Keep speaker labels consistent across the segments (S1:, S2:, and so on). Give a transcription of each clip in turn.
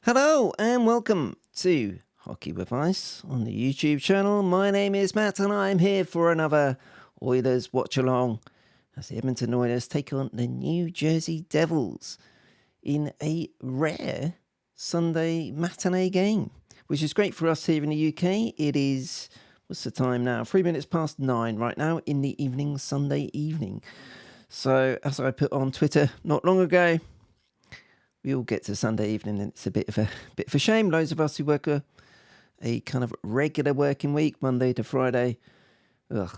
S1: Hello and welcome to Hockey with Ice on the YouTube channel. My name is Matt and I'm here for another Oilers watch along as the Edmonton Oilers take on the New Jersey Devils in a rare Sunday matinee game, which is great for us here in the UK. It is, what's the time now? 3 minutes past 9 right now in the evening, Sunday evening. So as I put on Twitter not long ago, we all get to Sunday evening and it's a bit of a shame. Loads of us who work a kind of regular working week, Monday to Friday. Ugh.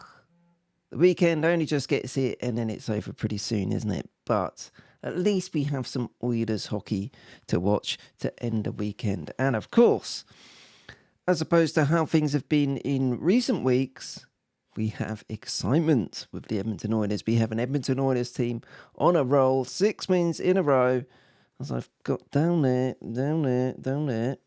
S1: The weekend only just gets here and then it's over pretty soon, isn't it? But at least we have some Oilers hockey to watch to end the weekend. And of course, as opposed to how things have been in recent weeks, we have excitement with the Edmonton Oilers. We have an Edmonton Oilers team on a roll, 6 wins in a row. As I've got down there, and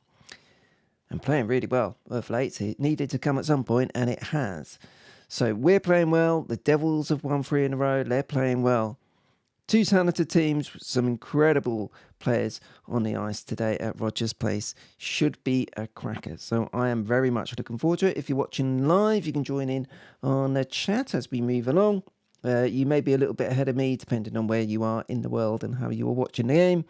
S1: playing really well of late. It needed to come at some point, and it has. So we're playing well. The Devils have won 3 in a row. They're playing well. 2 talented teams, some incredible players on the ice today at Rogers Place. Should be a cracker. So I am very much looking forward to it. If you're watching live, you can join in on the chat as we move along. You may be a little bit ahead of me, depending on where you are in the world and how you are watching the game.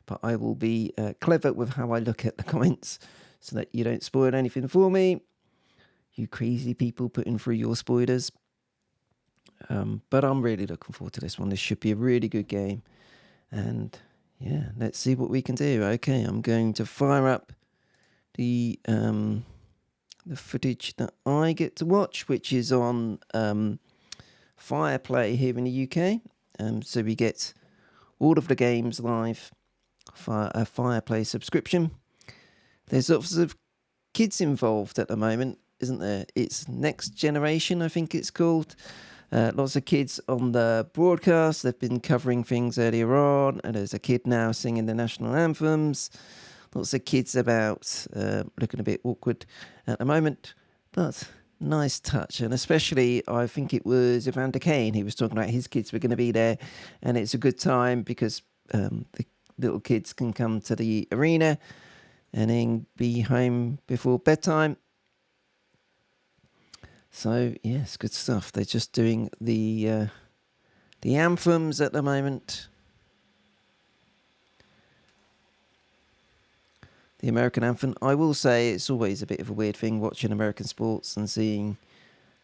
S1: But I will be clever with how I look at the comments so that you don't spoil anything for me. You crazy people putting through your spoilers. But I'm really looking forward to this one. This should be a really good game. And yeah, let's see what we can do. Okay, I'm going to fire up the footage that I get to watch, which is on Fireplay here in the UK. So we get all of the games live via a Fireplay subscription. There's lots of kids involved at the moment, isn't there? It's Next Generation, I think it's called. Lots of kids on the broadcast. They've been covering things earlier on, and there's a kid now singing the national anthems. Lots of kids about, looking a bit awkward at the moment, but nice touch. And especially, I think it was Evander Kane, he was talking about his kids were going to be there, and it's a good time because the little kids can come to the arena and then be home before bedtime. So yes, good stuff. They're just doing the anthems at the moment. The American anthem. I will say it's always a bit of a weird thing watching American sports and seeing,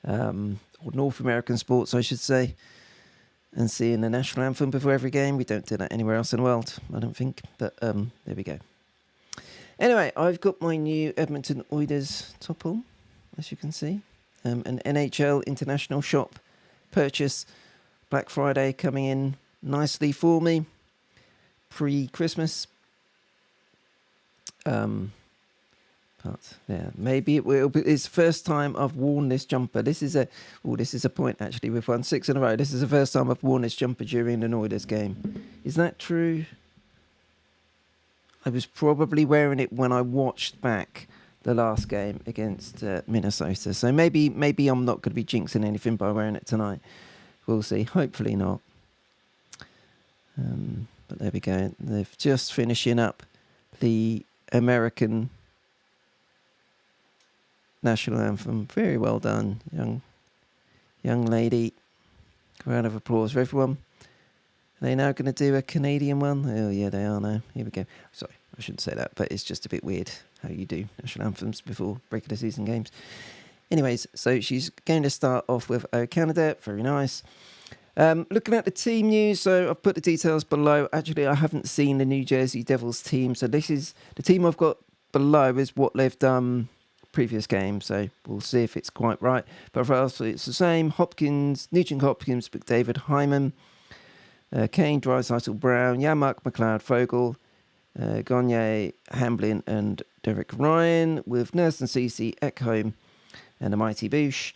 S1: or North American sports, I should say, and seeing the national anthem before every game. We don't do that anywhere else in the world, I don't think. But there we go. Anyway, I've got my new Edmonton Oilers top on, as you can see. An NHL International Shop purchase. Black Friday coming in nicely for me. Pre-Christmas. But yeah, maybe it will be. It's the first time I've worn this jumper. This is a point actually. We've won 6 in a row. This is the first time I've worn this jumper during an Oilers game. Is that true? I was probably wearing it when I watched back the last game against Minnesota. So maybe I'm not going to be jinxing anything by wearing it tonight. We'll see. Hopefully not. But there we go. They're just finishing up the American national anthem. Very well done, young lady. Round of applause for everyone. Are they now going to do a Canadian one? Oh yeah, they are now. Here we go. Sorry, I shouldn't say that, but it's just a bit weird how you do national anthems before regular season games. Anyways, so she's going to start off with "Oh Canada." Very nice. Looking at the team news, so I've put the details below. Actually, I haven't seen the New Jersey Devils team, so this is the team I've got below is what they've done previous game, so we'll see if it's quite right. But for us, it's the same. Hopkins, Nugent Hopkins, McDavid, Hyman, Kane, Draisaitl, Brown, Yarmark, McLeod, Fogle, Gagne, Hamblin, and Derek Ryan, with Nurse and Ceci, Ekholm, and the mighty Boosh,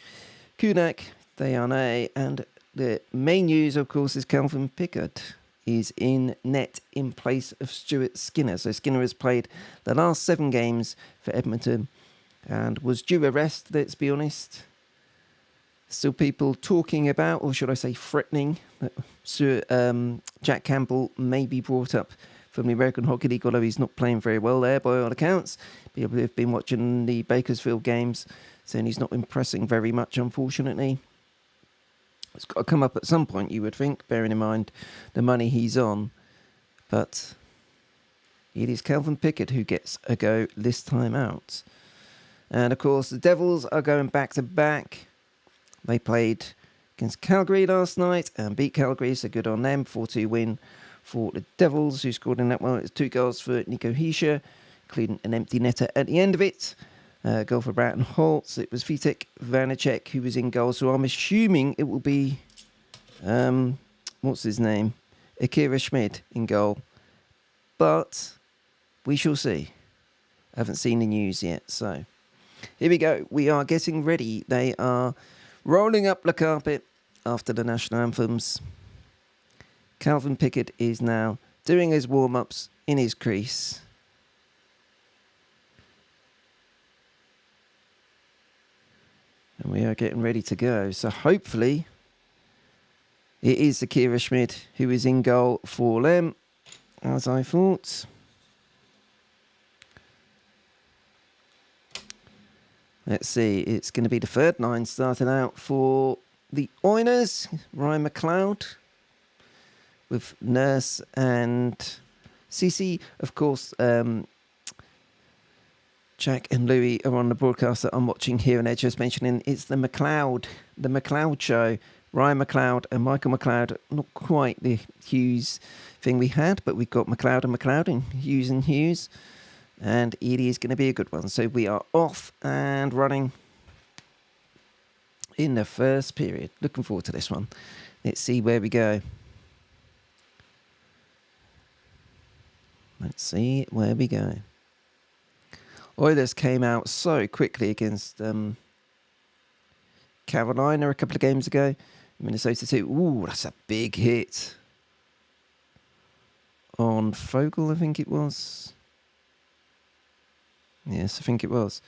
S1: Kunak, Dayane, and the main news, of course, is Calvin Pickard is in net in place of Stuart Skinner. So Skinner has played the last 7 games for Edmonton and was due a rest, let's be honest. Still people talking about, or should I say threatening, that Jack Campbell may be brought up from the American Hockey League, although he's not playing very well there by all accounts. People who've been watching the Bakersfield games saying he's not impressing very much, unfortunately. It's got to come up at some point, you would think, bearing in mind the money he's on. But it is Calvin Pickett who gets a go this time out. And, of course, the Devils are going back-to-back. They played against Calgary last night and beat Calgary, so good on them. 4-2 win for the Devils, who scored in that one. It's 2 goals for Nico Hischier, including an empty netter at the end of it. Goal for Broughton Holtz. It was Vitek Vanacek who was in goal, so I'm assuming it will be, what's his name? Akira Schmid in goal. But we shall see. I haven't seen the news yet, so here we go. We are getting ready. They are rolling up the carpet after the national anthems. Calvin Pickett is now doing his warm-ups in his crease. And we are getting ready to go. So hopefully it is Akira Schmid who is in goal for them, as I thought. Let's see, it's going to be the third line starting out for the Oilers. Ryan McLeod with Nurse and Cece. Of course, Jack and Louis are on the broadcast that I'm watching here, and they're just mentioning it's the McLeod show. Ryan McLeod and Michael McLeod, not quite the Hughes thing we had, but we've got McLeod and McLeod and Hughes. And it is going to be a good one. So we are off and running in the first period. Looking forward to this one. Let's see where we go. Let's see where we go. Oilers came out so quickly against Carolina a couple of games ago. Minnesota too. Ooh, that's a big hit. On Fogle, I think it was. Yes, I think it was.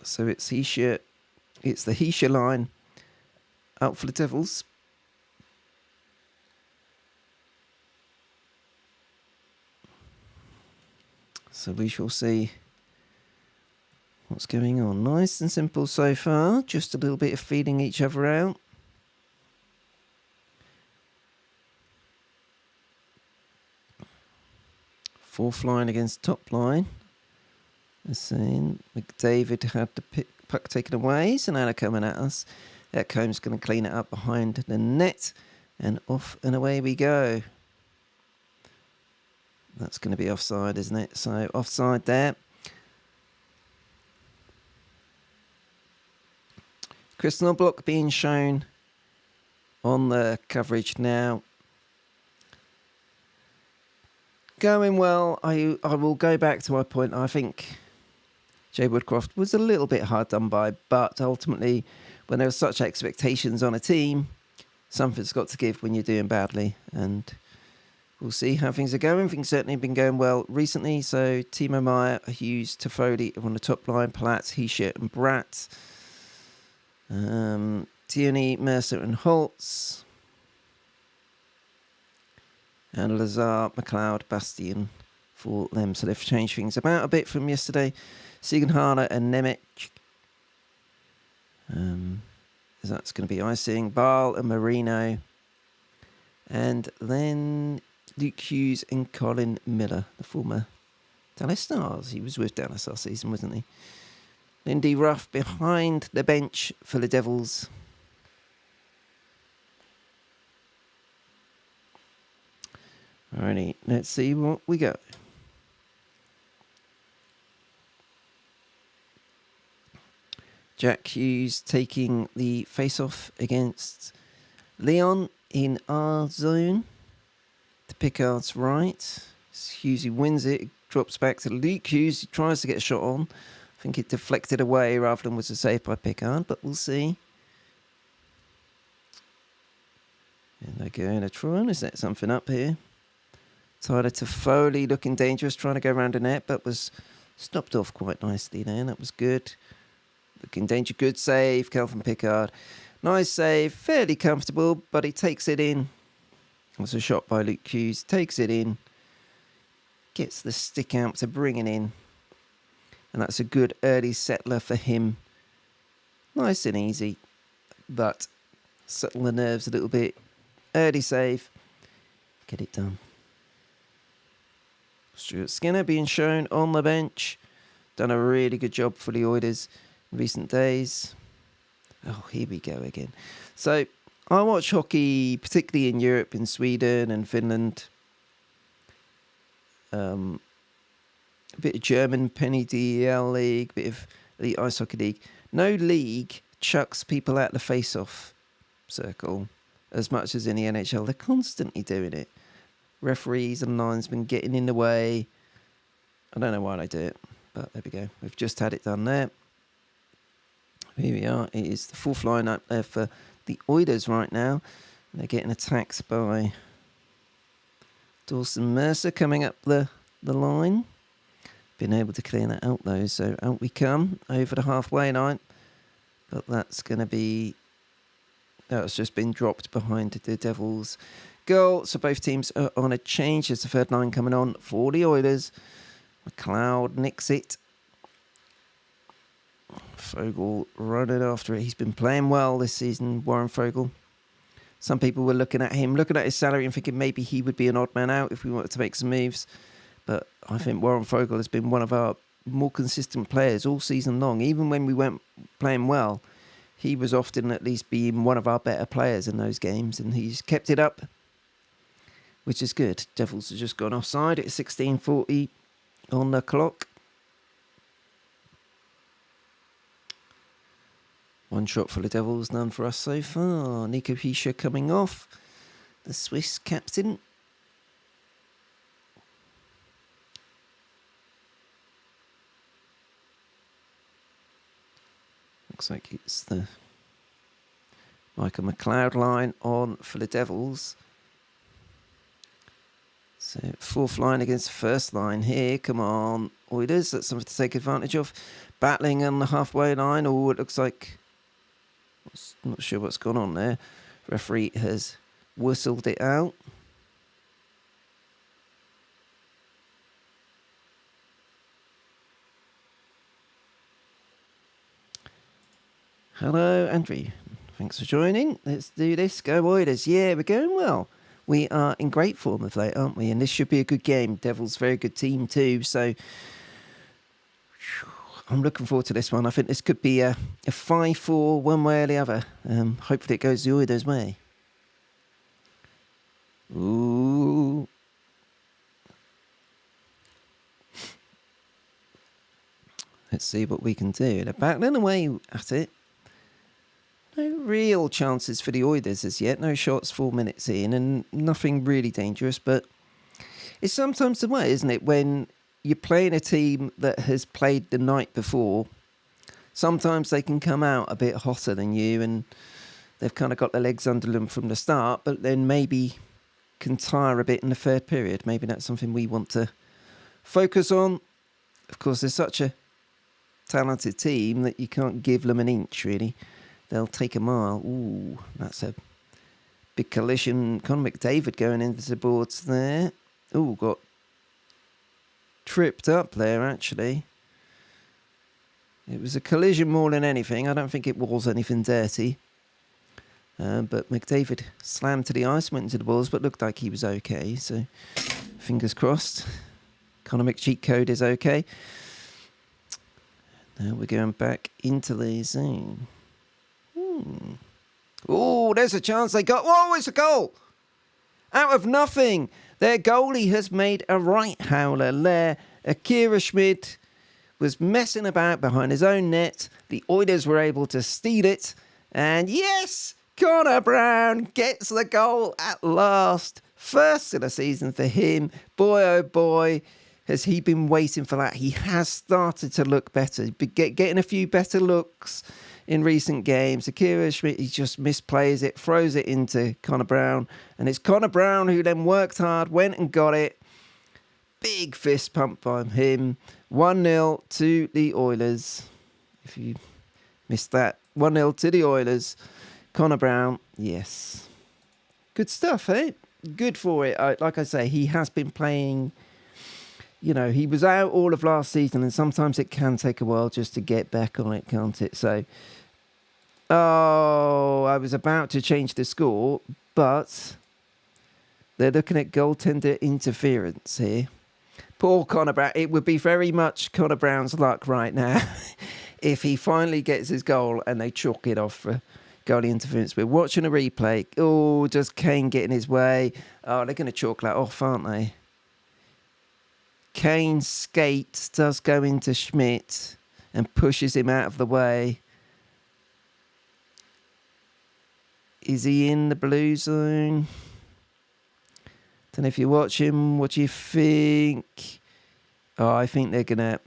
S1: So it's Hischier. It's the Hischier line out for the Devils. So we shall see what's going on. Nice and simple so far. Just a little bit of feeding each other out. Fourth line against top line. As seen, McDavid had the puck taken away, so now they're coming at us. Ekholm's going to clean it up behind the net, and off and away we go. That's going to be offside, isn't it? So offside there. Chris Knobloch being shown on the coverage now. Going well. I will go back to my point. I think Jay Woodcroft was a little bit hard done by, but ultimately, when there are such expectations on a team, something's got to give when you're doing badly. And we'll see how things are going. Things certainly have been going well recently. So Timo Meyer, Hughes, Toffoli on the top line, Palat, Hischier and Bratt. Tierney, Mercer and Holtz. And Lazar, McLeod, Bastian for them. So they've changed things about a bit from yesterday. Sigenhaler and Nemec. That's going to be icing. Ball and Marino. And then Luke Hughes and Colin Miller, the former Dallas Stars. He was with Dallas last season, wasn't he? Lindy Ruff behind the bench for the Devils. Alrighty, let's see what we got. Jack Hughes taking the face-off against Leon in our zone. To Pickard's right. Hughes who wins it, drops back to Luke Hughes. He tries to get a shot on. I think it deflected away rather than was a save by Pickard, but we'll see. And they're going to try and set something up here. Tyler Toffoli looking dangerous, trying to go around the net, but was stopped off quite nicely there. That was good. Looking danger, good save, Calvin Pickard. Nice save, fairly comfortable, but he takes it in. That's a shot by Luke Hughes. Takes it in. Gets the stick out to bring it in. And that's a good early settler for him. Nice and easy. But settle the nerves a little bit. Early save. Get it done. Stuart Skinner being shown on the bench. Done a really good job for the Oilers in recent days. Oh, here we go again. So, I watch hockey, particularly in Europe, in Sweden and Finland. A bit of German Penny DEL League, a bit of Elite Ice Hockey League. No league chucks people out the face-off circle as much as in the NHL. They're constantly doing it. Referees and linesmen getting in the way. I don't know why they do it, but there we go. We've just had it done there. Here we are. It is the fourth line up there for the Oilers right now. They're getting attacked by Dawson Mercer coming up the line. Been able to clear that out though, so out we come over the halfway line. But that's going to be... That's just been dropped behind the Devils' goal. So both teams are on a change. There's the third line coming on for the Oilers. McLeod nicks it. Fogle running after it. He's been playing well this season, Warren Fogle. Some people were looking at him, looking at his salary and thinking maybe he would be an odd man out if we wanted to make some moves. But I think Warren Fogle has been one of our more consistent players all season long. Even when we weren't playing well, he was often at least being one of our better players in those games. And he's kept it up, which is good. Devils have just gone offside at 16:40 on the clock. One shot for the Devils, none for us so far. Nico Hischier coming off. The Swiss captain. Looks like it's the Michael McLeod line on for the Devils. So fourth line against first line here. Come on, Oilers. That's something to take advantage of. Battling on the halfway line. Oh, it looks like... Not sure what's gone on there. Referee has whistled it out. Hello, Andrew. Thanks for joining. Let's do this. Go Oilers. Yeah, we're going well. We are in great form of late, aren't we? And this should be a good game. Devils, very good team too. So I'm looking forward to this one. I think this could be a 5-4 one way or the other. Hopefully it goes the Oilers' way. Ooh. Let's see what we can do. They're battling away at it. No real chances for the Oilers as yet. No shots 4 minutes in and nothing really dangerous. But it's sometimes the way, isn't it? When you're playing a team that has played the night before, sometimes they can come out a bit hotter than you and they've kind of got their legs under them from the start, but then maybe can tire a bit in the third period. Maybe that's something we want to focus on. Of course, they're such a talented team that you can't give them an inch, really. They'll take a mile. Ooh, that's a big collision. Conor McDavid going into the boards there. Ooh, got tripped up there, actually. It was a collision more than anything. I don't think it was anything dirty. But McDavid slammed to the ice, went into the balls, but looked like he was okay. So, fingers crossed. Conor McCheat is okay. Now we're going back into the zone. Oh, there's a chance they got... Whoa, it's a goal! Out of nothing. Their goalie has made a right howler there. Akira Schmid was messing about behind his own net. The Oilers were able to steal it. And yes, Connor Brown gets the goal at last. First of the season for him. Boy, oh boy, has he been waiting for that. He has started to look better. Getting a few better looks in recent games. Akira Schmid, he just misplays it, throws it into Connor Brown. And it's Connor Brown who then worked hard, went and got it. Big fist pump by him. 1-0 to the Oilers. If you missed that. 1-0 to the Oilers. Connor Brown, yes. Good stuff, eh? good for it. Like I say, he has been playing. He was out all of last season, and sometimes it can take a while just to get back on it, can't it? So, I was about to change the score, but they're looking at goaltender interference here. Poor Connor Brown. It would be very much Connor Brown's luck right now if he finally gets his goal and they chalk it off for goalie interference. We're watching a replay. Oh, does Kane get in his way? Oh, they're going to chalk that off, aren't they? Kane's skate does go into Schmidt and pushes him out of the way. Is he in the blue zone? Don't know if you watch him. What do you think? Oh, I think they're going to...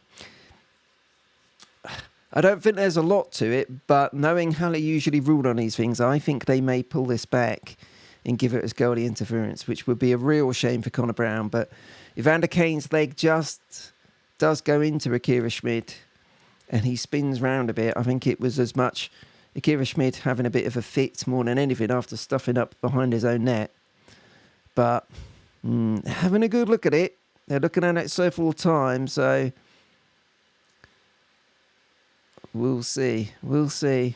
S1: I don't think there's a lot to it, but knowing how they usually rule on these things, I think they may pull this back and give it as goalie interference, which would be a real shame for Connor Brown. But Evander Kane's leg just does go into Akira Schmid and he spins round a bit. I think it was as much Akira Schmid having a bit of a fit more than anything after stuffing up behind his own net. But having a good look at it. They're looking at it several times, so we'll see. We'll see.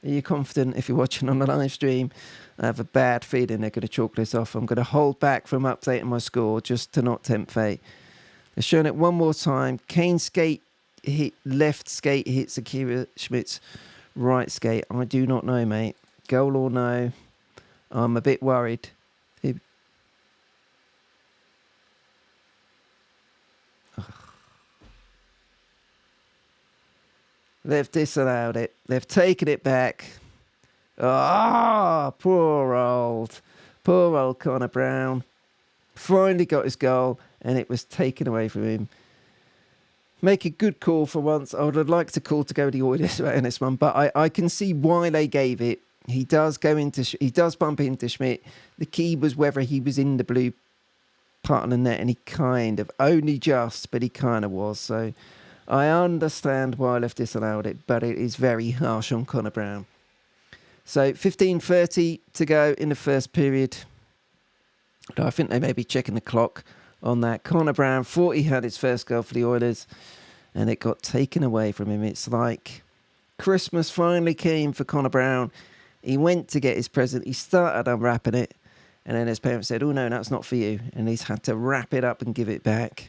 S1: Are you confident if you're watching on the live stream? I have a bad feeling they're going to chalk this off. I'm going to hold back from updating my score just to not tempt fate. They're showing it one more time. Kane's left skate hits Akira Schmidt's right skate. I do not know, mate. Goal or no? I'm a bit worried. They've disallowed it. They've taken it back. Poor old Connor Brown. Finally got his goal, and it was taken away from him. Make a good call for once. I would have liked to call to go the Oilers in this one, but I can see why they gave it. He does bump into Schmidt. The key was whether he was in the blue part of the net, and he kind of, only just, but he kind of was. So I understand why they've disallowed it, but it is very harsh on Connor Brown. So 15:30 to go in the first period. I think they may be checking the clock on that. Connor Brown thought he had his first goal for the Oilers, and it got taken away from him. It's like Christmas finally came for Connor Brown. He went to get his present. He started unwrapping it, and then his parents said, "Oh no, that's not for you." And he's had to wrap it up and give it back.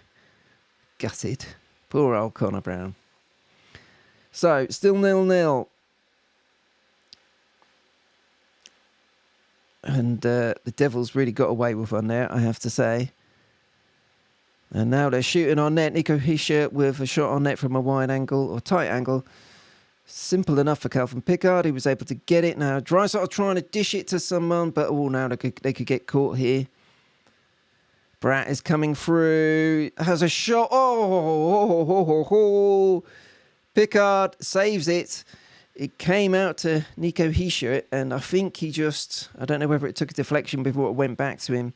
S1: Gutted. Poor old Connor Brown. So, still 0-0. And the Devils really got away with one there, I have to say. And now they're shooting on net. Nico Hischier with a shot on net from a wide angle or tight angle. Simple enough for Calvin Pickard. He was able to get it. Now Draisaitl trying to dish it to someone, but now they could get caught here. Bratt is coming through. Has a shot. Pickard saves it. It came out to Nico Hischier, and I think I don't know whether it took a deflection before it went back to him.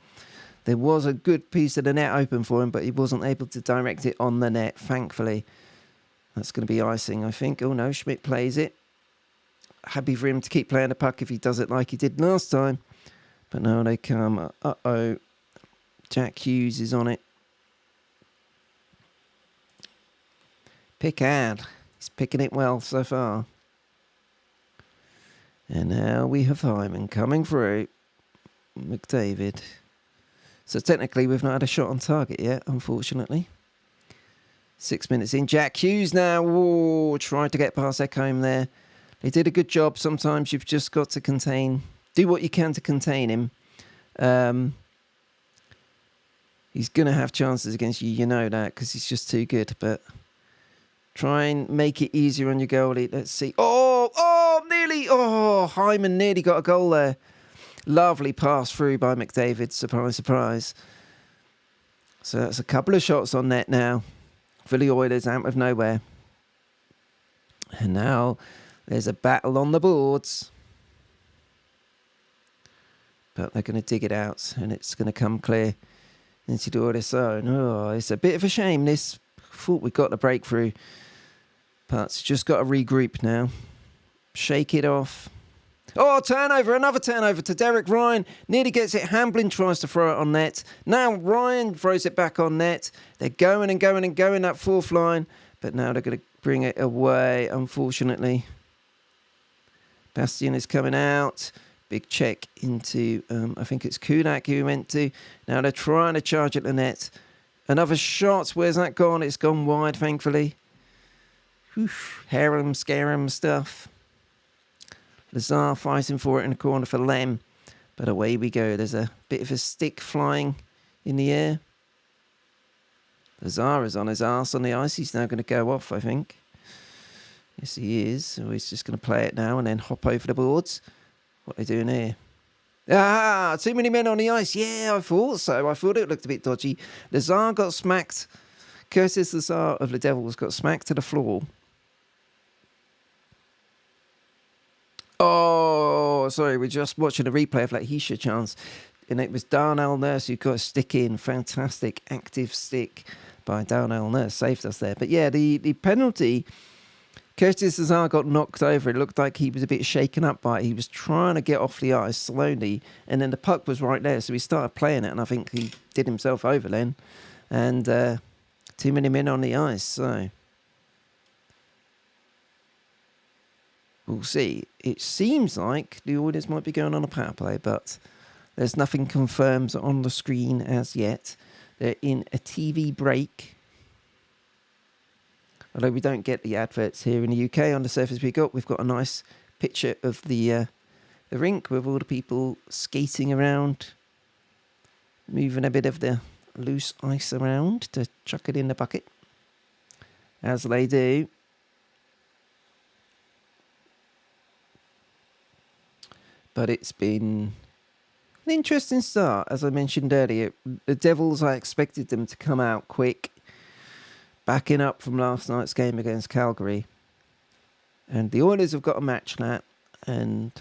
S1: There was a good piece of the net open for him, but he wasn't able to direct it on the net, thankfully. That's going to be icing, I think. Oh no, Schmidt plays it. Happy for him to keep playing the puck if he does it like he did last time. But now they come. Uh-oh. Jack Hughes is on it. Pickard. He's picking it well so far. And now we have Hyman coming through. McDavid. So technically we've not had a shot on target yet, unfortunately. 6 minutes in. Jack Hughes now. Whoa, tried to get past Ekholm there. They did a good job. Sometimes you've just got to do what you can to contain him. He's going to have chances against you, you know that, because he's just too good. But try and make it easier on your goalie. Let's see. Nearly. Hyman nearly got a goal there. Lovely pass through by McDavid. Surprise, surprise. So that's a couple of shots on net now for the Oilers out of nowhere. And now there's a battle on the boards. But they're going to dig it out, and it's going to come clear into the Oilers' zone. Oh, it's a bit of a shame. Thought we got the breakthrough. But it's just got to regroup now. Shake it off. Oh, turnover, another turnover to Derek Ryan. Nearly gets it. Hamblin tries to throw it on net. Now Ryan throws it back on net. They're going and going and going that fourth line. But now they're going to bring it away, unfortunately. Bastian is coming out. Big check into, I think it's Kudak who went to. Now they're trying to charge at the net. Another shot. Where's that gone? It's gone wide, thankfully. Whew. Harem, scarum stuff. Lazar fighting for it in the corner for Lem. But away we go. There's a bit of a stick flying in the air. Lazar is on his arse on the ice. He's now going to go off, I think. Yes, he is. So he's just going to play it now and then hop over the boards. What are they doing here? Ah, too many men on the ice. Yeah, I thought so. I thought it looked a bit dodgy. Lazar got smacked. Curtis Lazar of the Devils got smacked to the floor. Oh, sorry, we're just watching a replay of that Hisha chance. And it was Darnell Nurse who got a stick in. Fantastic active stick by Darnell Nurse. Saved us there. But yeah, the penalty, Curtis Lazar got knocked over. It looked like he was a bit shaken up by it. He was trying to get off the ice slowly. And then the puck was right there. So he started playing it. And I think he did himself over then. And too many men on the ice. So we'll see. It seems like the Oilers might be going on a power play, but there's nothing confirmed on the screen as yet. They're in a TV break. Although we don't get the adverts here in the UK on the surface we've got a nice picture of the rink with all the people skating around, moving a bit of the loose ice around to chuck it in the bucket, as they do. But it's been an interesting start, as I mentioned earlier. The Devils, I expected them to come out quick, backing up from last night's game against Calgary. And the Oilers have got to match that, and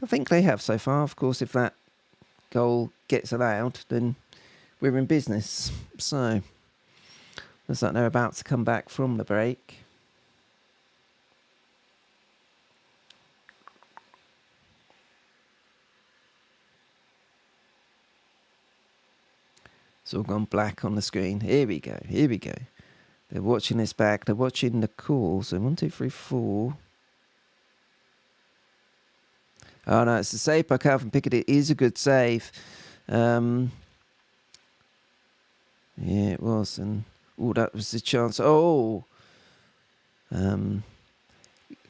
S1: I think they have so far. Of course, if that goal gets allowed, then we're in business. So, looks like they're about to come back from the break. It's all gone black on the screen. Here we go. Here we go. They're watching this back. They're watching the call. So 1, 2, 3, 4. Oh, no, it's a save by Calvin Pickett. It is a good save. Yeah, it was. And that was the chance. A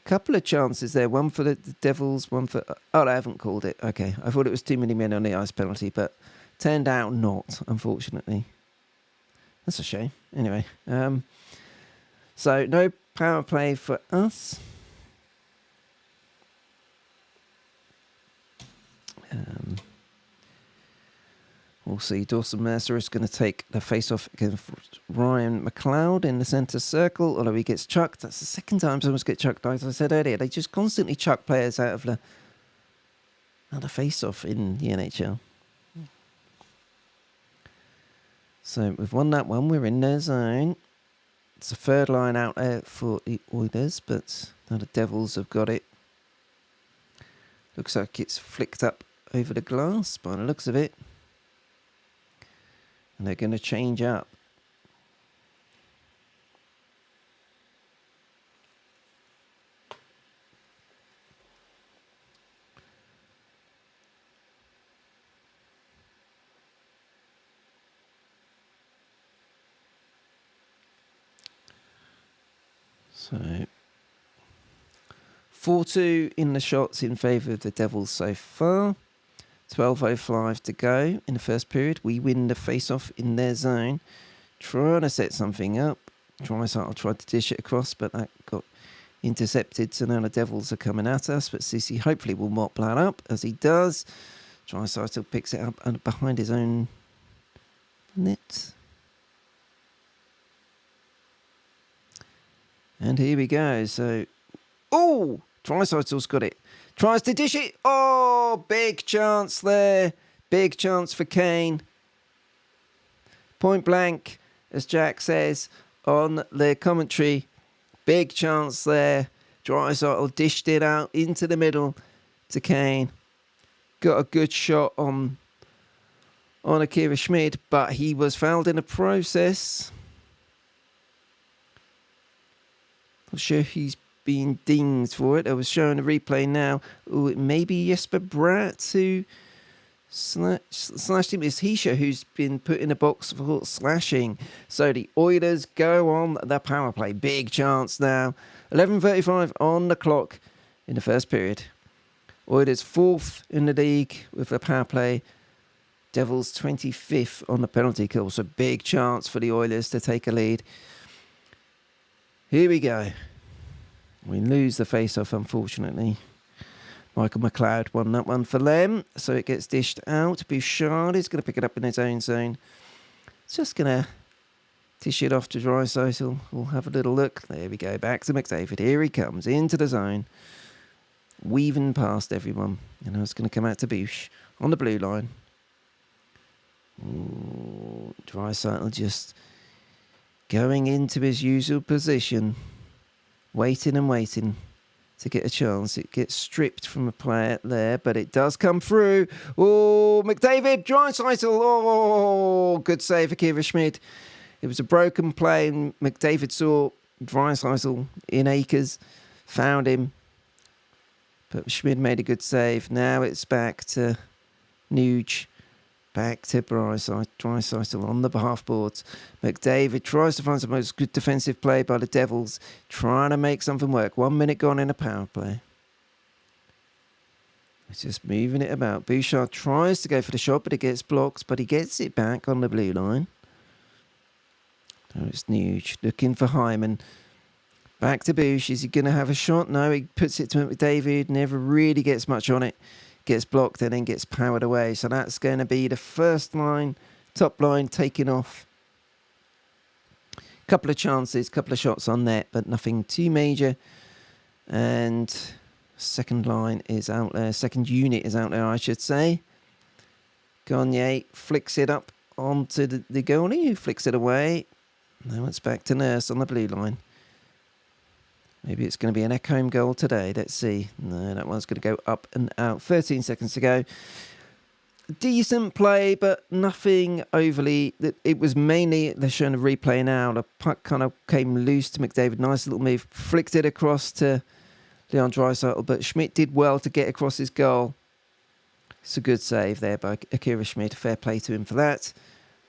S1: couple of chances there. One for the Devils, one for... Oh, they haven't called it. Okay. I thought it was too many men on the ice penalty, but turned out not, unfortunately. That's a shame. Anyway, so no power play for us. We'll see. Dawson Mercer is going to take the face-off against Ryan McLeod in the centre circle, although he gets chucked. That's the second time someone's get chucked. As I said earlier, they just constantly chuck players out of the face-off in the NHL. So we've won that one. We're in their zone. It's a third line out there for the Oilers, but now the Devils have got it. Looks like it's flicked up over the glass by the looks of it. And they're going to change up. So 4-2 in the shots in favour of the Devils so far. 12:05 to go in the first period. We win the face-off in their zone. Trying to set something up. Draisaitl tried to dish it across, but that got intercepted. So now the Devils are coming at us. But Sissy hopefully will mop that up, as he does. Draisaitl picks it up and behind his own net. And here we go. So, Draisaitl's got it. Tries to dish it. Oh, big chance there. Big chance for Kane. Point blank, as Jack says on the commentary. Big chance there. Draisaitl dished it out into the middle. to Kane. Got a good shot on Akira Schmid, but he was fouled in the process. Not sure he's been dinged for it. I was showing a replay now. Ooh, it may be Jesper Bratt who slashed him. It's Hisha who's been put in a box for slashing. So the Oilers go on the power play. Big chance now. 11:35 on the clock in the first period. Oilers 4th in the league with the power play. Devils 25th on the penalty kill. So big chance for the Oilers to take a lead. Here we go. We lose the face-off, unfortunately. Michael McLeod won that one for them. So it gets dished out. Bouchard is going to pick it up in his own zone. Just going to dish it off to Draisaitl. We'll have a little look. There we go. Back to McDavid. Here he comes into the zone. Weaving past everyone. And now it's going to come out to Bouch on the blue line. Ooh, Draisaitl just going into his usual position. Waiting and waiting to get a chance. It gets stripped from a player there, but it does come through. Oh, McDavid, Draisaitl. Oh, good save for Akira Schmid. It was a broken play, and McDavid saw Draisaitl in acres, found him. But Schmid made a good save. Now it's back to Nuge. Back to Draisaitl on the half boards. McDavid tries to find some most good defensive play by the Devils. Trying to make something work. 1 minute gone in a power play. It's just moving it about. Bouchard tries to go for the shot, but it gets blocked. But he gets it back on the blue line. So it's Nuge looking for Hyman. Back to Bouch. Is he going to have a shot? No, he puts it to McDavid. Never really gets much on it. Gets blocked and then gets powered away. So that's going to be the first line, top line taken off. Couple of chances, couple of shots on net, but nothing too major. And second line is out there. Second unit is out there, I should say. Gagne flicks it up onto the goalie, who flicks it away. Now it's back to Nurse on the blue line. Maybe it's going to be an Ekholm goal today. Let's see. No, that one's going to go up and out. 13 seconds to go. Decent play, but nothing overly. It was mainly, they're showing a replay now. The puck kind of came loose to McDavid. Nice little move. Flicked it across to Leon Draisaitl, but Schmidt did well to get across his goal. It's a good save there by Akira Schmid. Fair play to him for that.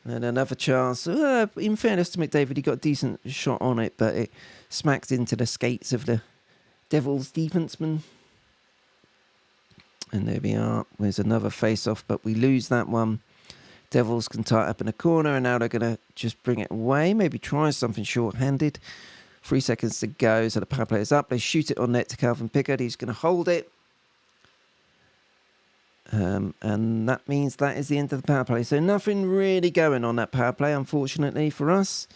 S1: And another chance. In fairness to McDavid, he got a decent shot on it, but it smacked into the skates of the Devils defenseman. And there we are. There's another face-off, but we lose that one. Devils can tie it up in a corner, and now they're going to just bring it away. Maybe try something short-handed. 3 seconds to go, so the power play is up. They shoot it on net to Calvin Pickard. He's going to hold it. And that means that is the end of the power play. So nothing really going on that power play, unfortunately, for us.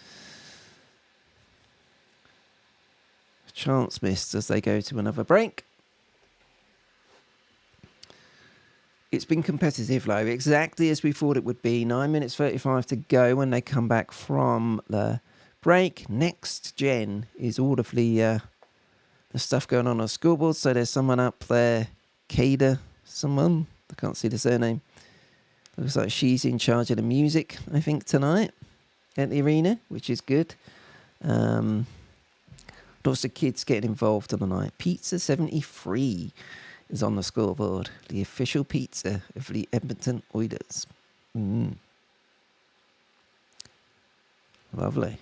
S1: Chance missed as they go to another break. It's been competitive, though, exactly as we thought it would be. 9 minutes 35 to go when they come back from the break. Next gen is all of the stuff going on the scoreboard. So there's someone up there, Kada, someone. I can't see the surname. Looks like she's in charge of the music, I think, tonight at the arena, which is good. Lots of kids getting involved on the night. Pizza 73 is on the scoreboard. The official pizza of the Edmonton Oilers. Lovely.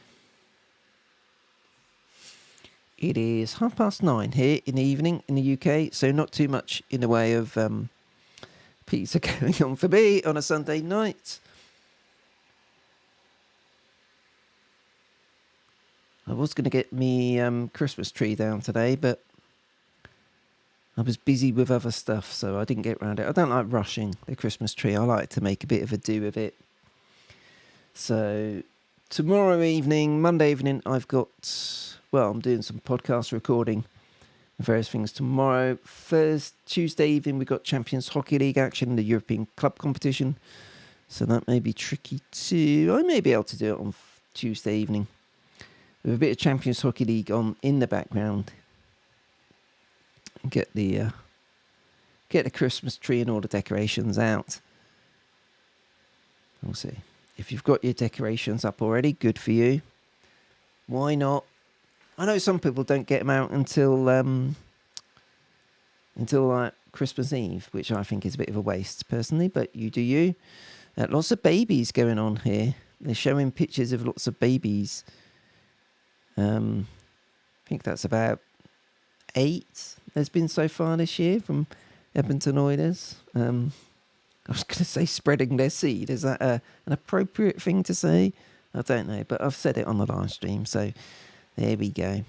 S1: It is 9:30 here in the evening in the UK, so not too much in the way of pizza going on for me on a Sunday night. I was going to get me Christmas tree down today, but I was busy with other stuff, so I didn't get around it. I don't like rushing the Christmas tree. I like to make a bit of a do of it. So tomorrow evening, Monday evening, I'm doing some podcast recording and various things tomorrow. Tuesday evening, we've got Champions Hockey League action, the European Club competition. So that may be tricky too. I may be able to do it on Tuesday evening with a bit of Champions Hockey League on in the background. Get the get the Christmas tree and all the decorations out. We'll see. If you've got your decorations up already, good for you. Why not? I know some people don't get them out until like Christmas Eve, which I think is a bit of a waste personally, but you do you. Lots of babies going on here. They're showing pictures of lots of babies. I think that's about 8 there's been so far this year from Edmonton Oilers. I was going to say spreading their seed. Is that an appropriate thing to say? I don't know, but I've said it on the live stream, so there we go.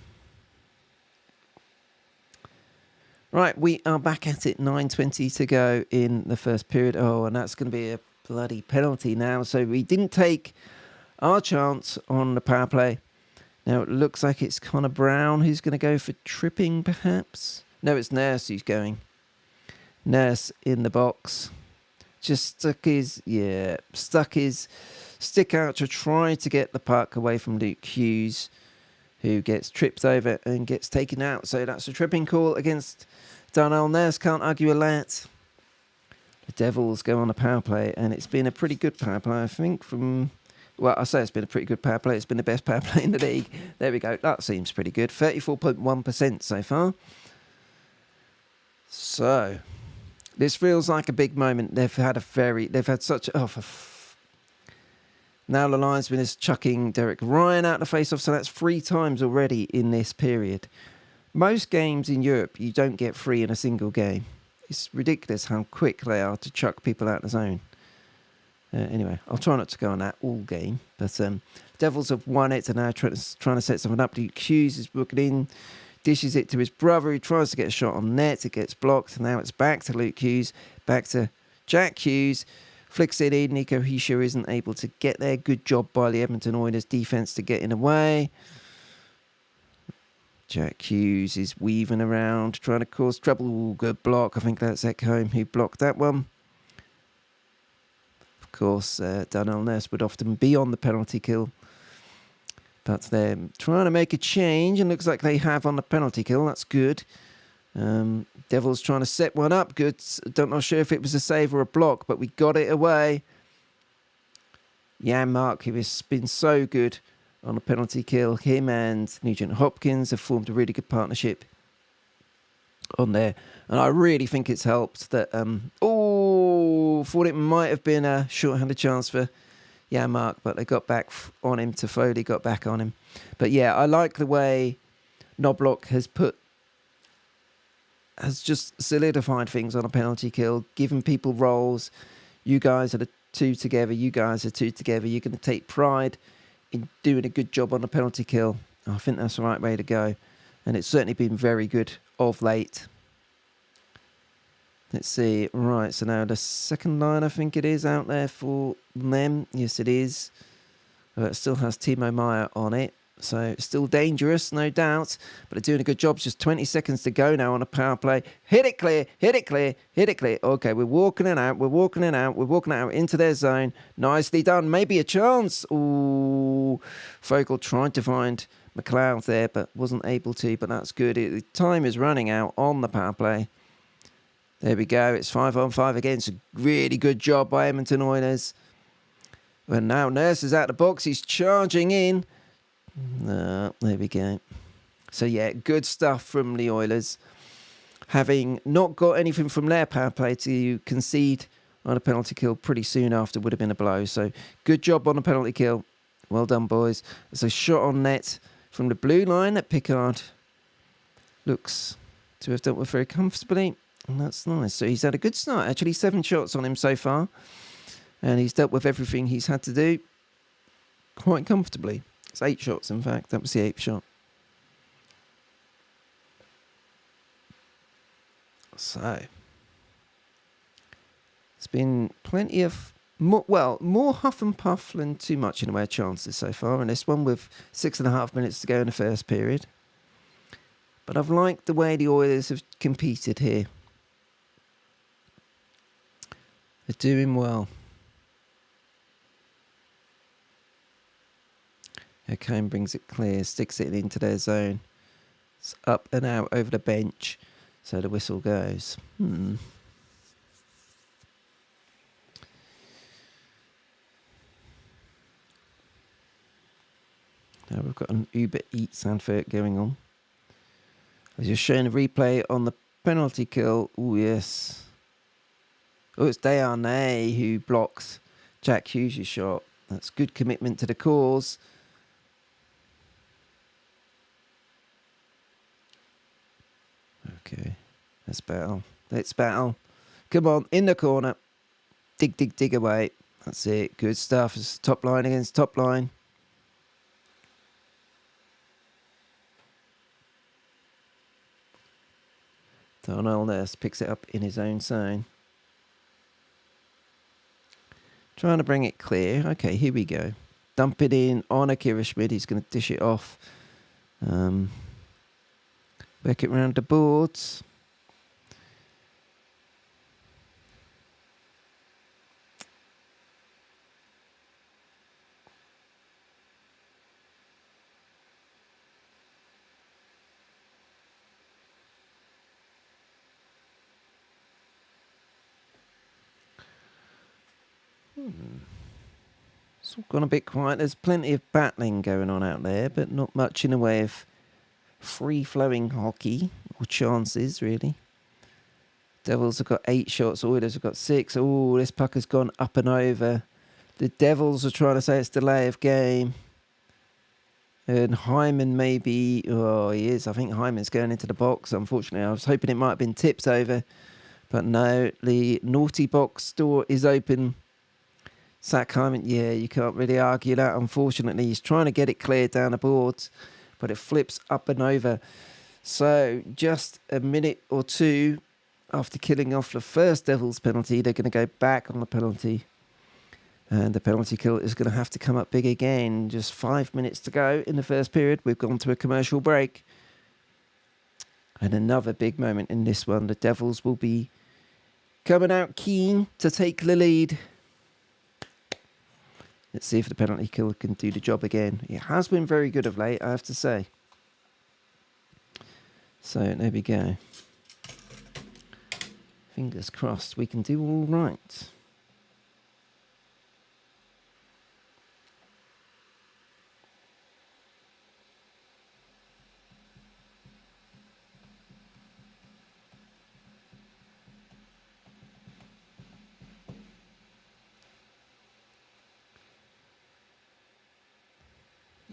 S1: Right, we are back at it. 9:20 to go in the first period. Oh, and that's going to be a bloody penalty now. So we didn't take our chance on the power play. Now it looks like it's Connor Brown who's going to go for tripping, perhaps. No, it's Nurse who's going. Nurse in the box. Just stuck his stick out to try to get the puck away from Luke Hughes, who gets tripped over and gets taken out. So that's a tripping call against Darnell Nurse. Can't argue with that. The Devils go on a power play, and it's been a pretty good power play, I think, well, I say it's been a pretty good power play. It's been the best power play in the league. There we go. That seems pretty good. 34.1% so far. So this feels like a big moment. They've had such... Now the linesman is chucking Derek Ryan out the face-off, so that's 3 times already in this period. Most games in Europe, you don't get 3 in a single game. It's ridiculous how quick they are to chuck people out of the zone. Anyway, I'll try not to go on that all game. But Devils have won it and now trying to set something up. Luke Hughes is booking in, dishes it to his brother, who tries to get a shot on net. It gets blocked. Now it's back to Luke Hughes, back to Jack Hughes. Flicks it in. Nico Hischier isn't able to get there. Good job by the Edmonton Oilers defence to get in the way. Jack Hughes is weaving around, trying to cause trouble. Ooh, good block. I think that's Ekholm who blocked that one. Of course, Darnell Nurse would often be on the penalty kill. But they're trying to make a change, and looks like they have on the penalty kill. That's good. Devils trying to set one up. Good. Not sure if it was a save or a block, but we got it away. Jan Mark, who has been so good on a penalty kill. Him and Nugent Hopkins have formed a really good partnership on there. And I really think it's helped that... thought it might have been a short-handed chance for Jan Mark, but they got back on him. Toffoli got back on him. But yeah, I like the way Knobloch has just solidified things on a penalty kill, given people roles. You guys are the 2 together. You guys are 2 together. You're going to take pride in doing a good job on a penalty kill. I think that's the right way to go. And it's certainly been very good of late. Let's see. Right, so now the second line, I think it is, out there for them. Yes, it is. It still has Timo Meyer on it. So it's still dangerous, no doubt. But they're doing a good job. It's just 20 seconds to go now on a power play. Hit it clear, hit it clear, hit it clear. Okay, we're walking it out, we're walking it out into their zone. Nicely done. Maybe a chance. Ooh, Fogel tried to find McLeod there, but wasn't able to. But that's good. The time is running out on the power play. There we go. It's 5-on-5 again. It's a really good job by Edmonton Oilers. But now Nurse is out the box. He's charging in. There we go. So yeah, good stuff from the Oilers. Having not got anything from their power play to concede on a penalty kill pretty soon after would have been a blow. So good job on the penalty kill. Well done, boys. There's a shot on net from the blue line that Pickard looks to have dealt with very comfortably. And that's nice. So he's had a good start. Actually, 7 shots on him so far. And he's dealt with everything he's had to do quite comfortably. It's 8 shots, in fact. That was the 8th shot. So, it's been plenty of... more huff and puff than too much in the way of chances so far. And this one with 6.5 minutes to go in the first period. But I've liked the way the Oilers have competed here. They're doing well. Ekholm brings it clear, sticks it into their zone. It's up and out over the bench, so the whistle goes. We've got an Uber Eats advert going on. I was just showing a replay on the penalty kill. Oh, yes. Oh, it's Dearnay who blocks Jack Hughes' shot. That's good commitment to the cause. Okay, let's battle. Let's battle. Come on, in the corner. Dig, dig, dig away. That's it. Good stuff. It's top line against top line. Darnell Nurse picks it up in his own zone. Trying to bring it clear. Okay, here we go. Dump it in on Akira Schmid. He's going to dish it off. Back it round the boards. It's all gone a bit quiet. There's plenty of battling going on out there, but not much in the way of free-flowing hockey or chances, really. Devils have got 8 shots. Oilers have got 6. Oh, this puck has gone up and over. The Devils are trying to say it's delay of game. And Hyman maybe... Oh, he is. I think Hyman's going into the box, unfortunately. I was hoping it might have been tipped over. But no, the naughty box door is open. Zach Hyman, yeah, you can't really argue that. Unfortunately, he's trying to get it cleared down the boards, but it flips up and over. So just a minute or two after killing off the first Devils penalty, they're going to go back on the penalty. And the penalty kill is going to have to come up big again. Just 5 minutes to go in the first period. We've gone to a commercial break. And another big moment in this one. The Devils will be coming out keen to take the lead. Let's see if the penalty kill can do the job again. It has been very good of late, I have to say. So, there we go. Fingers crossed we can do all right.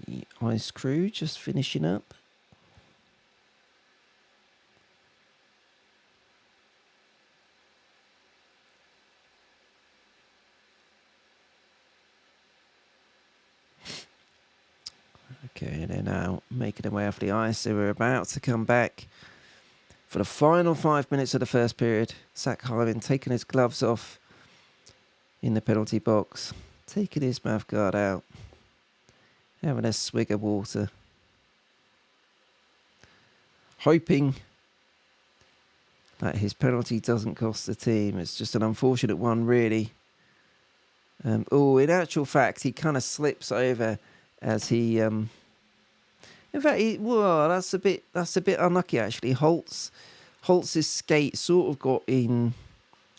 S1: The ice crew just finishing up. Okay, they're now making their way off the ice. They were about to come back for the final 5 minutes of the first period. Zach Hyman taking his gloves off in the penalty box, taking his mouth guard out, having a swig of water, hoping that his penalty doesn't cost the team. It's just an unfortunate one, really. In actual fact, he kind of slips over as he... in fact, that's a bit unlucky, actually. Holtz's skate sort of got in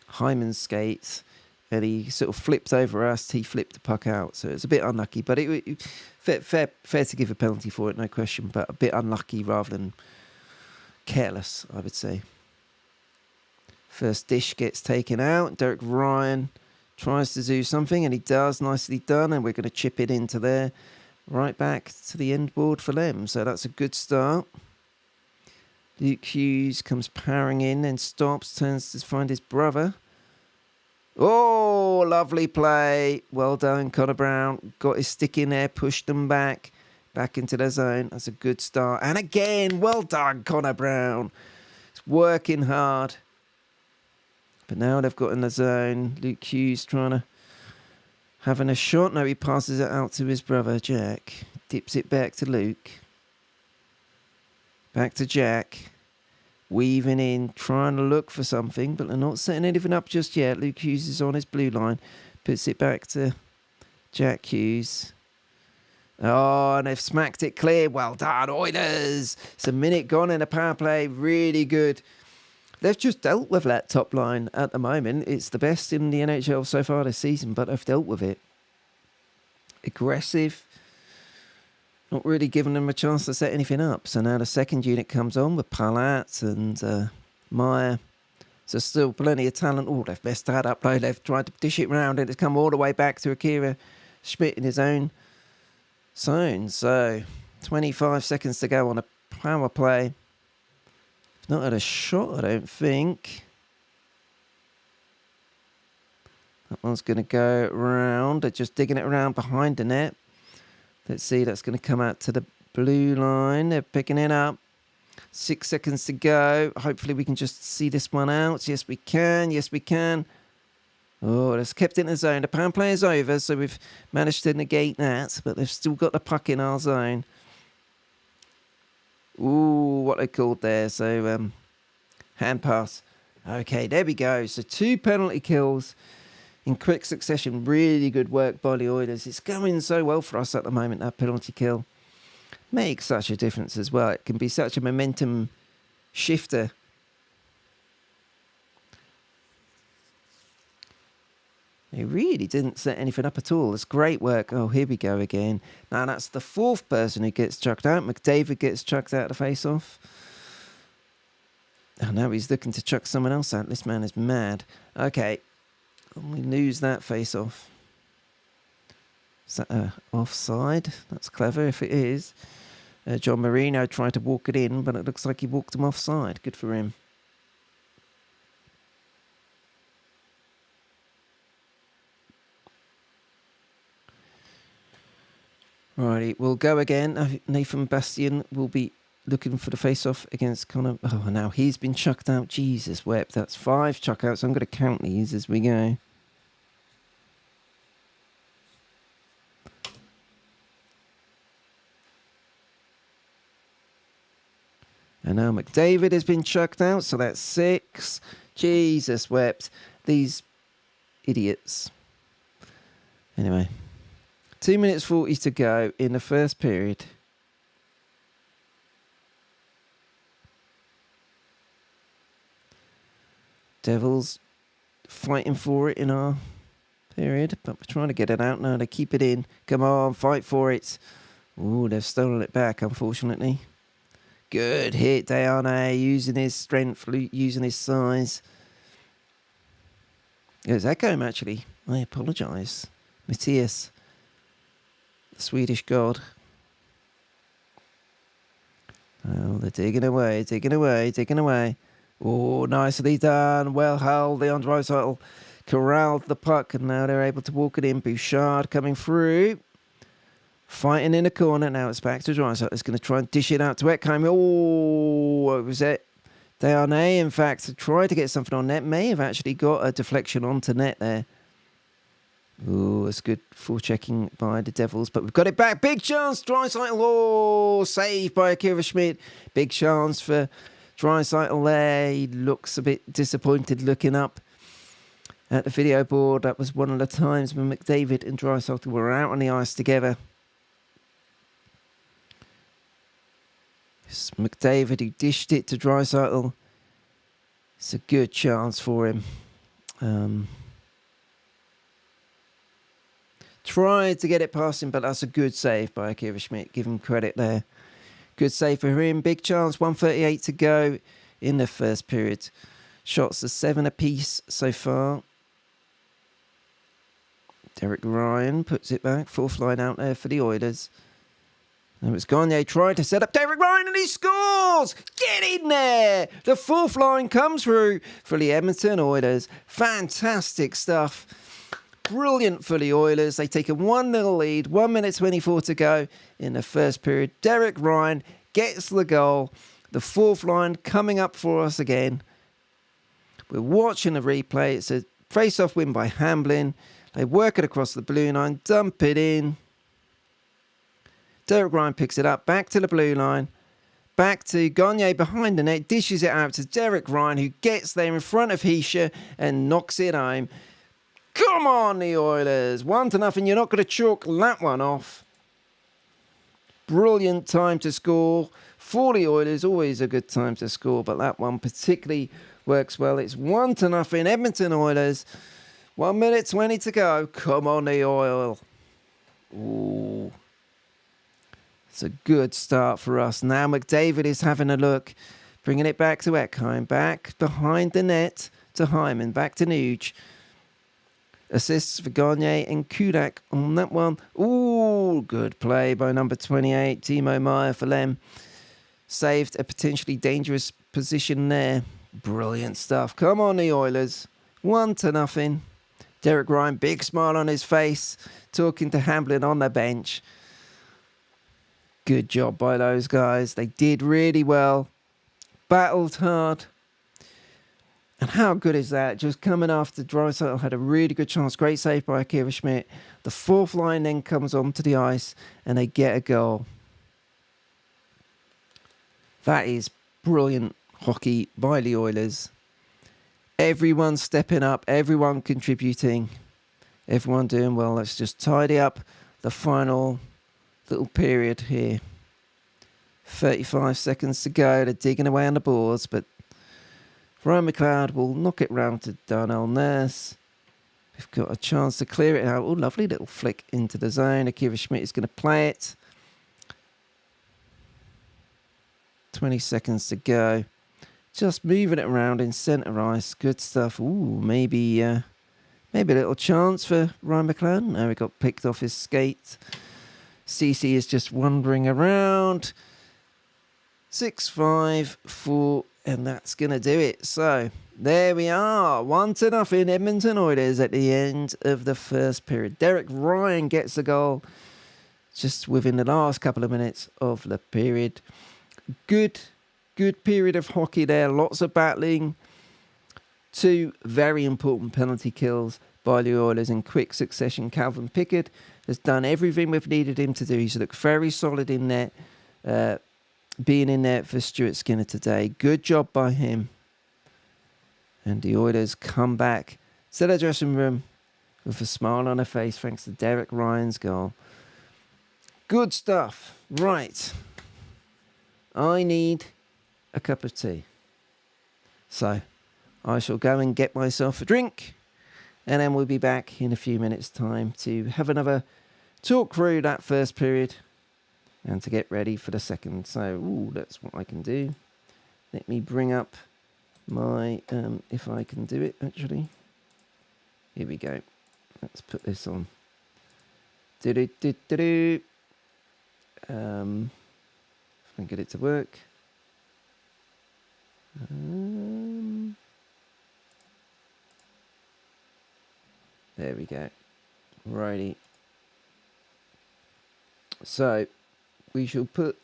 S1: Hyman's skates, and he sort of flipped over us. He flipped the puck out, so it's a bit unlucky. But it fair to give a penalty for it, no question. But a bit unlucky rather than careless, I would say. First dish gets taken out. Derek Ryan tries to do something, and he does. Nicely done, and we're going to chip it into there. Right back to the end board for them. So that's a good start. Luke Hughes comes powering in and stops, turns to find his brother. Oh, lovely play. Well done, Connor Brown. Got his stick in there, pushed them back into their zone. That's a good start. And again, well done, Connor Brown. It's working hard. But now they've got in the zone. Luke Hughes trying to having a shot. No, he passes it out to his brother, Jack. Dips it back to Luke. Back to Jack. Weaving in, trying to look for something, but they're not setting anything up just yet. Luke Hughes is on his blue line. Puts it back to Jack Hughes. Oh, and they've smacked it clear. Well done, Oilers. It's a minute gone in a power play. Really good. They've just dealt with that top line at the moment. It's the best in the NHL so far this season, but they've dealt with it. Aggressive. Not really giving them a chance to set anything up. So now the second unit comes on with Palat and Meyer. So still plenty of talent. Oh, they've messed that up though. They've tried to dish it round and it's come all the way back to Akira Schmidt in his own zone. So 25 seconds to go on a power play. Not had a shot, I don't think. That one's going to go round. They're just digging it around behind the net. Let's see, that's going to come out to the blue line. They're picking it up. 6 seconds to go. Hopefully we can just see this one out. Yes, we can. Yes, we can. Oh, that's kept it in the zone. The power play is over, so we've managed to negate that, but they've still got the puck in our zone. Ooh, what they called there. So, hand pass. Okay, there we go. So 2 penalty kills in quick succession. Really good work by the Oilers. It's going so well for us at the moment, that penalty kill. Makes such a difference as well. It can be such a momentum shifter. They really didn't set anything up at all. It's great work. Oh, here we go again. Now that's the 4th person who gets chucked out. McDavid gets chucked out of the face-off. Oh, now he's looking to chuck someone else out. This man is mad. Okay. We lose that face-off. Is that offside? That's clever if it is. John Marino tried to walk it in, but it looks like he walked him offside. Good for him. Righty, we'll go again. Nathan Bastian will be looking for the face-off against Connor. Oh, now he's been chucked out. Jesus wept. That's 5 chuck-outs. I'm going to count these as we go. And now McDavid has been chucked out, so that's 6. Jesus wept. These idiots. Anyway. 2 minutes 40 to go in the first period. Devils fighting for it in our period, but we're trying to get it out now. They keep it in. Come on, fight for it. Ooh, they've stolen it back, unfortunately. Good hit, Deane, using his strength, using his size. There's Ekholm, actually. I apologise. Matthias, the Swedish god. Oh, they're digging away, digging away, digging away. Oh, nicely done. Well held. Leon Draisaitl corralled the puck, and now they're able to walk it in. Bouchard coming through. Fighting in the corner. Now it's back to Draisaitl. It's going to try and dish it out to Ekholm. Oh, what was it? Deane, in fact, tried to get something on net. May have actually got a deflection onto net there. Oh, it's good forechecking by the Devils, but we've got it back. Big chance, Draisaitl. Oh, saved by Akira Schmidt. Big chance for Draisaitl there. He looks a bit disappointed looking up at the video board. That was one of the times when McDavid and Draisaitl were out on the ice together. It's McDavid who dished it to Draisaitl. It's a good chance for him. Tried to get it past him, but that's a good save by Akira Schmidt. Give him credit there. Good save for him. Big chance. 1:38 to go in the first period. Shots are 7 apiece so far. Derek Ryan puts it back. 4th line out there for the Oilers. Now it's Gagne tried to set up Derek Ryan and he scores! Get in there! The 4th line comes through for the Edmonton Oilers. Fantastic stuff. Brilliant for the Oilers. They take a 1-0 lead. 1 minute 24 to go in the first period. Derek Ryan gets the goal. The 4th line coming up for us again. We're watching the replay. It's a face-off win by Hamblin. They work it across the blue line. Dump it in. Derek Ryan picks it up, back to the blue line, back to Gagne behind the net, dishes it out to Derek Ryan, who gets there in front of Hischier and knocks it home. Come on, the Oilers. 1-0. You're not going to chalk that one off. Brilliant time to score. For the Oilers, always a good time to score, but that one particularly works well. It's 1-0. Edmonton Oilers. 1 minute 20 to go. Come on, the Oil. Ooh. It's a good start for us. Now McDavid is having a look, bringing it back to Ekheim, back behind the net to Hyman, back to Nuge. Assists for Gagne and Kudak on that one. Ooh, good play by number 28, Timo Meyer for Lem. Saved a potentially dangerous position there. Brilliant stuff. Come on, the Oilers. 1-0. Derek Ryan, big smile on his face, talking to Hamblin on the bench. Good job by those guys. They did really well. Battled hard. And how good is that? Just coming after Draisaitl had a really good chance. Great save by Akira Schmidt. The fourth line then comes onto the ice and they get a goal. That is brilliant hockey by the Oilers. Everyone stepping up, everyone contributing, everyone doing well. Let's just tidy up the final little period here. 35 seconds to go. They're digging away on the boards, but Ryan McLeod will knock it round to Darnell Nurse. We've got a chance to clear it out. Oh, lovely little flick into the zone. Akira Schmidt is going to play it. 20 seconds to go. Just moving it around in centre ice. Good stuff. Ooh, maybe a little chance for Ryan McLeod. No, he got picked off his skate. CC is just wandering around. 6-5, 4, and that's going to do it. So, there we are. 1-0 Edmonton Oilers at the end of the first period. Derek Ryan gets the goal just within the last couple of minutes of the period. Good period of hockey there. Lots of battling. 2 very important penalty kills by the Oilers in quick succession. Calvin Pickard has done everything we've needed him to do. He's looked very solid in net, being in there for Stuart Skinner today. Good job by him. And the Oilers come back to the dressing room with a smile on their face thanks to Derek Ryan's goal. Good stuff. Right. I need a cup of tea. So I shall go and get myself a drink, and then we'll be back in a few minutes' time to have another talk through that first period and to get ready for the second. So, ooh, that's what I can do. Let me bring up my, if I can do it, actually. Here we go. Let's put this on. If I can get it to work. There we go. Righty. So, we shall put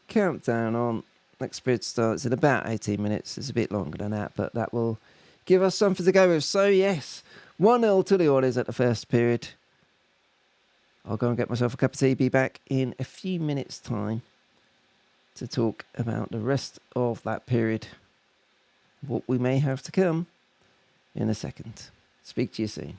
S1: countdown on. Next period starts in about 18 minutes. It's a bit longer than that, but that will give us something to go with. So, yes, 1-0 to the Oilers at the first period. I'll go and get myself a cup of tea. Be back in a few minutes' time to talk about the rest of that period. What we may have to come in a second. Speak to you soon.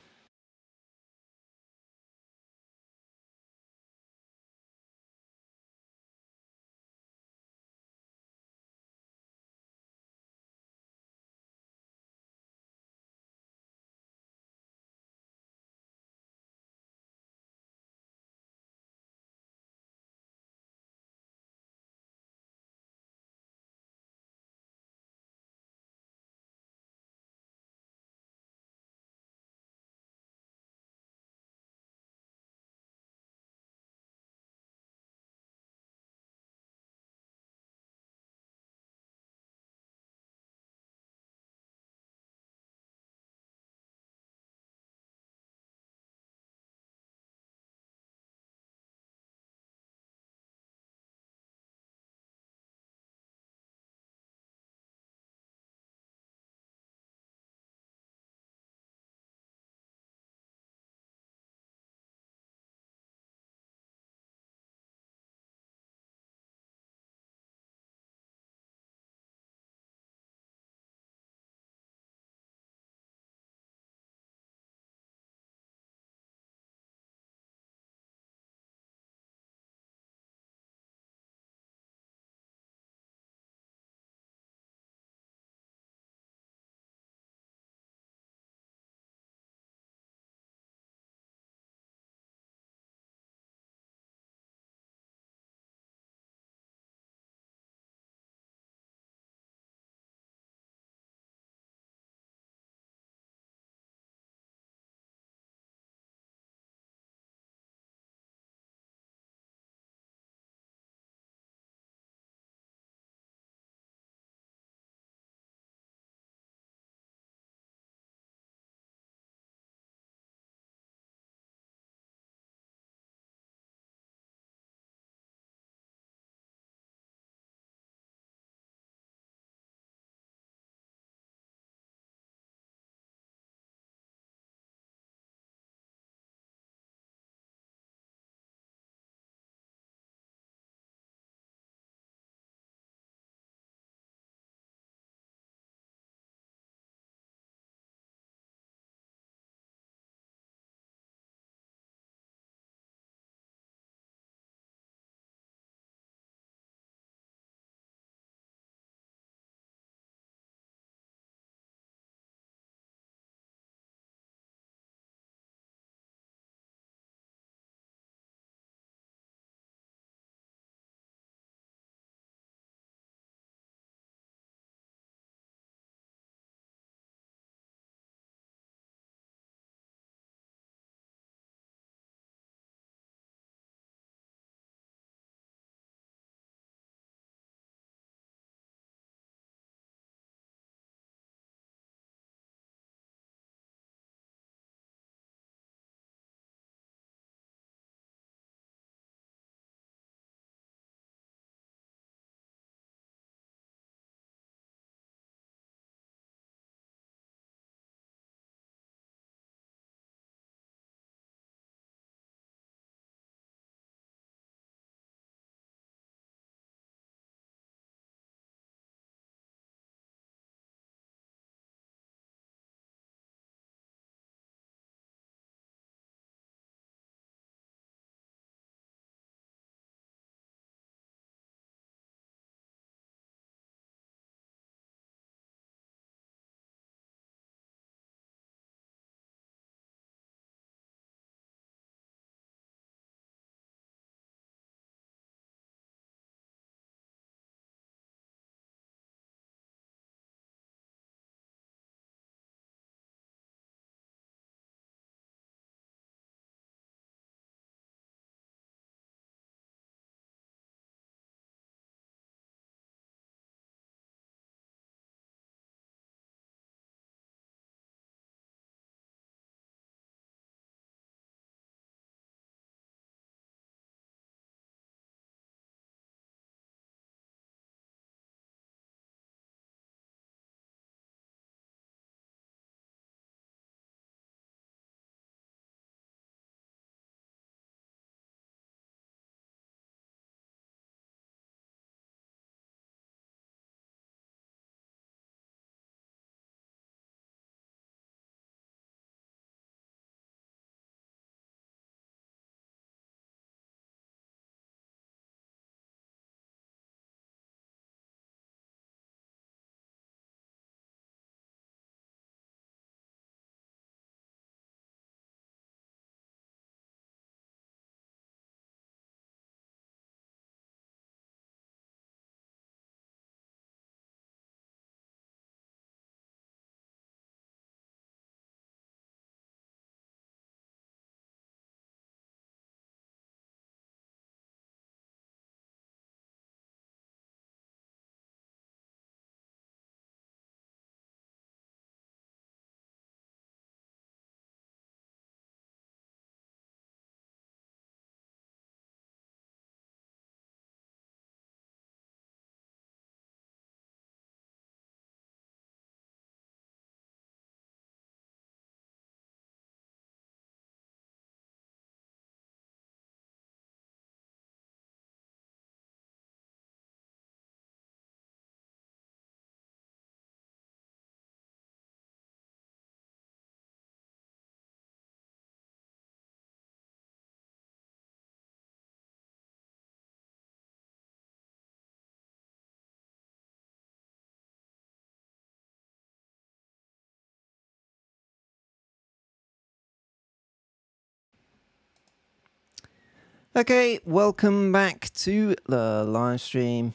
S1: Okay, welcome back to the live stream.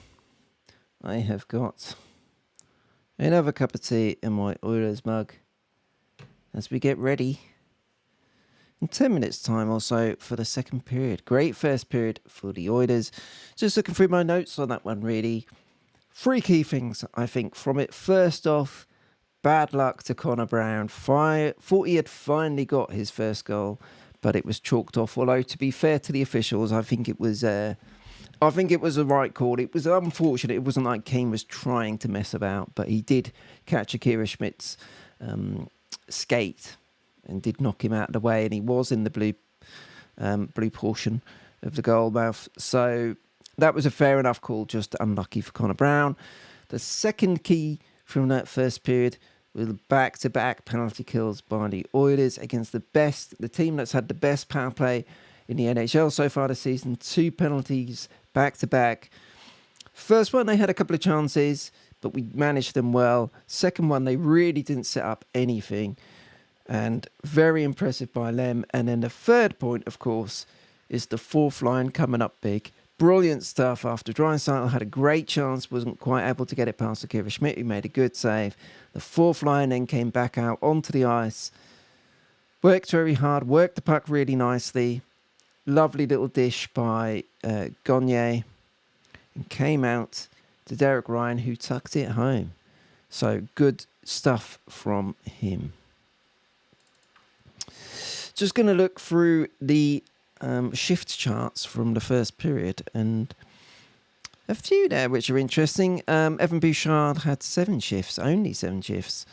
S1: I have got another cup of tea in my Oilers mug as we get ready in 10 minutes time or so for the second period. Great first period for the Oilers. Just looking through my notes on that one, really. 3 key things, I think, from it. First off, bad luck to Connor Brown. Thought he had finally got his first goal, but it was chalked off. Although, to be fair to the officials, I think it was the right call. It was unfortunate. It wasn't like Kane was trying to mess about, but he did catch Akira Schmidt's skate and did knock him out of the way, and he was in the blue portion of the goal mouth. So that was a fair enough call, just unlucky for Connor Brown. The second key from that first period with back-to-back penalty kills by the Oilers against the team that's had the best power play in the NHL so far this season. 2 penalties back-to-back. First one, they had a couple of chances, but we managed them well. Second one, they really didn't set up anything, and very impressive by Lem. And then the third point, of course, is the fourth line coming up big. Brilliant stuff after Draisaitl had a great chance, wasn't quite able to get it past Akira Schmidt, who made a good save. The fourth line then came back out onto the ice, worked very hard, worked the puck really nicely. Lovely little dish by Gagne, and came out to Derek Ryan, who tucked it home. So good stuff from him. Just going to look through the shift charts from the first period, and a few there which are interesting. Evan Bouchard had 7 shifts, only 7 shifts,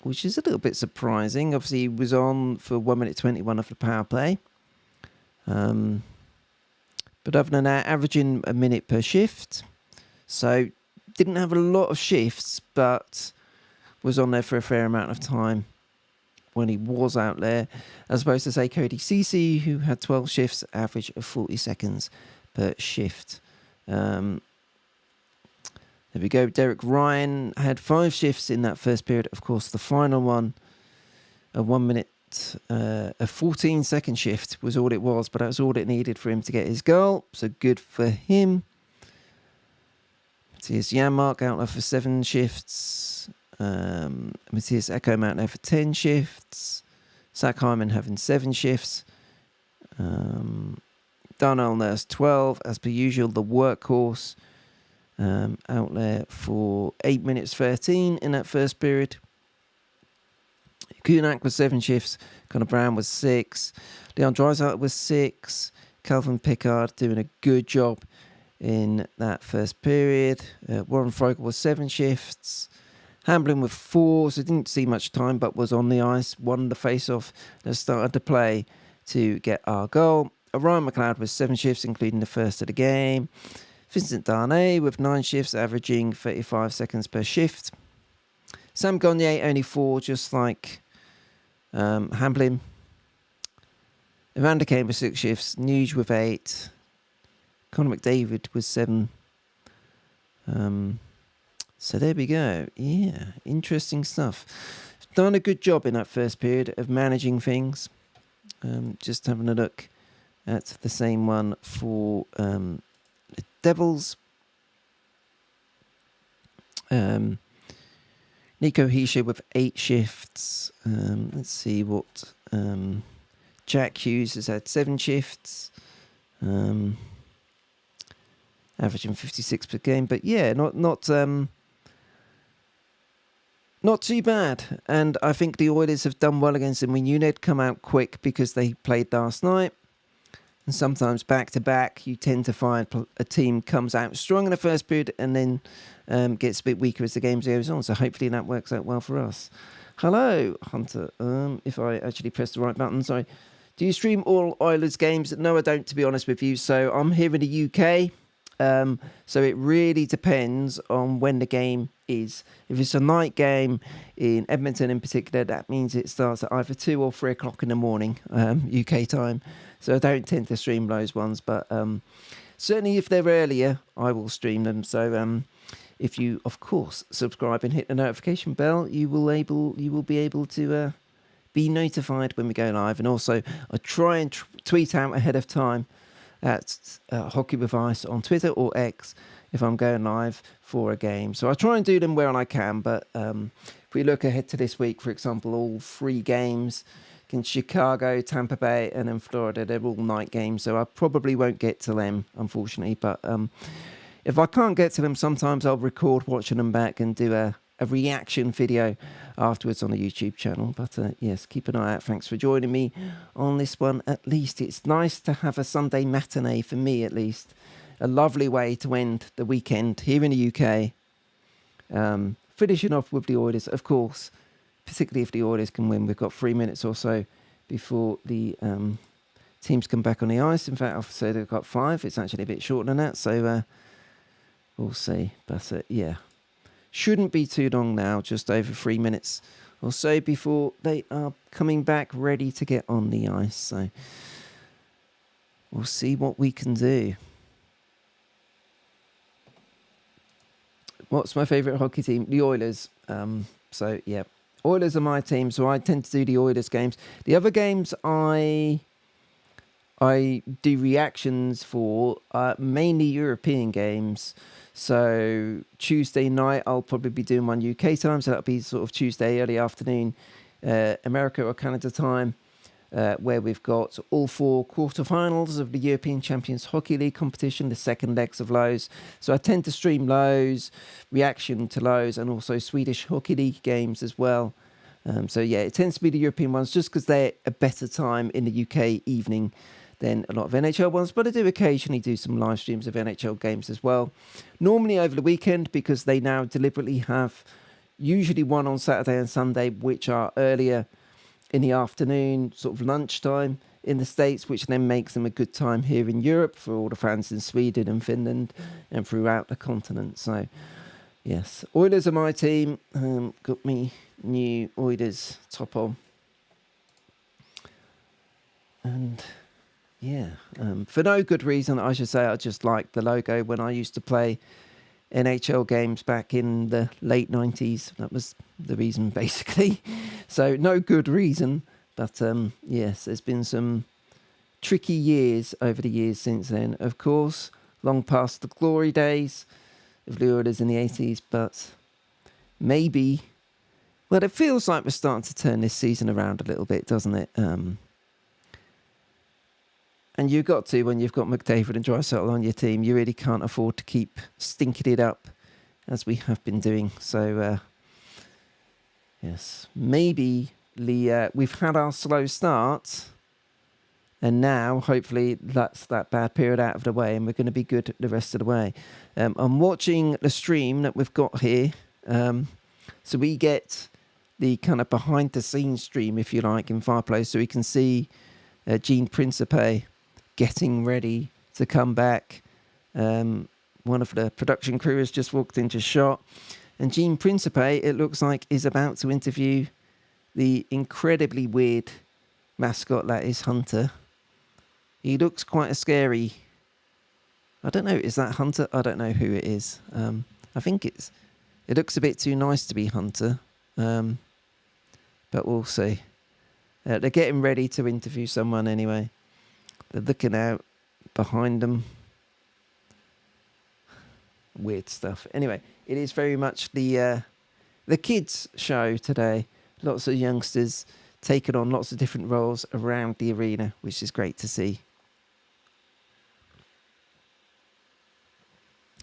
S1: which is a little bit surprising. Obviously, he was on for 1 minute 21 of the power play. But other than that, averaging a minute per shift. So didn't have a lot of shifts, but was on there for a fair amount of time when he was out there, as opposed to, say, Cody Ceci, who had 12 shifts, average of 40 seconds per shift. There we go. Derek Ryan had 5 shifts in that first period. Of course, the final one, a 1 minute, a 14-second shift was all it was, but that was all it needed for him to get his goal. So good for him. Matthias Janmark out there for 7 shifts. Matthias Ekholm out there for 10 shifts. Zach Hyman having 7 shifts. Darnell Nurse 12, as per usual, the workhorse, out there for 8 minutes 13 in that first period. Kunak was 7 shifts. Connor Brown was 6. Leon Draisaitl was 6. Calvin Pickard doing a good job in that first period. Warren Frogel was 7 shifts. Hamblin with 4, so didn't see much time, but was on the ice, won the face-off, and started to play to get our goal. Ryan McLeod with 7 shifts, including the first of the game. Vincent Darnay with 9 shifts, averaging 35 seconds per shift. Sam Gagne only 4, just like Hamblin. Evander Kane with 6 shifts. Nuge with 8. Connor McDavid with 7. So there we go. Yeah, interesting stuff. Done a good job in that first period of managing things. Just having a look at the same one for the Devils. Nico Hischier with 8 shifts. Let's see what Jack Hughes has had 7 shifts. Averaging 56 per game. But yeah, not too bad. And I think the Oilers have done well against them. We knew they'd come out quick because they played last night. And sometimes back-to-back, you tend to find a team comes out strong in the first period and then gets a bit weaker as the game goes on. So hopefully that works out well for us. Hello, Hunter. If I actually press the right button, sorry. Do you stream all Oilers games? No, I don't, to be honest with you. So I'm here in the UK. So it really depends on when the game is. If it's a night game in Edmonton in particular, that means it starts at either 2 or 3 o'clock in the morning, UK time. So I don't tend to stream those ones, but certainly if they're earlier, I will stream them. So if you, of course, subscribe and hit the notification bell, you will be able to be notified when we go live. And also, I try and tweet out ahead of time at Hockey with Ice on Twitter or X if I'm going live for a game. So I try and do them where I can, but if we look ahead to this week, for example, all 3 games against Chicago, Tampa Bay, and then Florida, they're all night games, so I probably won't get to them, unfortunately. But if I can't get to them, sometimes I'll record watching them back and do a reaction video afterwards on the YouTube channel. But yes, keep an eye out. Thanks for joining me on this one. At least it's nice to have a Sunday matinee, for me at least. A lovely way to end the weekend here in the UK. Finishing off with the Oilers, of course, particularly if the Oilers can win. We've got 3 minutes or so before the teams come back on the ice. In fact, I've said they've got 5. It's actually a bit shorter than that, so we'll see. But yeah, shouldn't be too long now, just over 3 minutes or so before they are coming back ready to get on the ice. So we'll see what we can do. What's my favourite hockey team? The Oilers. So, yeah. Oilers are my team, so I tend to do the Oilers games. The other games I do reactions for mainly European games. So, Tuesday night, I'll probably be doing one UK time, so that'll be sort of Tuesday early afternoon, America or Canada time. Where we've got all 4 quarterfinals of the European Champions Hockey League competition, the second legs of Lowe's. So I tend to stream Lowe's, reaction to Lowe's, and also Swedish Hockey League games as well. So yeah, it tends to be the European ones just because they're a better time in the UK evening than a lot of NHL ones. But I do occasionally do some live streams of NHL games as well. Normally over the weekend, because they now deliberately have usually one on Saturday and Sunday, which are earlier in the afternoon, sort of lunchtime in the States, which then makes them a good time here in Europe for all the fans in Sweden and Finland and throughout the continent. So, yes, Oilers are my team. Got me new Oilers top on. And, yeah, for no good reason, I should say. I just like the logo when I used to play NHL games back in the late 90s. That was the reason, basically. So no good reason, but yes, there's been some tricky years over the years since then. Of course, long past the glory days of the Oilers in the 80s, but maybe, well, it feels like we're starting to turn this season around a little bit, doesn't it? And you've got to, when you've got McDavid and Draisaitl on your team, you really can't afford to keep stinking it up as we have been doing. So, yes, maybe we've had our slow start, and now hopefully that's that bad period out of the way, and we're going to be good the rest of the way. I'm watching the stream that we've got here. So we get the kind of behind the scenes stream, if you like, in Fireplace, so we can see Gene Principe getting ready to come back. One of the production crew has just walked into shot, and Gene Principe, it looks like, is about to interview the incredibly weird mascot that is Hunter. He looks quite a scary. I don't know, is that Hunter? I don't know who it is. I think it looks a bit too nice to be Hunter, but we'll see. They're getting ready to interview someone anyway. They're looking out behind them. Weird stuff. Anyway, it is very much the kids' show today. Lots of youngsters taking on lots of different roles around the arena, which is great to see.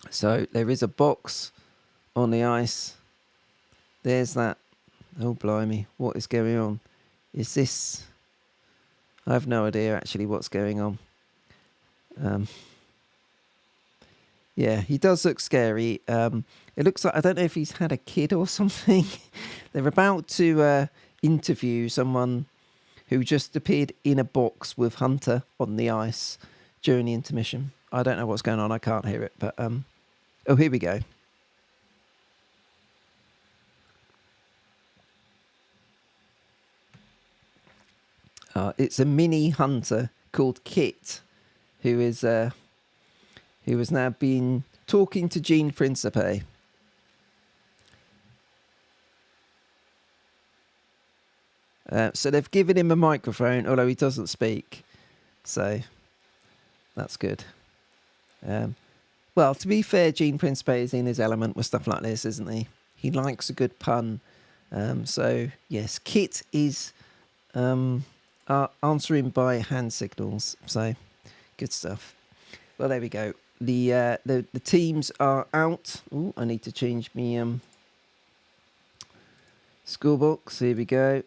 S1: So there is a box on the ice. There's that. Oh, blimey. What is going on? Is this... I have no idea actually what's going on. Yeah, he does look scary. It looks like, I don't know if he's had a kid or something. They're about to interview someone who just appeared in a box with Hunter on the ice during the intermission. I don't know what's going on. I can't hear it. But, oh, here we go. It's a mini Hunter called Kit, who has now been talking to Gene Principe. So they've given him a microphone, although he doesn't speak. So that's good. Well, to be fair, Gene Principe is in his element with stuff like this, isn't he? He likes a good pun. So, yes, Kit is answering by hand signals. So, good stuff. Well, there we go. The teams are out. Oh, I need to change me score box. Here we go.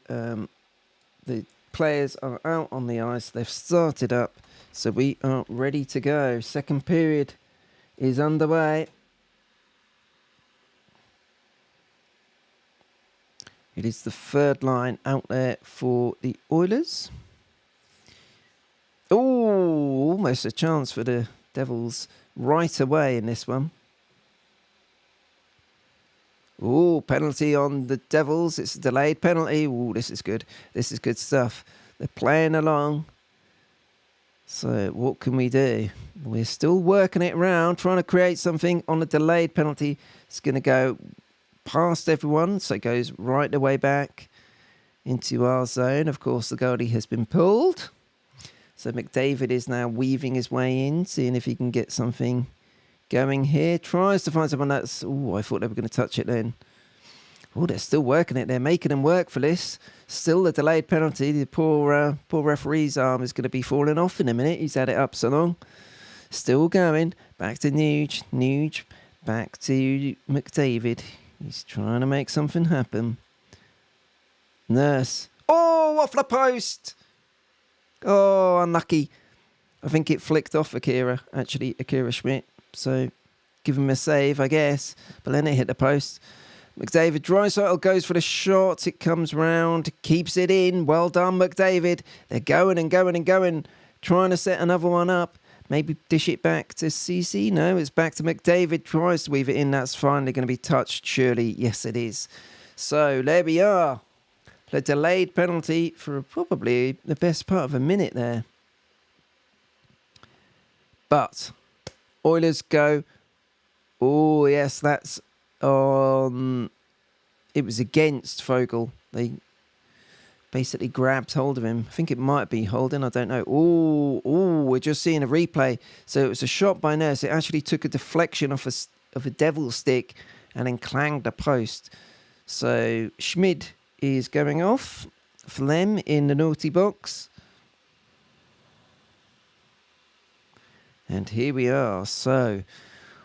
S1: The players are out on the ice. They've started up. So we are ready to go. Second period is underway. It is the third line out there for the Oilers. Oh, almost a chance for the Devils right away in this one. Oh, penalty on the Devils. It's a delayed penalty. Oh, this is good. This is good stuff. They're playing along. So what can we do? We're still working it around, trying to create something on a delayed penalty. It's going to go past everyone, so it goes right the way back into our zone. Of course, the goalie has been pulled. So McDavid is now weaving his way in, seeing if he can get something going here. Tries to find someone that's... Oh, I thought they were going to touch it then. Oh, they're still working it. They're making them work for this. Still the delayed penalty. The poor referee's arm is going to be falling off in a minute. He's had it up so long. Still going. Back to Nuge. Nuge. Back to McDavid. He's trying to make something happen. Nurse. Oh, off the post. Oh, unlucky. I think it flicked off Akira Schmidt. So give him a save, I guess. But then it hit the post. McDavid, Draisaitl goes for the shot. It comes round, keeps it in. Well done, McDavid. They're going and going and going. Trying to set another one up. Maybe dish it back to CC. No, it's back to McDavid. Tries to weave it in. That's finally going to be touched, surely. Yes, it is. So there we are. The delayed penalty for probably the best part of a minute there. But Oilers go. Oh, yes, that's on. It was against Fogle. They basically grabbed hold of him. I think it might be holding. I don't know. Oh, we're just seeing a replay. So it was a shot by Nurse. It actually took a deflection off a devil stick and then clanged the post. So Schmid is going off for them in the naughty box. And here we are. So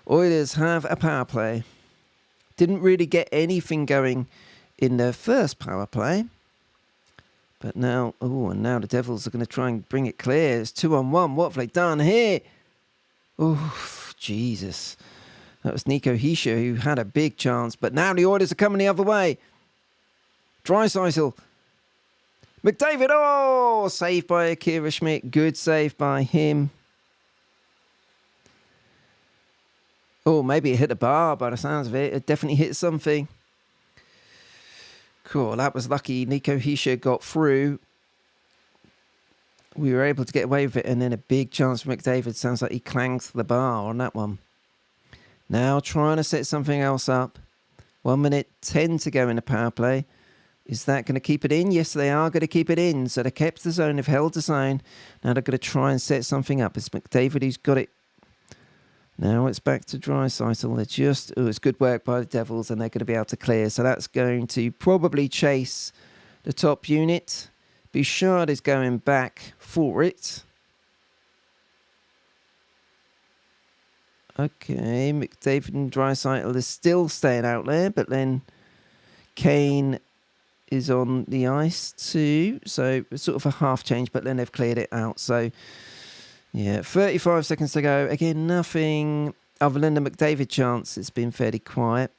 S1: Oilers have a power play. Didn't really get anything going in their first power play. But now, and now the Devils are going to try and bring it clear. It's 2-on-1. What have they done here? Oh, Jesus. That was Nico Hischier who had a big chance. But now the Oilers are coming the other way. Draisaitl. McDavid. Oh, saved by Akira Schmidt. Good save by him. Oh, maybe it hit the bar by the sounds of it. It definitely hit something. Cool, that was lucky. Nico Hischier got through. We were able to get away with it, and then a big chance for McDavid. Sounds like he clanged the bar on that one. Now trying to set something else up. 1 minute 10 to go in the power play. Is that going to keep it in? Yes, they are going to keep it in. So they kept the zone, they've held the zone. Now they're going to try and set something up. It's McDavid who's got it. Now it's back to Draisaitl. They're just... Oh, it's good work by the Devils, and they're going to be able to clear. So that's going to probably chase the top unit. Bouchard is going back for it. Okay, McDavid and Draisaitl is still staying out there, but then Kane is on the ice too. So it's sort of a half change, but then they've cleared it out. So... yeah, 35 seconds to go. Again, nothing other than the McDavid chance. It's been fairly quiet.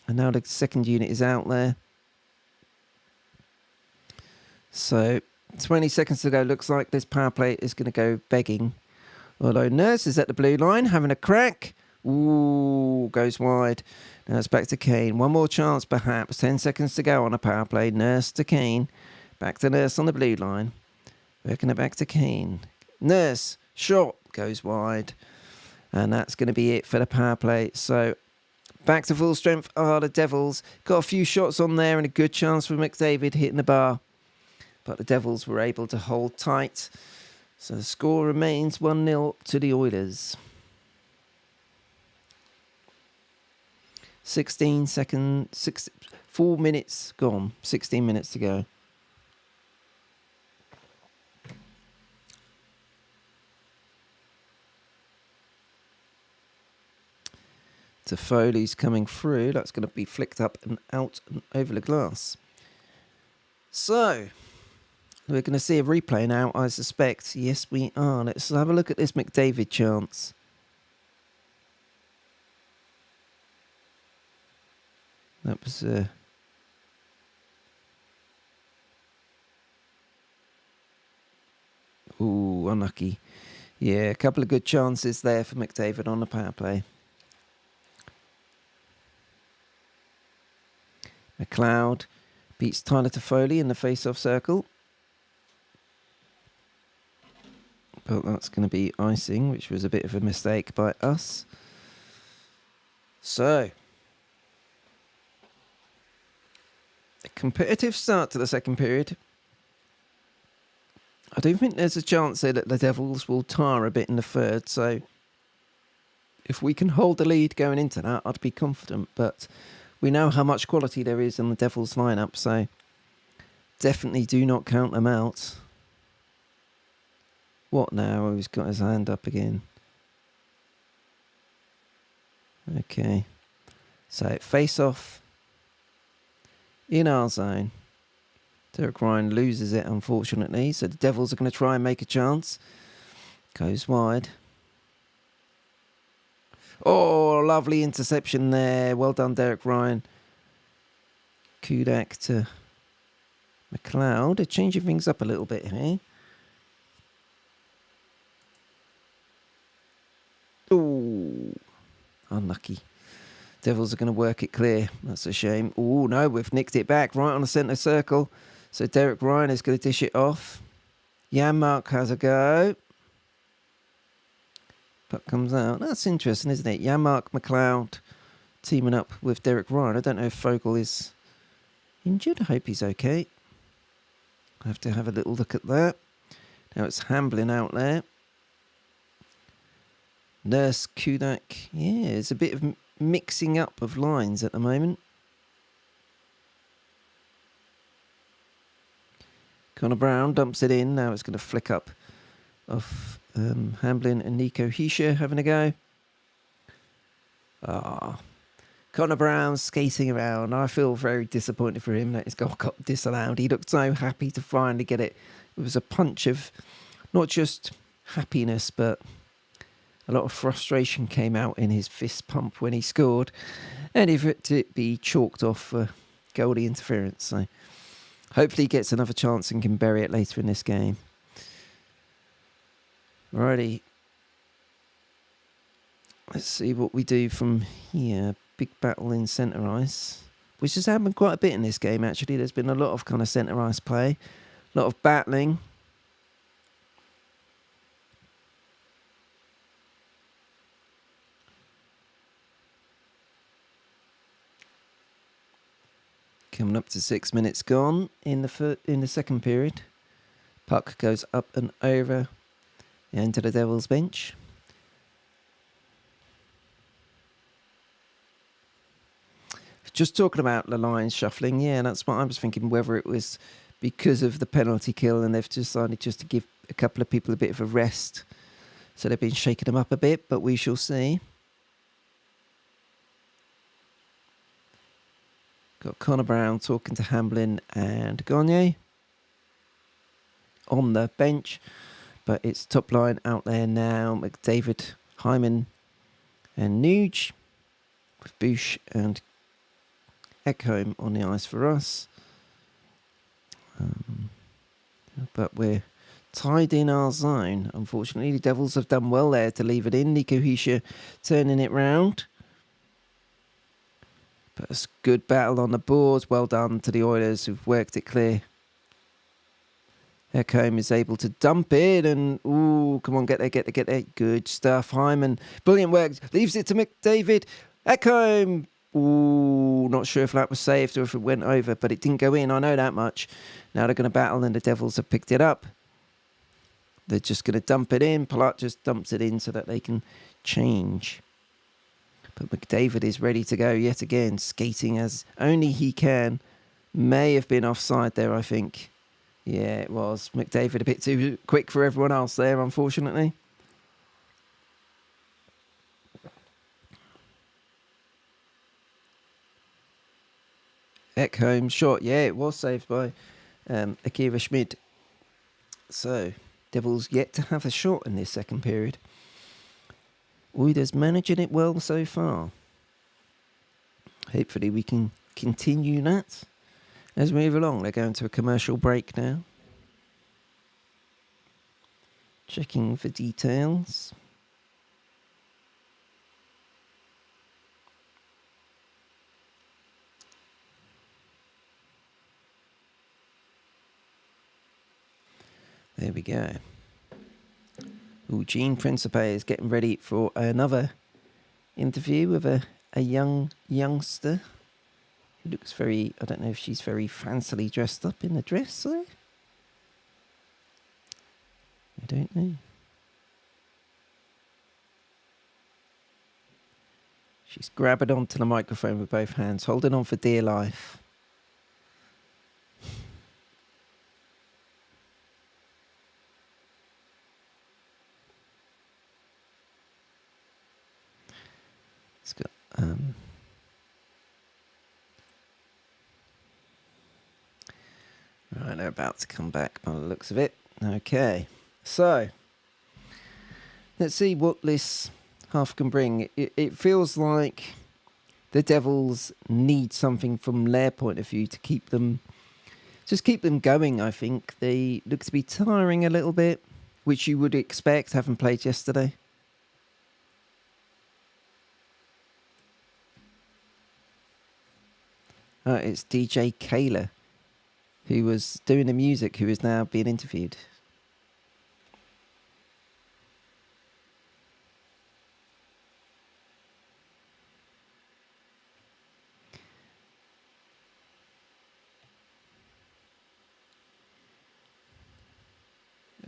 S1: And now the second unit is out there. So, 20 seconds to go. Looks like this power play is going to go begging. Although Nurse is at the blue line, having a crack. Ooh, goes wide. Now it's back to Kane. One more chance, perhaps. 10 seconds to go on a power play. Nurse to Kane. Back to Nurse on the blue line. Working it back to Kane. Nurse. Shot goes wide, and that's going to be it for the power play. So back to full strength are the Devils. Got a few shots on there and a good chance for McDavid hitting the bar. but the Devils were able to hold tight. So the score remains 1-0 to the Oilers. 4 minutes gone, 16 minutes to go. To Foley's coming through. That's going to be flicked up and out and over the glass. So, we're going to see a replay now, I suspect. Yes, we are. Let's have a look at this McDavid chance. That was... Ooh, unlucky. Yeah, a couple of good chances there for McDavid on the power play. McLeod beats Tyler Toffoli in the face-off circle. But that's going to be icing, which was a bit of a mistake by us. So, a competitive start to the second period. I do think there's a chance there that the Devils will tire a bit in the third. So, if we can hold the lead going into that, I'd be confident. But we know how much quality there is in the Devils lineup, so definitely do not count them out. What now? Oh, he's got his hand up again. Okay. So, face off in our zone. Derek Ryan loses it, unfortunately. So the Devils are going to try and make a chance. Goes wide. Oh, lovely interception there. Well done, Derek Ryan. Kudak to McLeod. They're changing things up a little bit here. Oh, unlucky. Devils are going to work it clear. That's a shame. Oh, no, we've nicked it back right on the centre circle. So Derek Ryan is going to dish it off. Janmark has a go. Puck comes out. That's interesting, isn't it? Janmark, McLeod teaming up with Derek Ryan. I don't know if Fogle is injured. I hope he's okay. I have to have a little look at that. Now it's Hamblin out there. Nurse, Kudak. Yeah, it's a bit of mixing up of lines at the moment. Connor Brown dumps it in. Now it's going to flick up off Hamblin and Nico Hischier having a go. Connor Brown skating around. I feel very disappointed for him that his goal got disallowed. He looked so happy to finally get it. It was a punch of not just happiness, but a lot of frustration came out in his fist pump when he scored. And if it to be chalked off for goalie interference. So hopefully he gets another chance and can bury it later in this game. Alrighty. Let's see what we do from here. Big battle in centre ice, which has happened quite a bit in this game, actually. There's been a lot of kind of centre ice play. A lot of battling. Coming up to 6 minutes gone in the second period. Puck goes up and over into the Devils bench. Just talking about the lines shuffling, yeah, that's what I was thinking, whether it was because of the penalty kill and they've decided just to give a couple of people a bit of a rest. So they've been shaking them up a bit, but we shall see. Got Connor Brown talking to Hamblin and Gagne on the bench, but it's top line out there now. McDavid, Hyman and Nuge with Bush and Ekholm on the ice for us. But we're tied in our zone. Unfortunately, the Devils have done well there to leave it in. Nico Hischier turning it round. But it's a good battle on the boards. Well done to the Oilers who've worked it clear. Ekholm is able to dump it and, ooh, come on, get there. Good stuff. Hyman, brilliant work. Leaves it to McDavid. Ekholm Ooh, not sure if that was saved or if it went over, but it didn't go in. I know that much. Now they're going to battle, and the Devils have picked it up. They're just going to dump it in. Palat just dumps it in so that they can change. But McDavid is ready to go yet again, skating as only he can. May have been offside there, I think. Yeah, it was. McDavid a bit too quick for everyone else there, unfortunately. Ekholm shot. Yeah, it was saved by Akira Schmid. So, Devils yet to have a shot in this second period. Oilers managing it well so far. Hopefully we can continue that as we move along. They're going to a commercial break now. Checking for details. There we go. Ooh, Gene Principe is getting ready for another interview with a young youngster who looks very, I don't know if she's very fancily dressed up in the dress there. I don't know. She's grabbing onto the microphone with both hands, holding on for dear life. It's got right, they're about to come back by the looks of it. Okay, so let's see what this half can bring. It feels like the Devils need something from their point of view to keep them going. I think they look to be tiring a little bit, which you would expect having played yesterday. It's DJ Kayla, who was doing the music, who is now being interviewed.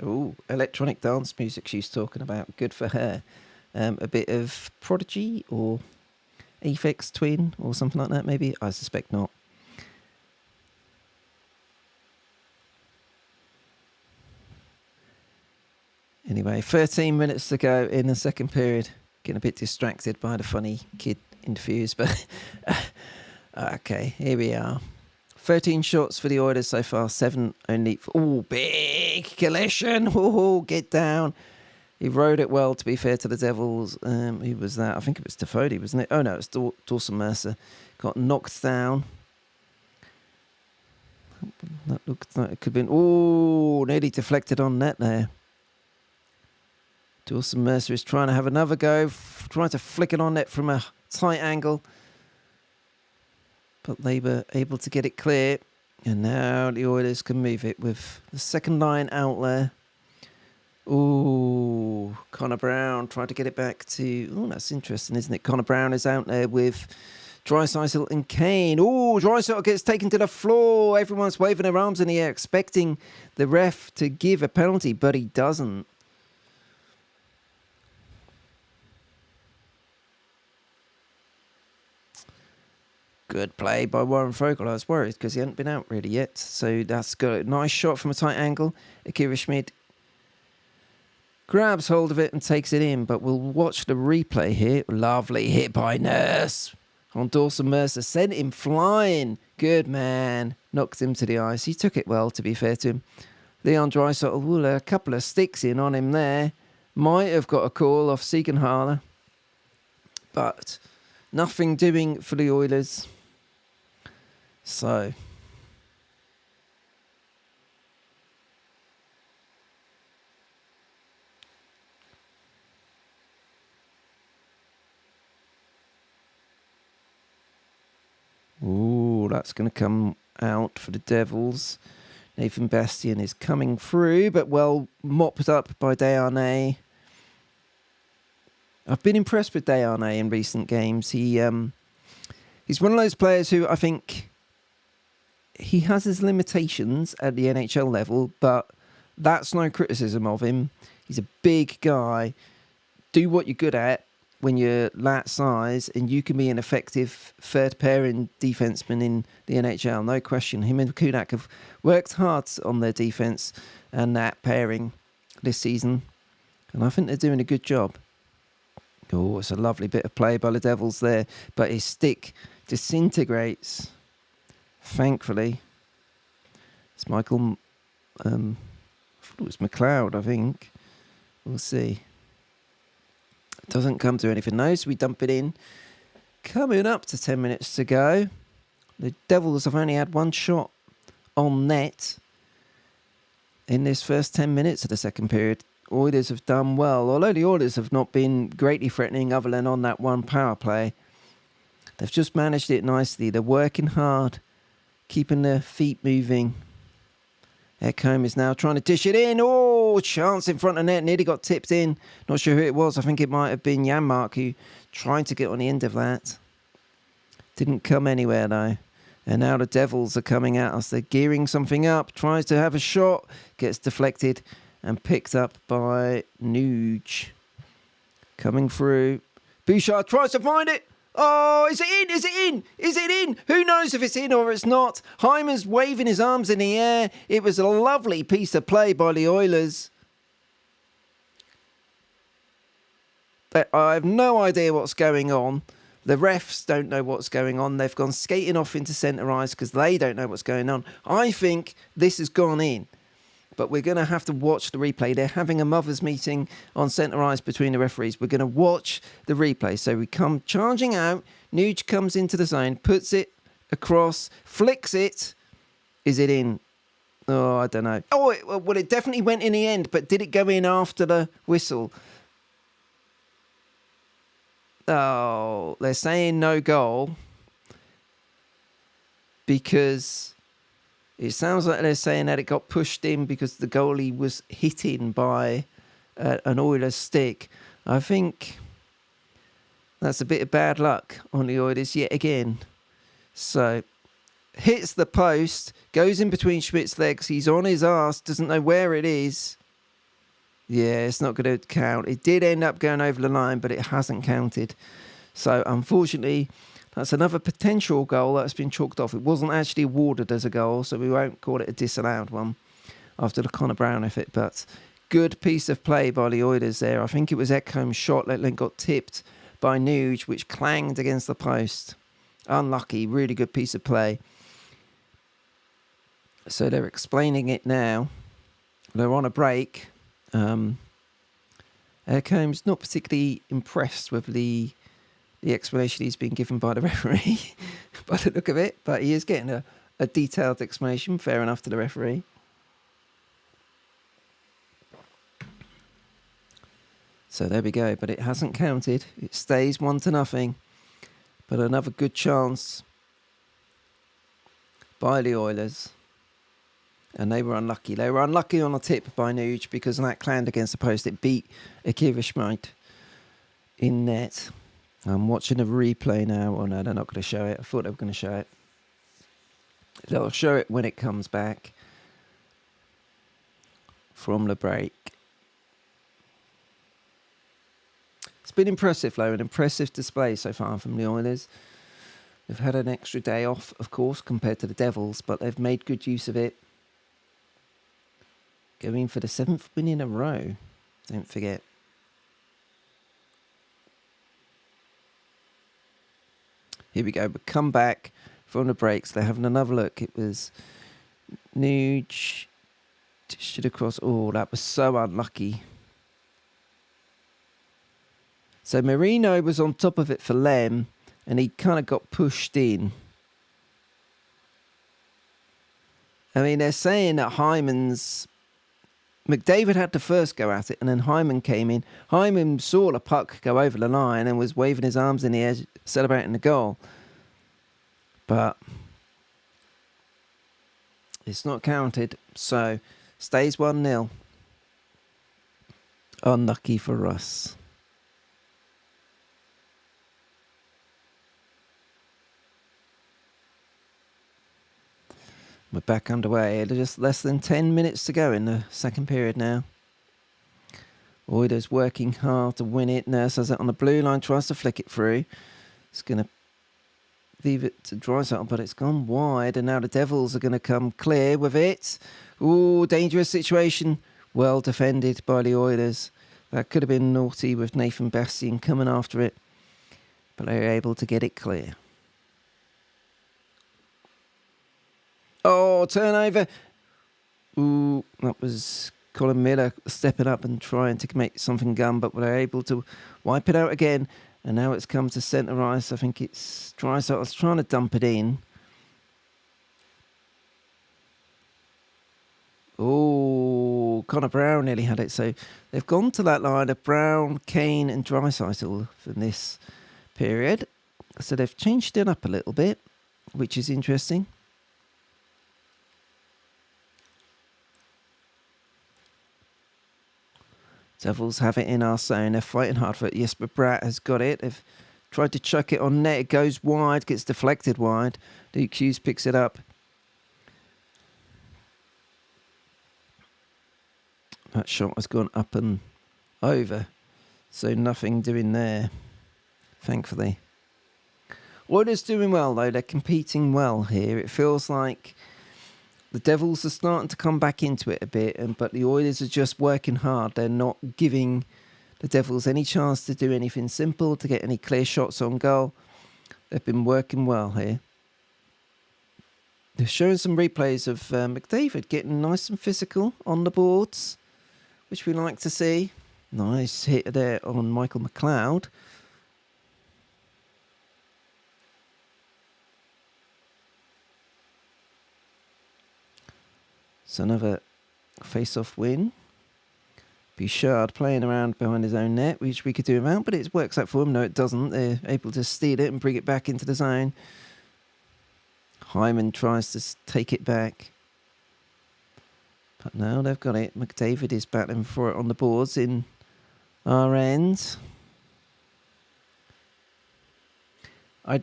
S1: Oh, electronic dance music she's talking about. Good for her. A bit of Prodigy or Aphex Twin or something like that, maybe. I suspect not. Anyway, 13 minutes to go in the second period. Getting a bit distracted by the funny kid interviews, but okay, here we are. 13 shots for the Oilers so far, 7 only. Oh, big collision. Oh, get down. He rode it well, to be fair to the Devils. Who was that? I think it was Toffoli, wasn't it? Oh, no, it's Dawson Mercer. Got knocked down. That looked like it could have been... Oh, nearly deflected on net there. Dawson Mercer is trying to have another go, trying to flick it on net from a tight angle. But they were able to get it clear. And now the Oilers can move it with the second line out there. Ooh, Connor Brown tried to get it back to... Oh, that's interesting, isn't it? Connor Brown is out there with Draisaitl and Kane. Ooh, Draisaitl gets taken to the floor. Everyone's waving their arms in the air, expecting the ref to give a penalty, but he doesn't. Good play by Warren Fogle. I was worried because he hadn't been out really yet. So that's good. Nice shot from a tight angle. Akira Schmid grabs hold of it and takes it in, but we'll watch the replay here. Lovely hit by Nurse on Dawson Mercer. Sent him flying. Good man. Knocked him to the ice. He took it well, to be fair to him. Leon Draisaitl, a couple of sticks in on him there. Might have got a call off Siegenthaler, but nothing doing for the Oilers. So... Ooh, that's going to come out for the Devils. Nathan Bastian is coming through, but well mopped up by Desharnais. I've been impressed with Desharnais in recent games. He He's one of those players who I think he has his limitations at the NHL level, but that's no criticism of him. He's a big guy. Do what you're good at when you're that size, and you can be an effective third pairing defenseman in the NHL, no question. Him and Kudak have worked hard on their defense and that pairing this season, and I think they're doing a good job. Oh, it's a lovely bit of play by the Devils there, but his stick disintegrates. Thankfully, it's Michael. I thought it was McLeod, I think. We'll see. It doesn't come to anything though, so we dump it in. Coming up to 10 minutes to go. The Devils have only had one shot on net in this first 10 minutes of the second period. Oilers have done well, although the Oilers have not been greatly threatening other than on that one power play. They've just managed it nicely. They're working hard, keeping their feet moving. Ekholm is now trying to dish it in. Oh, chance in front of net. Nearly got tipped in. Not sure who it was. I think it might have been Janmark who tried to get on the end of that. Didn't come anywhere though. And now the Devils are coming at us. They're gearing something up. Tries to have a shot. Gets deflected and picked up by Nuge. Coming through. Bouchard tries to find it. Oh, is it in? Is it in? Is it in? Who knows if it's in or it's not? Hyman's waving his arms in the air. It was a lovely piece of play by the Oilers. But I have no idea what's going on. The refs don't know what's going on. They've gone skating off into centre ice because they don't know what's going on. I think this has gone in. But we're going to have to watch the replay. They're having a mothers' meeting on centre ice between the referees. We're going to watch the replay. So we come charging out. Nuge comes into the zone, puts it across, flicks it. Is it in? Oh, I don't know. Oh, it definitely went in the end, but did it go in after the whistle? Oh, they're saying no goal because it sounds like they're saying that it got pushed in because the goalie was hit in by an Oilers stick. I think that's a bit of bad luck on the Oilers yet again. So, hits the post, goes in between Schmidt's legs. He's on his arse, doesn't know where it is. Yeah, it's not going to count. It did end up going over the line, but it hasn't counted. So, unfortunately, that's another potential goal that's been chalked off. It wasn't actually awarded as a goal, so we won't call it a disallowed one after the Connor Brown effort. But good piece of play by the Oilers there. I think it was Ekholm's shot that then got tipped by Nuge, which clanged against the post. Unlucky. Really good piece of play. So they're explaining it now. They're on a break. Ekholm's not particularly impressed with the explanation he's been given by the referee by the look of it, but he is getting a detailed explanation, fair enough to the referee. So there we go, but it hasn't counted. It stays 1-0, but another good chance by the Oilers. And they were unlucky. They were unlucky on a tip by Nuge because that clanged against the post. It beat Akira Schmidt in net. I'm watching a replay now. Oh no, they're not going to show it. I thought they were going to show it. They'll show it when it comes back from the break. It's been impressive, though. An impressive display so far from the Oilers. They've had an extra day off, of course, compared to the Devils, but they've made good use of it. Going for the 7th win in a row. Don't forget. Here we go. But come back from the breaks. They're having another look. It was Nuge. Should have crossed. Oh, that was so unlucky. So Marino was on top of it for Lem, and he kind of got pushed in. I mean, they're saying that McDavid had to first go at it, and then Hyman came in. Hyman saw the puck go over the line and was waving his arms in the air, celebrating the goal. But it's not counted, so stays 1-0. Unlucky for us. We're back underway. Just less than 10 minutes to go in the second period now. Oilers working hard to win it. Nurse has it on the blue line, tries to flick it through. It's going to leave it to Drysdale, but it's gone wide, and now the Devils are going to come clear with it. Ooh, dangerous situation. Well defended by the Oilers. That could have been naughty with Nathan Bastian coming after it, but they were able to get it clear. Oh, turnover. Ooh, that was Colin Miller stepping up and trying to make something gun, but they're able to wipe it out again. And now it's come to centre ice. I think it's Drysdale. I was trying to dump it in. Oh, Connor Brown nearly had it. So they've gone to that line of Brown, Kane and Drysdale for this period. So they've changed it up a little bit, which is interesting. Devils have it in our zone. They're fighting hard for it. Jesper Bratt has got it. They've tried to chuck it on net. It goes wide, gets deflected wide. Luke Hughes picks it up. That shot has gone up and over. So nothing doing there, thankfully. Oilers doing well, though. They're competing well here. It feels like the Devils are starting to come back into it a bit, but the Oilers are just working hard. They're not giving the Devils any chance to do anything simple, to get any clear shots on goal. They've been working well here. They're showing some replays of McDavid getting nice and physical on the boards, which we like to see. Nice hit there on Michael McLeod. So another face-off win. Bouchard playing around behind his own net, which we could do without, but it works out for him. No, it doesn't. They're able to steal it and bring it back into the zone. Hyman tries to take it back. But no, they've got it. McDavid is battling for it on the boards in our end. I'm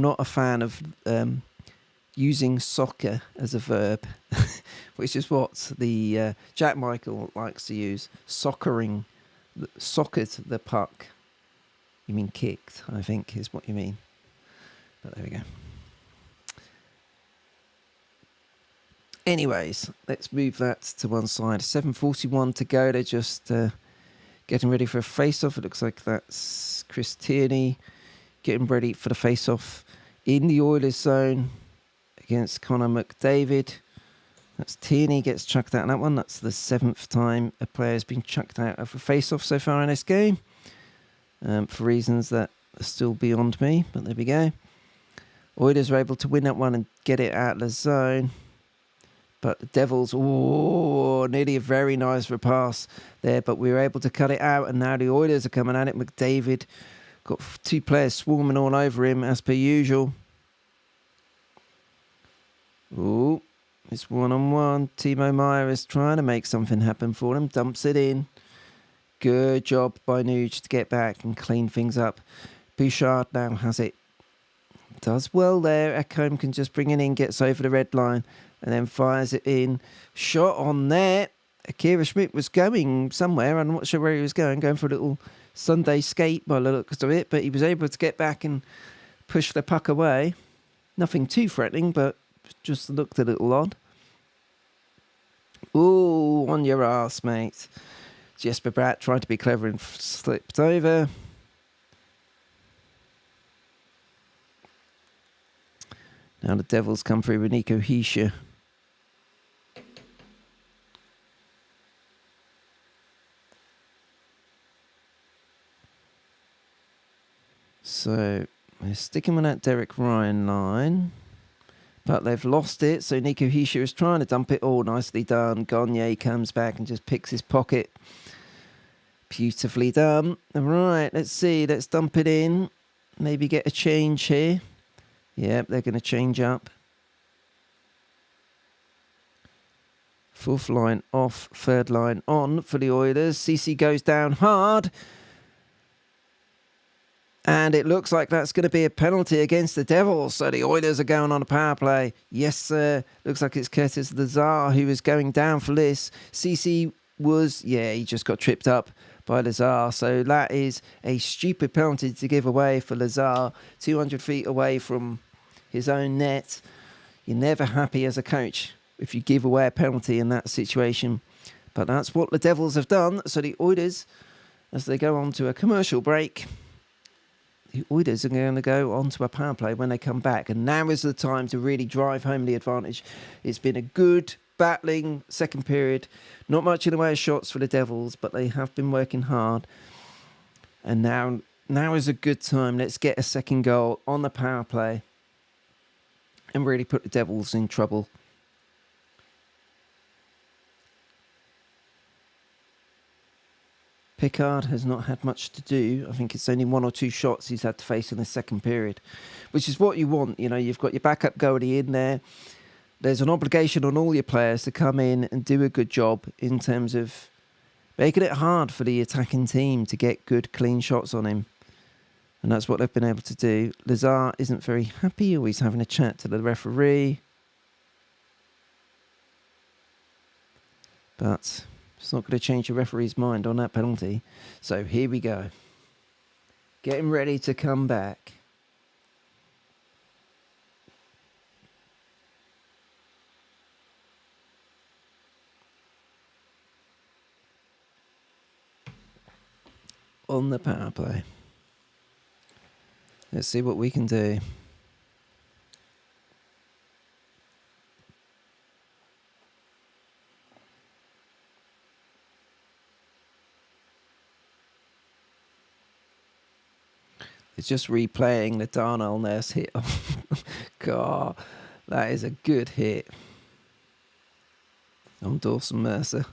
S1: not a fan of using soccer as a verb, which is what the Jack Michael likes to use. Soccering, sockered the puck. You mean kicked, I think, is what you mean. But there we go. Anyways, let's move that to one side. 7:41 to go. They're just getting ready for a face-off. It looks like that's Chris Tierney getting ready for the face-off in the Oilers zone against Connor McDavid. That's Tierney gets chucked out in that one. That's the 7th time a player has been chucked out of a face-off so far in this game. For reasons that are still beyond me, but there we go. Oilers are able to win that one and get it out of the zone. But the Devils, nearly a very nice repass there, but we were able to cut it out, and now the Oilers are coming at it. McDavid got two players swarming all over him as per usual. Ooh, it's one-on-one. Timo Meyer is trying to make something happen for him. Dumps it in. Good job by Nuge to get back and clean things up. Bouchard now has it. Does well there. Ekholm can just bring it in, gets over the red line, and then fires it in. Shot on there. Akira Schmidt was going somewhere. I'm not sure where he was going for a little Sunday skate by the looks of it, but he was able to get back and push the puck away. Nothing too threatening, but just looked a little odd. Ooh, on your ass, mate. Jesper Bratt tried to be clever and slipped over. Now the Devils come through with Nico Hischier. So they're sticking with that Derek Ryan line. But they've lost it, so Nico Hischier is trying to dump it. Oh, nicely done. Gagne comes back and just picks his pocket. Beautifully done. All right, let's see. Let's dump it in. Maybe get a change here. Yep, they're going to change up. 4th line off, 3rd line on for the Oilers. CC goes down hard. And it looks like that's going to be a penalty against the Devils. So the Oilers are going on a power play. Yes, sir. Looks like it's Curtis Lazar who is going down for this. CC was, he just got tripped up by Lazar. So that is a stupid penalty to give away for Lazar. 200 feet away from his own net. You're never happy as a coach if you give away a penalty in that situation. But that's what the Devils have done. So the Oilers, as they go on to a commercial break, the Oilers are going to go on to a power play when they come back. And now is the time to really drive home the advantage. It's been a good battling second period. Not much in the way of shots for the Devils, but they have been working hard. And now is a good time. Let's get a second goal on the power play and really put the Devils in trouble. Pickard has not had much to do. I think it's only 1 or 2 shots he's had to face in the second period, which is what you want. You know, you've got your backup goalie in there. There's an obligation on all your players to come in and do a good job in terms of making it hard for the attacking team to get good, clean shots on him. And that's what they've been able to do. Lazar isn't very happy. He's having a chat to the referee. But it's not going to change the referee's mind on that penalty. So here we go. Getting ready to come back. On the power play. Let's see what we can do. It's just replaying the Darnell Nurse hit. God, that is a good hit on Dawson Mercer.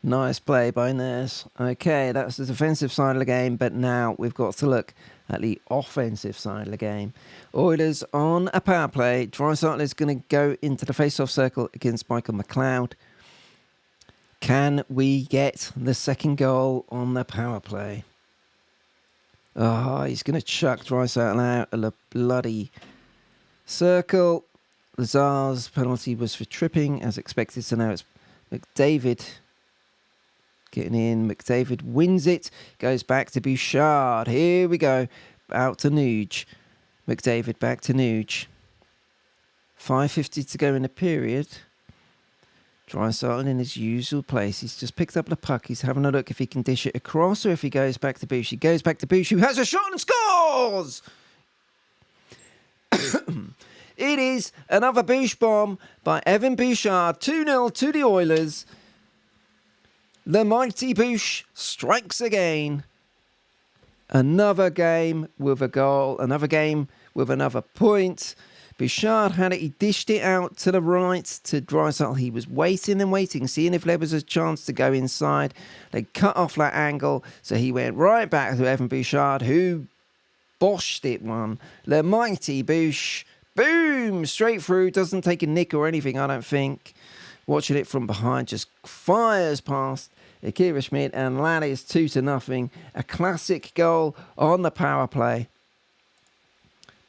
S1: Nice play by Nurse. Okay, that's the defensive side of the game, but now we've got to look at the offensive side of the game. Oilers on a power play. Draisaitl is going to go into the face-off circle against Michael McLeod. Can we get the second goal on the power play? Oh, he's going to chuck Draisaitl out of the bloody circle. Lazar's penalty was for tripping, as expected. So now it's McDavid getting in. McDavid wins it. Goes back to Bouchard. Here we go. Out to Nuge. McDavid back to Nuge. 5:50 to go in the period. Draisaitl in his usual place. He's just picked up the puck. He's having a look if he can dish it across or if he goes back to Bush. He goes back to Bush, who has a shot and scores! It is another Bush bomb by Evan Bouchard. 2-0 to the Oilers. The mighty Bush strikes again. Another game with a goal. Another game with another point. Bouchard had it. He dished it out to the right to Draisaitl. He was waiting and waiting, seeing if there was a chance to go inside. They cut off that angle, so he went right back to Evan Bouchard, who boshed it one. The mighty Bouch. Boom! Straight through. Doesn't take a nick or anything, I don't think. Watching it from behind, just fires past Akira Schmidt, and that is 2-0. A classic goal on the power play.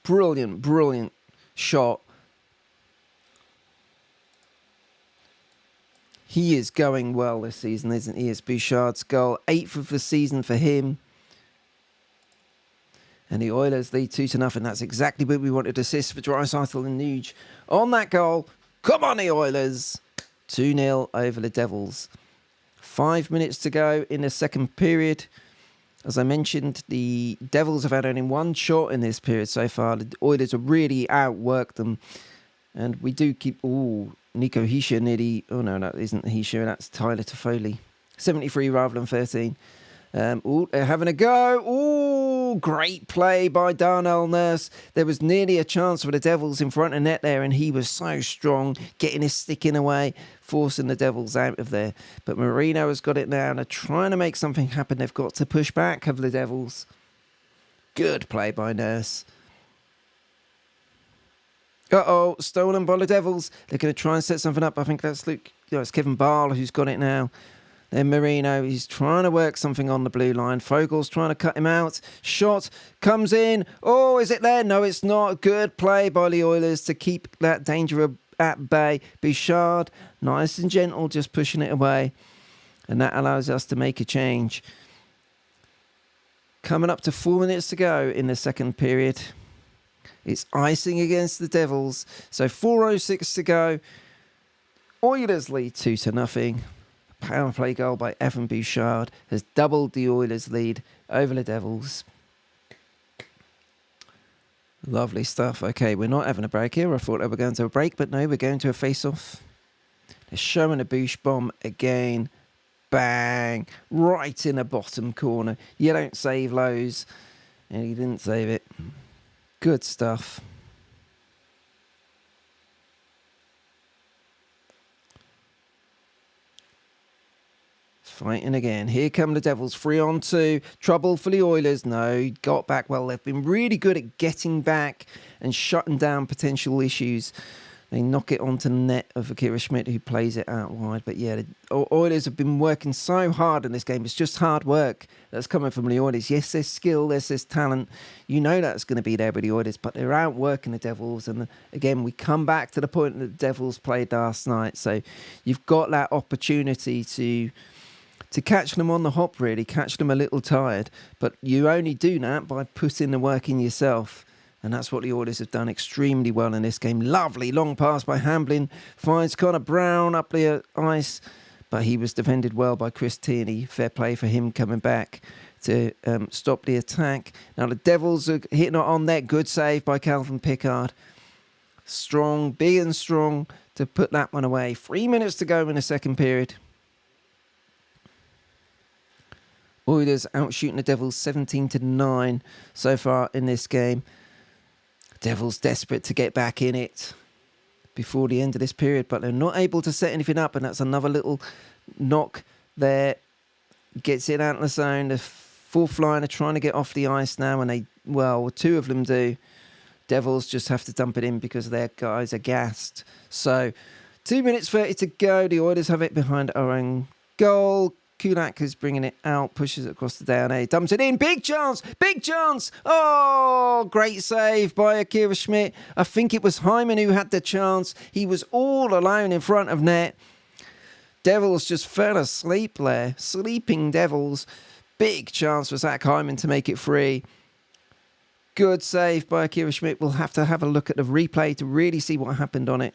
S1: Brilliant, brilliant shot. He is going well this season, isn't he? It's Bouchard's goal, 8th of the season for him. And the Oilers lead 2-0. That's exactly what we wanted to assist for Draisaitl and Nuge on that goal. Come on, the Oilers. 2-0 over the Devils. 5 minutes to go in the second period. As I mentioned, the Devils have had only one shot in this period so far. The Oilers have really outworked them. And we do keep... Ooh, Nico Hischier nearly... Oh, no, that isn't Hischier. That's Tyler Toffoli. 73 rather than 13. Ooh, they're having a go. Ooh, great play by Darnell Nurse. There was nearly a chance for the Devils in front of net there, and he was so strong, getting his stick in away, forcing the Devils out of there. But Marino has got it now, and they're trying to make something happen. They've got to push back, have the Devils. Good play by Nurse. Uh-oh, stolen by the Devils. They're going to try and set something up. I think that's Luke. It's Kevin Barl who's got it now. Then Marino, he's trying to work something on the blue line. Fogel's trying to cut him out. Shot comes in. Oh, is it there? No, it's not. Good play by the Oilers to keep that danger at bay. Bouchard, nice and gentle, just pushing it away. And that allows us to make a change. Coming up to 4 minutes to go in the second period. It's icing against the Devils. So 4:06 to go. Oilers lead 2-0. Power play goal by Evan Bouchard has doubled the Oilers lead over the Devils. Lovely stuff. Okay, we're not having a break here. I thought they were going to a break, but no, we're going to a face-off. They're showing a Bouch bomb again. Bang! Right in the bottom corner. You don't save those. And he didn't save it. Good stuff. Fighting again. Here come the Devils. 3-on-2. Trouble for the Oilers. No, he got back well. They've been really good at getting back and shutting down potential issues. They knock it onto the net of Akira Schmidt, who plays it out wide. But yeah, the Oilers have been working so hard in this game. It's just hard work that's coming from the Oilers. Yes, there's skill, there's talent. You know that's going to be there with the Oilers, but they're outworking the Devils. And again, we come back to the point that the Devils played last night. So you've got that opportunity to catch them on the hop, really, catch them a little tired. But you only do that by putting the work in yourself. And that's what the Oilers have done extremely well in this game. Lovely long pass by Hamblin. Finds Connor Brown up the ice. But he was defended well by Chris Tierney. Fair play for him coming back to stop the attack. Now the Devils are hitting it on net. Good save by Calvin Pickard. Strong, big and strong to put that one away. 3 minutes to go in the second period. Oilers outshooting the Devils 17-9 so far in this game. Devils desperate to get back in it before the end of this period, but they're not able to set anything up, and that's another little knock there. Gets it out of the zone. The fourth line are trying to get off the ice now, and two of them do. Devils just have to dump it in because their guys are gassed. So 2 minutes 30 to go. The Oilers have it behind our own goal. Kulak is bringing it out, pushes it across the down A, dumps it in. Big chance! Big chance! Oh, great save by Akira Schmidt. I think it was Hyman who had the chance. He was all alone in front of net. Devils just fell asleep there. Sleeping Devils. Big chance for Zach Hyman to make it free. Good save by Akira Schmidt. We'll have to have a look at the replay to really see what happened on it.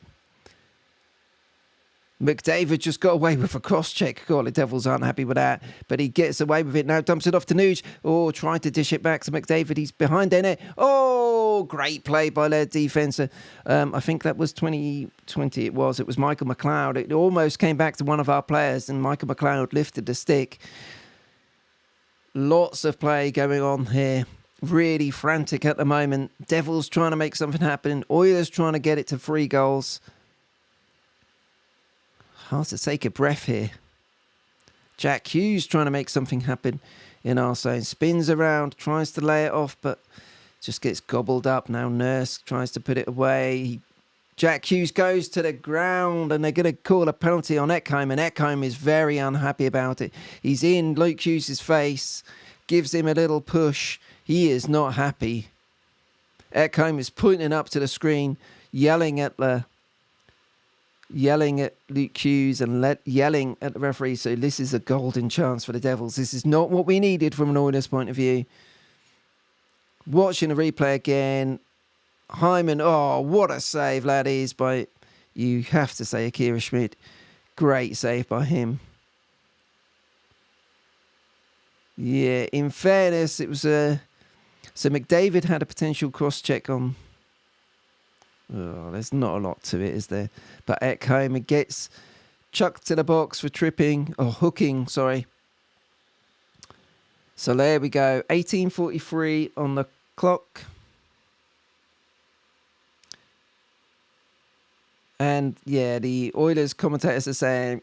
S1: McDavid just got away with a cross-check. God, the Devils aren't happy with that. But he gets away with it now. Dumps it off to Nuge. Oh, trying to dish it back to McDavid. He's behind in it. Oh, great play by their defence. I think that was 2020. It was Michael McLeod. It almost came back to one of our players, and Michael McLeod lifted the stick. Lots of play going on here. Really frantic at the moment. Devils trying to make something happen. Oilers trying to get it to 3 goals. Hard to take a breath here. Jack Hughes trying to make something happen in our zone. Spins around, tries to lay it off, but just gets gobbled up. Now Nurse tries to put it away. Jack Hughes goes to the ground, and they're going to call a penalty on Ekholm, and Ekholm is very unhappy about it. He's in Luke Hughes' face, gives him a little push. He is not happy. Ekholm is pointing up to the screen, yelling at Luke Hughes and yelling at the referee. So this is a golden chance for the Devils. This is not what we needed from an Oilers point of view. Watching the replay again. Hyman, oh, what a save that is by, you have to say, Akira Schmidt. Great save by him. Yeah, in fairness, it was so McDavid had a potential cross-check on. Oh, there's not a lot to it, is there? But Ekholm gets chucked to the box for hooking, sorry. So there we go. 18:43 on the clock. And yeah, the Oilers commentators are saying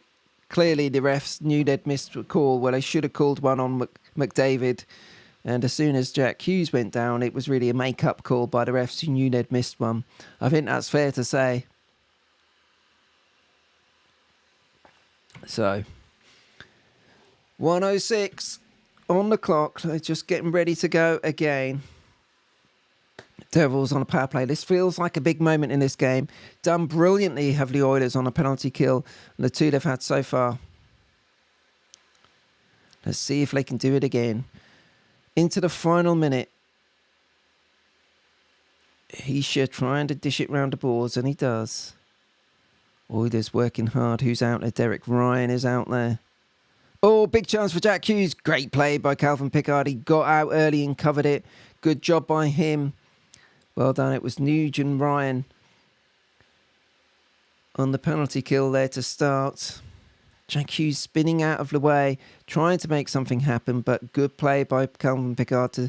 S1: clearly the refs knew they'd missed a call. Well, they should have called one on McDavid. And as soon as Jack Hughes went down, it was really a make-up call by the refs who knew they'd missed one. I think that's fair to say. So, 1:06 on the clock. They're just getting ready to go again. Devils on a power play. This feels like a big moment in this game. Done brilliantly have the Oilers on a penalty kill, and the two they've had so far. Let's see if they can do it again. Into the final minute. Heisha trying to dish it round the boards, and he does. Oilers working hard. Who's out there? Derek Ryan is out there. Oh, big chance for Jack Hughes. Great play by Calvin Pickard. He got out early and covered it. Good job by him. Well done. It was Nugent Ryan on the penalty kill there to start. Jack Hughes spinning out of the way, trying to make something happen, but good play by Calvin Pickard to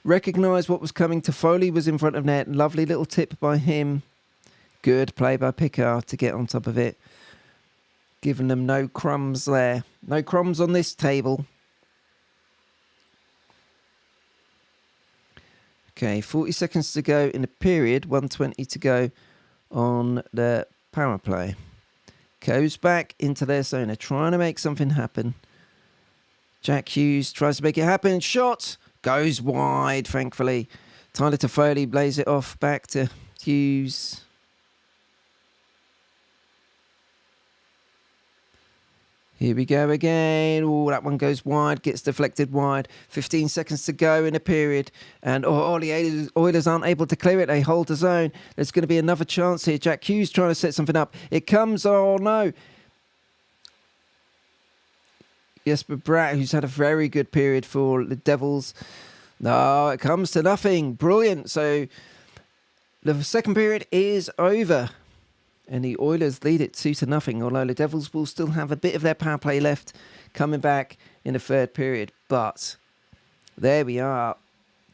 S1: recognise what was coming. Toffoli was in front of net. Lovely little tip by him. Good play by Pickard to get on top of it. Giving them no crumbs there. No crumbs on this table. Okay, 40 seconds to go in the period. 1:20 to go on the power play. Goes back into their zone. They're trying to make something happen. Jack Hughes tries to make it happen. Shot goes wide, thankfully. Tyler Toffoli blaze it off back to Hughes. Here we go again. Oh, that one goes wide, gets deflected wide. 15 seconds to go in a period. And the Oilers aren't able to clear it. They hold the zone. There's going to be another chance here. Jack Hughes trying to set something up. It comes. Oh, no. Jesper Bratt, who's had a very good period for the Devils. No, it comes to nothing. Brilliant. So the second period is over. And the Oilers lead it 2-0, although the Devils will still have a bit of their power play left coming back in the third period. But there we are.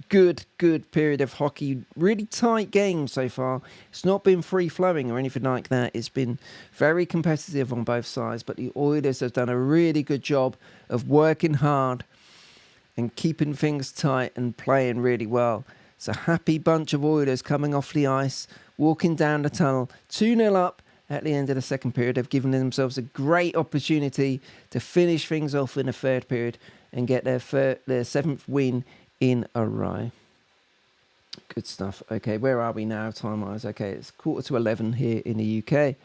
S1: Good period of hockey. Really tight game so far. It's not been free-flowing or anything like that. It's been very competitive on both sides. But the Oilers have done a really good job of working hard and keeping things tight and playing really well. It's a happy bunch of Oilers coming off the ice, walking down the tunnel, 2-0 up at the end of the second period. They've given themselves a great opportunity to finish things off in the third period and get their seventh win in a row. Good stuff. Okay, where are we now time-wise? Okay, it's 11:15 here in the UK.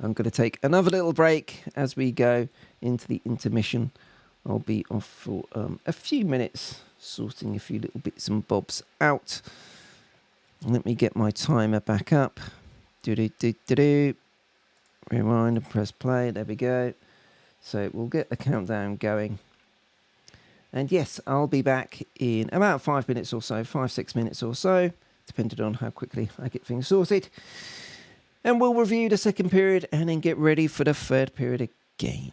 S1: I'm going to take another little break as we go into the intermission. I'll be off for a few minutes, sorting a few little bits and bobs out. Let me get my timer back up. Rewind and press play. There we go. So we'll get the countdown going. And yes, I'll be back in about 5 minutes or so, 5-6 minutes or so, depending on how quickly I get things sorted. And we'll review the second period and then get ready for the third period again.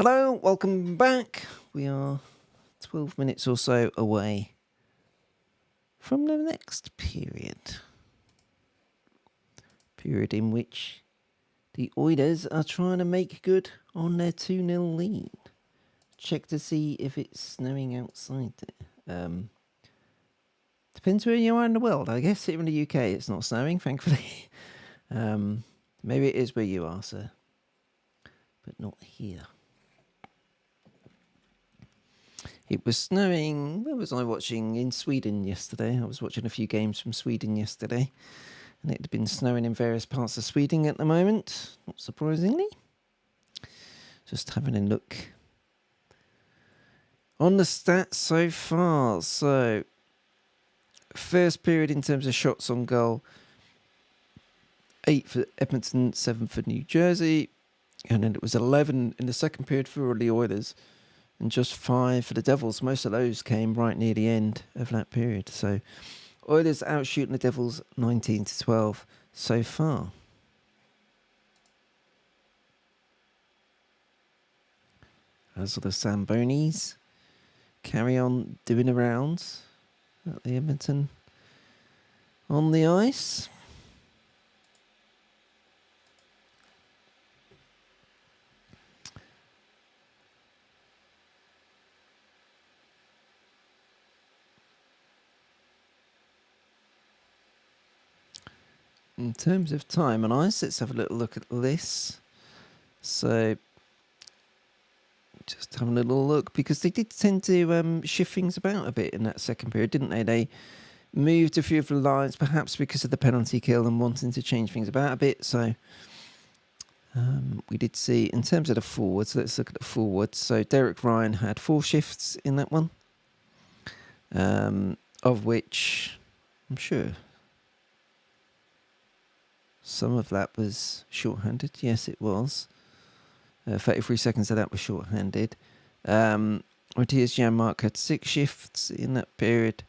S1: Hello, welcome back. We are 12 minutes or so away from the next period. Period in which the Oilers are trying to make good on their 2-0 lead. Check to see if it's snowing outside there. Depends where you are in the world. I guess here in the UK it's not snowing, thankfully. Maybe it is where you are, sir. But not here. It was snowing. Where was I watching? In Sweden yesterday. I was watching a few games from Sweden yesterday. And it had been snowing in various parts of Sweden at the moment. Not surprisingly. Just having a look on the stats so far. So, first period in terms of shots on goal. 8 for Edmonton, 7 for New Jersey. And then it was 11 in the second period for the Oilers. And just 5 for the Devils. Most of those came right near the end of that period. So Oilers outshooting the Devils 19-12 so far. As the Sambonis carry on doing the rounds at the Edmonton on the ice. In terms of time on ice, let's have a little look at this. So, just having a little look, because they did tend to shift things about a bit in that second period, didn't they? They moved a few of the lines, perhaps because of the penalty kill and wanting to change things about a bit. So, we did see, in terms of the forwards, let's look at the forwards. So, Derek Ryan had 4 shifts in that one, of which I'm sure some of that was short-handed. Yes, it was. 33 seconds of that was short-handed. Matthias Janmark had 6 shifts in that period.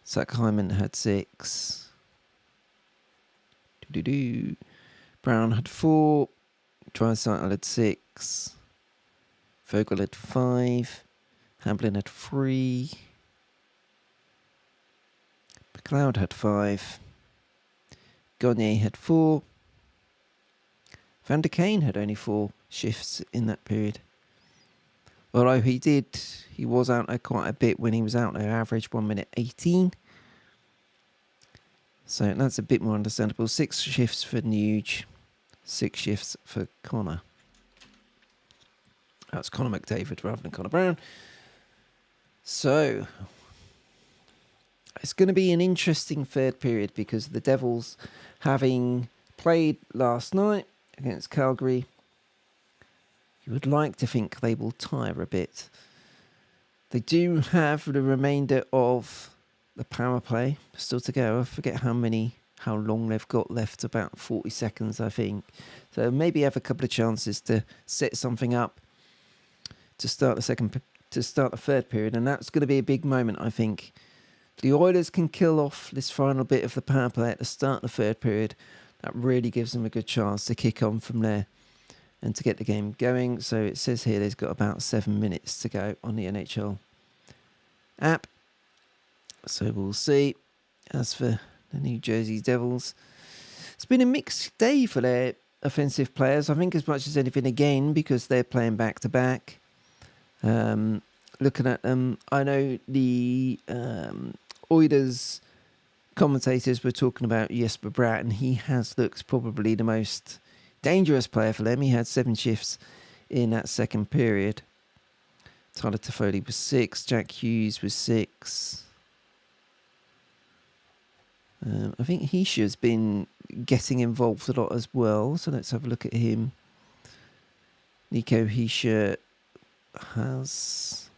S1: Zach Hyman had 6. Brown had 4. Draisaitl had 6. Vogel had 5. Hamblin had 3. McLeod had 5. Gagne had 4. Van der Kane had only 4 shifts in that period. Although he was out there quite a bit when he was out there, average 1 minute 18. So that's a bit more understandable. 6 shifts for Nuge, 6 shifts for Connor. That's Connor McDavid rather than Connor Brown. So it's going to be an interesting third period because the Devils, having played last night against Calgary, you would like to think they will tire a bit. They do have the remainder of the power play still to go. I forget how long they've got left, about 40 seconds, I think. So maybe have a couple of chances to set something up to start the third period, and that's going to be a big moment, I think. If the Oilers can kill off this final bit of the power play at the start of the third period, that really gives them a good chance to kick on from there and to get the game going. So it says here there's got about 7 minutes to go on the NHL app. So we'll see. As for the New Jersey Devils, it's been a mixed day for their offensive players. I think as much as anything, again, because they're playing back-to-back. Looking at them, I know the Oilers commentators were talking about Jesper Bratt, and he has looked probably the most dangerous player for them. He had 7 shifts in that second period. Tyler Toffoli was 6. Jack Hughes was 6. I think Hischia's been getting involved a lot as well. So let's have a look at him. Nico Hischia has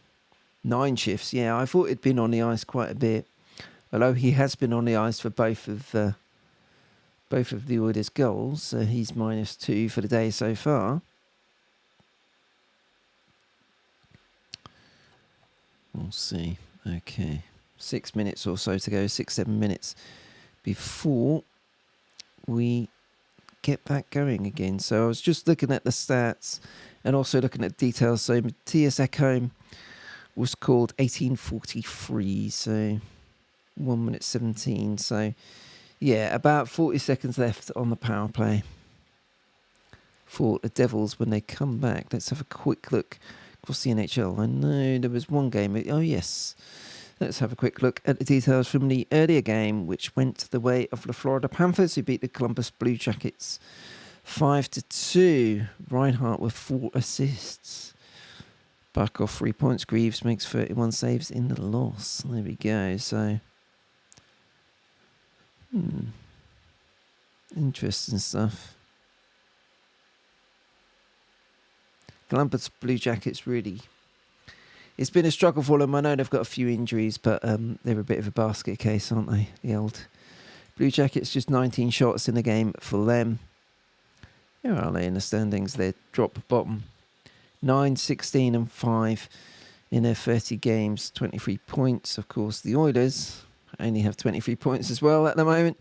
S1: 9 shifts. Yeah, I thought he'd been on the ice quite a bit. Although he has been on the ice for both of the Oilers' goals. So he's -2 for the day so far. We'll see. Okay. 6 minutes or so to go. 6-7 minutes before we get back going again. So I was just looking at the stats, And also looking at details, so Matthias Ekholm was called 1843, so 1 minute 17. So, yeah, about 40 seconds left on the power play for the Devils when they come back. Let's have a quick look across the NHL. I know there was one game. Oh, yes. Let's have a quick look at the details from the earlier game, which went the way of the Florida Panthers, who beat the Columbus Blue Jackets 5-2. Reinhardt with 4 assists. Barkov 3 points. Greaves makes 31 saves in the loss. There we go. So, interesting stuff. Columbus Blue Jackets really... It's been a struggle for them. I know they've got a few injuries, but they're a bit of a basket case, aren't they? The old Blue Jackets, just 19 shots in the game for them. Where are they in the standings? They're drop bottom. 9, 16 and 5 in their 30 games, 23 points. Of course, the Oilers only have 23 points as well at the moment.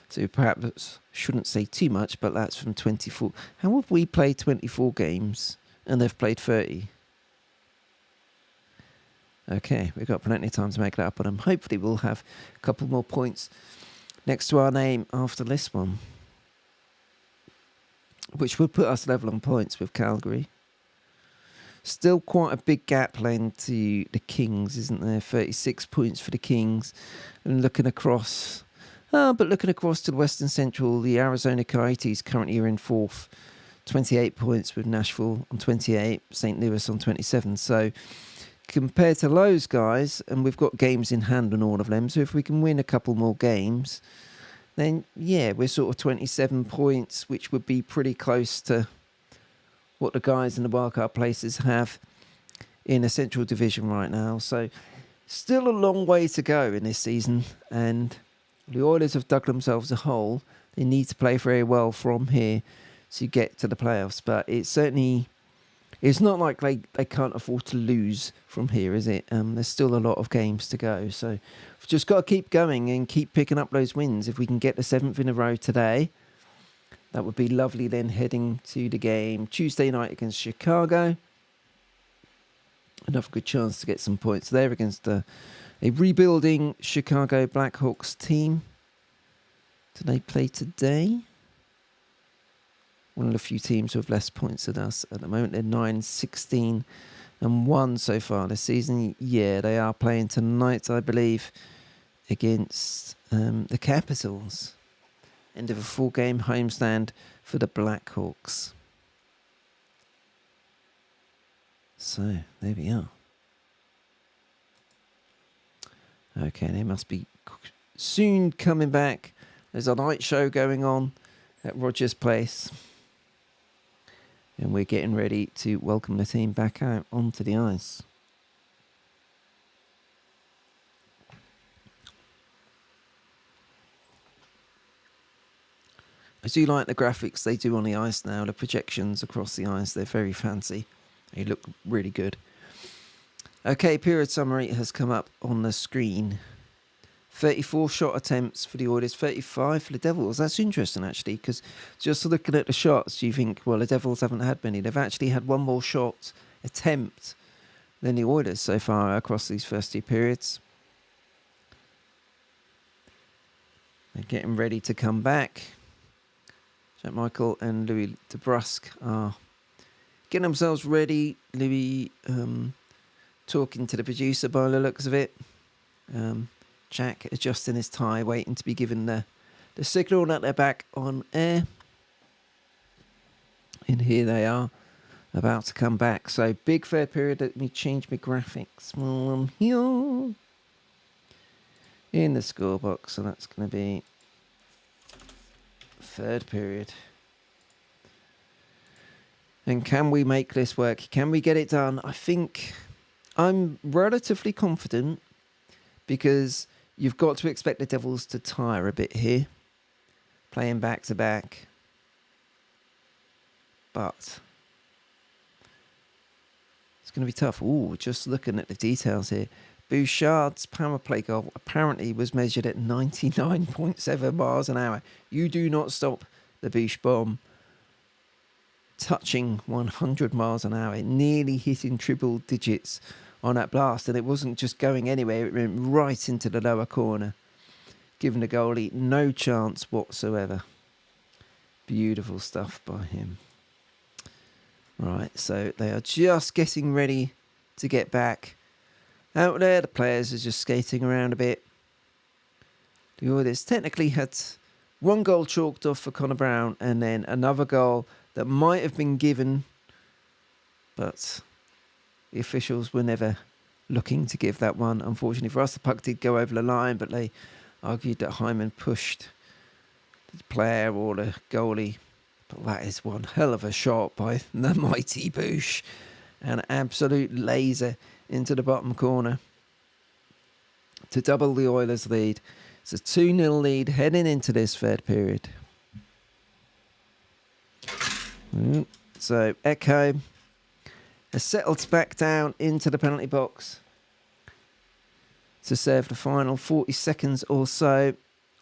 S1: So perhaps shouldn't say too much, but that's from 24. How have we played 24 games and they've played 30? Okay, we've got plenty of time to make that up on them. Hopefully we'll have a couple more points next to our name after this one, which would put us level on points with Calgary. Still quite a big gap playing to the Kings, isn't there? 36 points for the Kings. And looking across to the Western Central, the Arizona Coyotes currently are in 4th. 28 points with Nashville on 28, St. Louis on 27. So compared to those guys, and we've got games in hand on all of them, so if we can win a couple more games, then yeah, we're sort of 27 points, which would be pretty close to what the guys in the wildcard places have in the Central Division right now. So still a long way to go in this season, and the Oilers have dug themselves a hole. They need to play very well from here to get to the playoffs, but it's not like they can't afford to lose from here, is it? There's still a lot of games to go. So we've just got to keep going and keep picking up those wins. If we can get the 7th in a row today, that would be lovely. Then heading to the game Tuesday night against Chicago. Another good chance to get some points there against a rebuilding Chicago Blackhawks team. Do they play today? One of the few teams with less points than us at the moment. They're 9, 16 and 1 so far this season. Yeah, they are playing tonight, I believe, against the Capitals. End of a 4-game homestand for the Blackhawks. So, there we are. Okay, they must be soon coming back. There's a night show going on at Rogers Place. And we're getting ready to welcome the team back out onto the ice. I do like the graphics they do on the ice now. The projections across the ice, they're very fancy. They look really good. Okay, period summary has come up on the screen. 34 shot attempts for the Oilers, 35 for the Devils. That's interesting, actually, because just looking at the shots, you think, well, the Devils haven't had many. They've actually had one more shot attempt than the Oilers so far across these first 2 periods. They're getting ready to come back. Jack Michael and Louis DeBrusque are getting themselves ready. Louis talking to the producer by the looks of it. Jack adjusting his tie, waiting to be given the signal that they're back on air. And here they are, about to come back. So, big third period. Let me change my graphics while I'm here. In the scorebox, so that's going to be third period. And can we make this work? Can we get it done? I think I'm relatively confident, because you've got to expect the Devils to tire a bit here, playing back-to-back. But it's going to be tough. Ooh, just looking at the details here. Bouchard's power play goal apparently was measured at 99.7 miles an hour. You do not stop the Bouch bomb touching 100 miles an hour, nearly hitting triple digits on that blast. And it wasn't just going anywhere, it went right into the lower corner, giving the goalie no chance whatsoever. Beautiful stuff by him. Right, so they are just getting ready to get back out there. The players are just skating around a bit. The Oilers technically had one goal chalked off for Connor Brown and then another goal that might have been given, but the officials were never looking to give that one. Unfortunately for us, the puck did go over the line, but they argued that Hyman pushed the player or the goalie. But that is one hell of a shot by the mighty Bush. An absolute laser into the bottom corner to double the Oilers' lead. It's a 2-0 lead heading into this third period. So Ekholm has settled back down into the penalty box to serve the final 40 seconds or so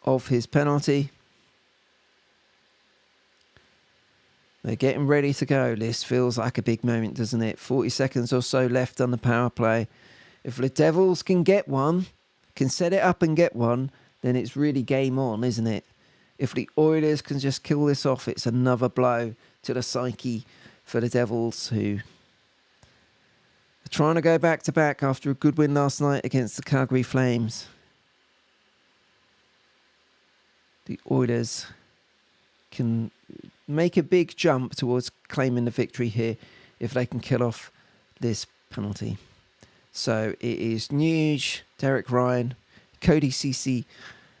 S1: of his penalty. They're getting ready to go. This feels like a big moment, doesn't it? 40 seconds or so left on the power play. If the Devils can get one, can set it up and get one, then it's really game on, isn't it? If the Oilers can just kill this off, it's another blow to the psyche for the Devils, who are trying to go back-to-back after a good win last night against the Calgary Flames. The Oilers can make a big jump towards claiming the victory here if they can kill off this penalty. So it is Nuge, Derek Ryan, Cody Ceci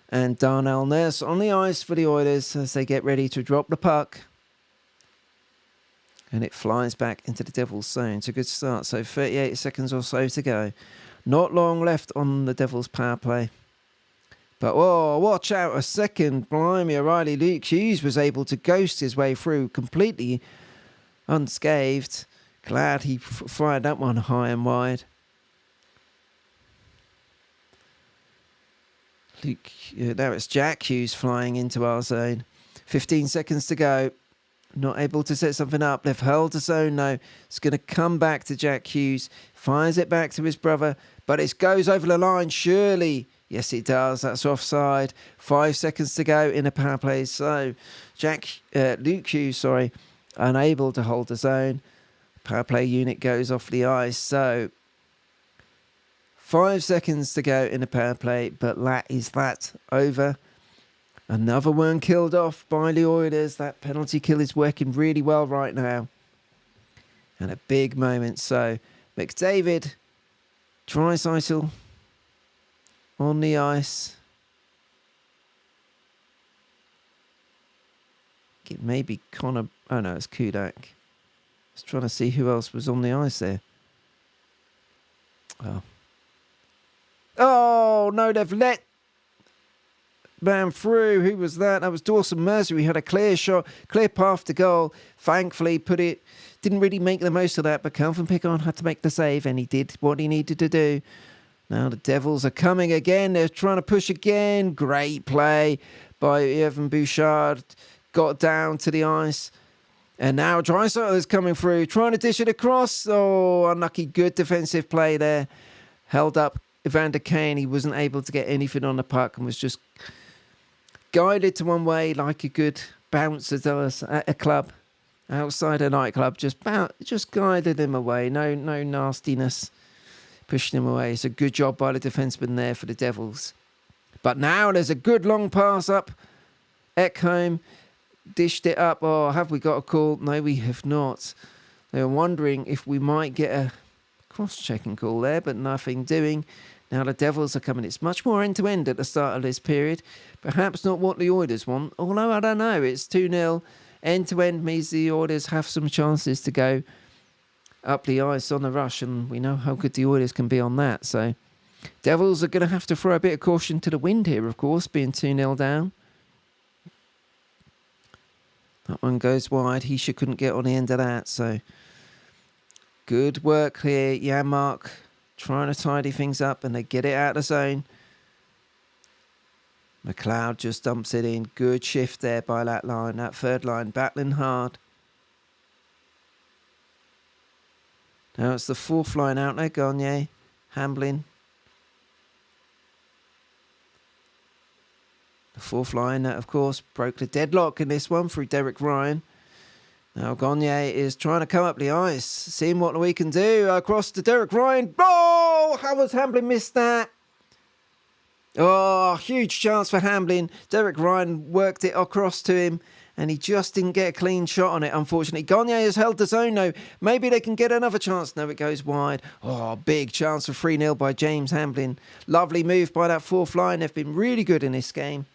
S1: and Darnell Nurse on the ice for the Oilers as they get ready to drop the puck. And it flies back into the Devils' zone. It's a good start. So 38 seconds or so to go. Not long left on the Devils' power play. But, oh, watch out a second. Blimey, O'Reilly. Luke Hughes was able to ghost his way through completely unscathed. Glad he fired that one high and wide. Luke, now it's Jack Hughes flying into our zone. 15 seconds to go. Not able to set something up. They've held the zone now. It's going to come back to Jack Hughes. Fires it back to his brother. But it goes over the line, surely. Yes, it does. That's offside. 5 seconds to go in a power play. So, Luke Hughes, unable to hold the zone. Power play unit goes off the ice. So, 5 seconds to go in a power play. But that over. Another one killed off by the Oilers. That penalty kill is working really well right now. And a big moment. So, McDavid, Draisaitl on the ice. It may be Connor. Oh no, it's Kudak. Just trying to see who else was on the ice there. Oh no, they've let man through. Who was that? That was Dawson Mercer. He had a clear shot, clear path to goal. Thankfully, didn't really make the most of that, but Calvin Pickard had to make the save, and he did what he needed to do. Now the Devils are coming again. They're trying to push again. Great play by Evan Bouchard. Got down to the ice. And now Draisaitl is coming through, trying to dish it across. Oh, unlucky. Good defensive play there. Held up Evander Kane. He wasn't able to get anything on the puck and was just guided to one way like a good bouncer does at a club. Outside a nightclub. Just guided him away. No nastiness. Pushing him away. It's a good job by the defenseman there for the Devils. But now there's a good long pass up. Ekholm dished it up. Oh, have we got a call? No, we have not. They were wondering if we might get a cross-checking call there, but nothing doing. Now the Devils are coming. It's much more end-to-end at the start of this period. Perhaps not what the Oilers want. Although, I don't know. It's 2-0. End-to-end means the Oilers have some chances to go up the ice on the rush, and we know how good the Oilers can be on that. So Devils are going to have to throw a bit of caution to the wind here, of course, being 2-0 down. That one goes wide. Hisha couldn't get on the end of that. So good work here. Janmark trying to tidy things up, and they get it out of the zone. McLeod just dumps it in. Good shift there by that line. That third line battling hard. Now it's the fourth line out there. Gagne, Hamblin. The fourth line, of course, broke the deadlock in this one through Derek Ryan. Now Gagne is trying to come up the ice, seeing what we can do. Across to Derek Ryan. Oh, how has Hamblin missed that? Oh, huge chance for Hamblin. Derek Ryan worked it across to him, and he just didn't get a clean shot on it, unfortunately. Gagne has held the zone, though. Maybe they can get another chance. No, it goes wide. Oh, big chance for 3-0 by James Hamblin. Lovely move by that fourth line. They've been really good in this game.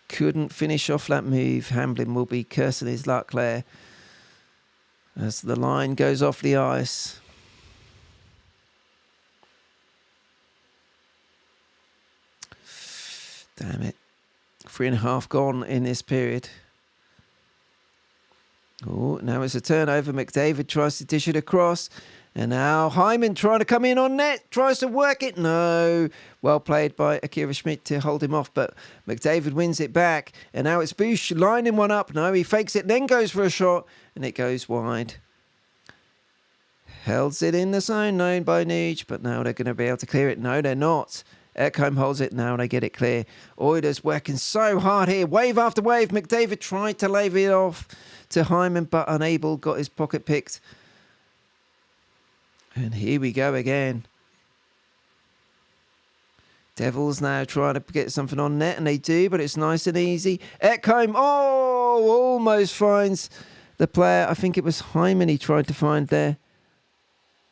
S1: Couldn't finish off that move. Hamblin will be cursing his luck there as the line goes off the ice. Damn it. 3.5 gone in this period. Oh, now it's a turnover. McDavid tries to dish it across. And now Hyman trying to come in on net. Tries to work it. No. Well played by Akira Schmidt to hold him off. But McDavid wins it back. And now it's Bush lining one up. No, he fakes it. Then goes for a shot. And it goes wide. Holds it in the zone. Known by Nuge. But now they're going to be able to clear it. No, they're not. Ekholm holds it. Now they get it clear. Oilers working so hard here. Wave after wave. McDavid tried to lay it off to Hyman, but unable. Got his pocket picked. And here we go again. Devils now trying to get something on net, and they do, but it's nice and easy. Ekholm, almost finds the player. I think it was Hyman he tried to find there.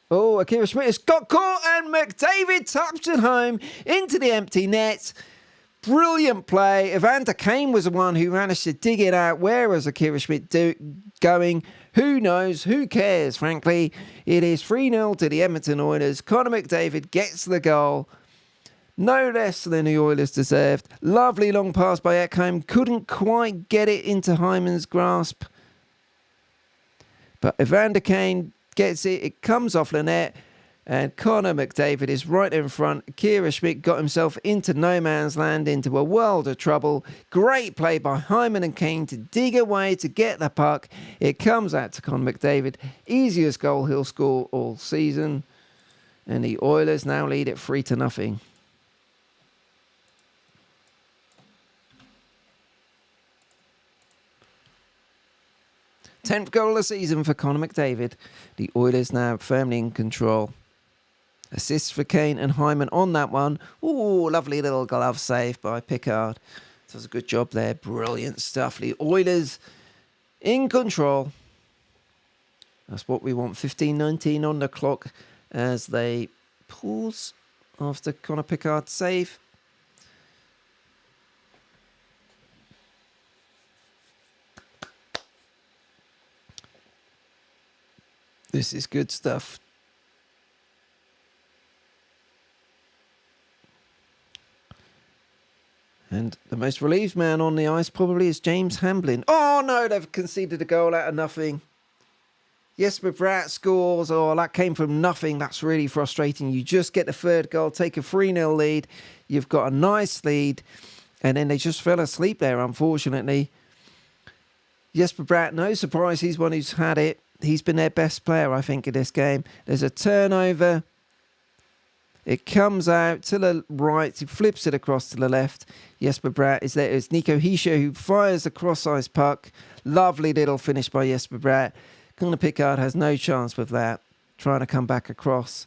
S1: Oh, Akira Schmidt has got caught, and McDavid taps it home into the empty net. Brilliant play. Evander Kane was the one who managed to dig it out. Where was Akira Schmidt going? Who knows? Who cares, frankly? It is 3-0 to the Edmonton Oilers. Connor McDavid gets the goal. No less than the Oilers deserved. Lovely long pass by Ekholm. Couldn't quite get it into Hyman's grasp. But Evander Kane gets it. It comes off the net. And Connor McDavid is right in front. Akira Schmidt got himself into no man's land, into a world of trouble. Great play by Hyman and Kane to dig away to get the puck. It comes out to Connor McDavid. Easiest goal he'll score all season. And the Oilers now lead it 3-0. Tenth goal of the season for Connor McDavid. The Oilers now firmly in control. Assists for Kane and Hyman on that one. Ooh, lovely little glove save by Pickard. Does a good job there. Brilliant stuff. The Oilers in control. That's what we want. 15:19 on the clock as they pause after Connor Pickard's save. This is good stuff. And the most relieved man on the ice probably is James Hamblin. Oh no, they've conceded a goal out of nothing. Jesper Bratt scores. Oh, that came from nothing. That's really frustrating. You just get the third goal, take a 3-0 lead. You've got a nice lead. And then they just fell asleep there, unfortunately. Jesper Bratt, no surprise, he's one who's had it. He's been their best player, I think, in this game. There's a turnover. It comes out to the right. He flips it across to the left. Jesper Bratt is there. It's Nico Hischier who fires the cross-ice puck. Lovely little finish by Jesper Bratt. Connor Pickard has no chance with that. Trying to come back across.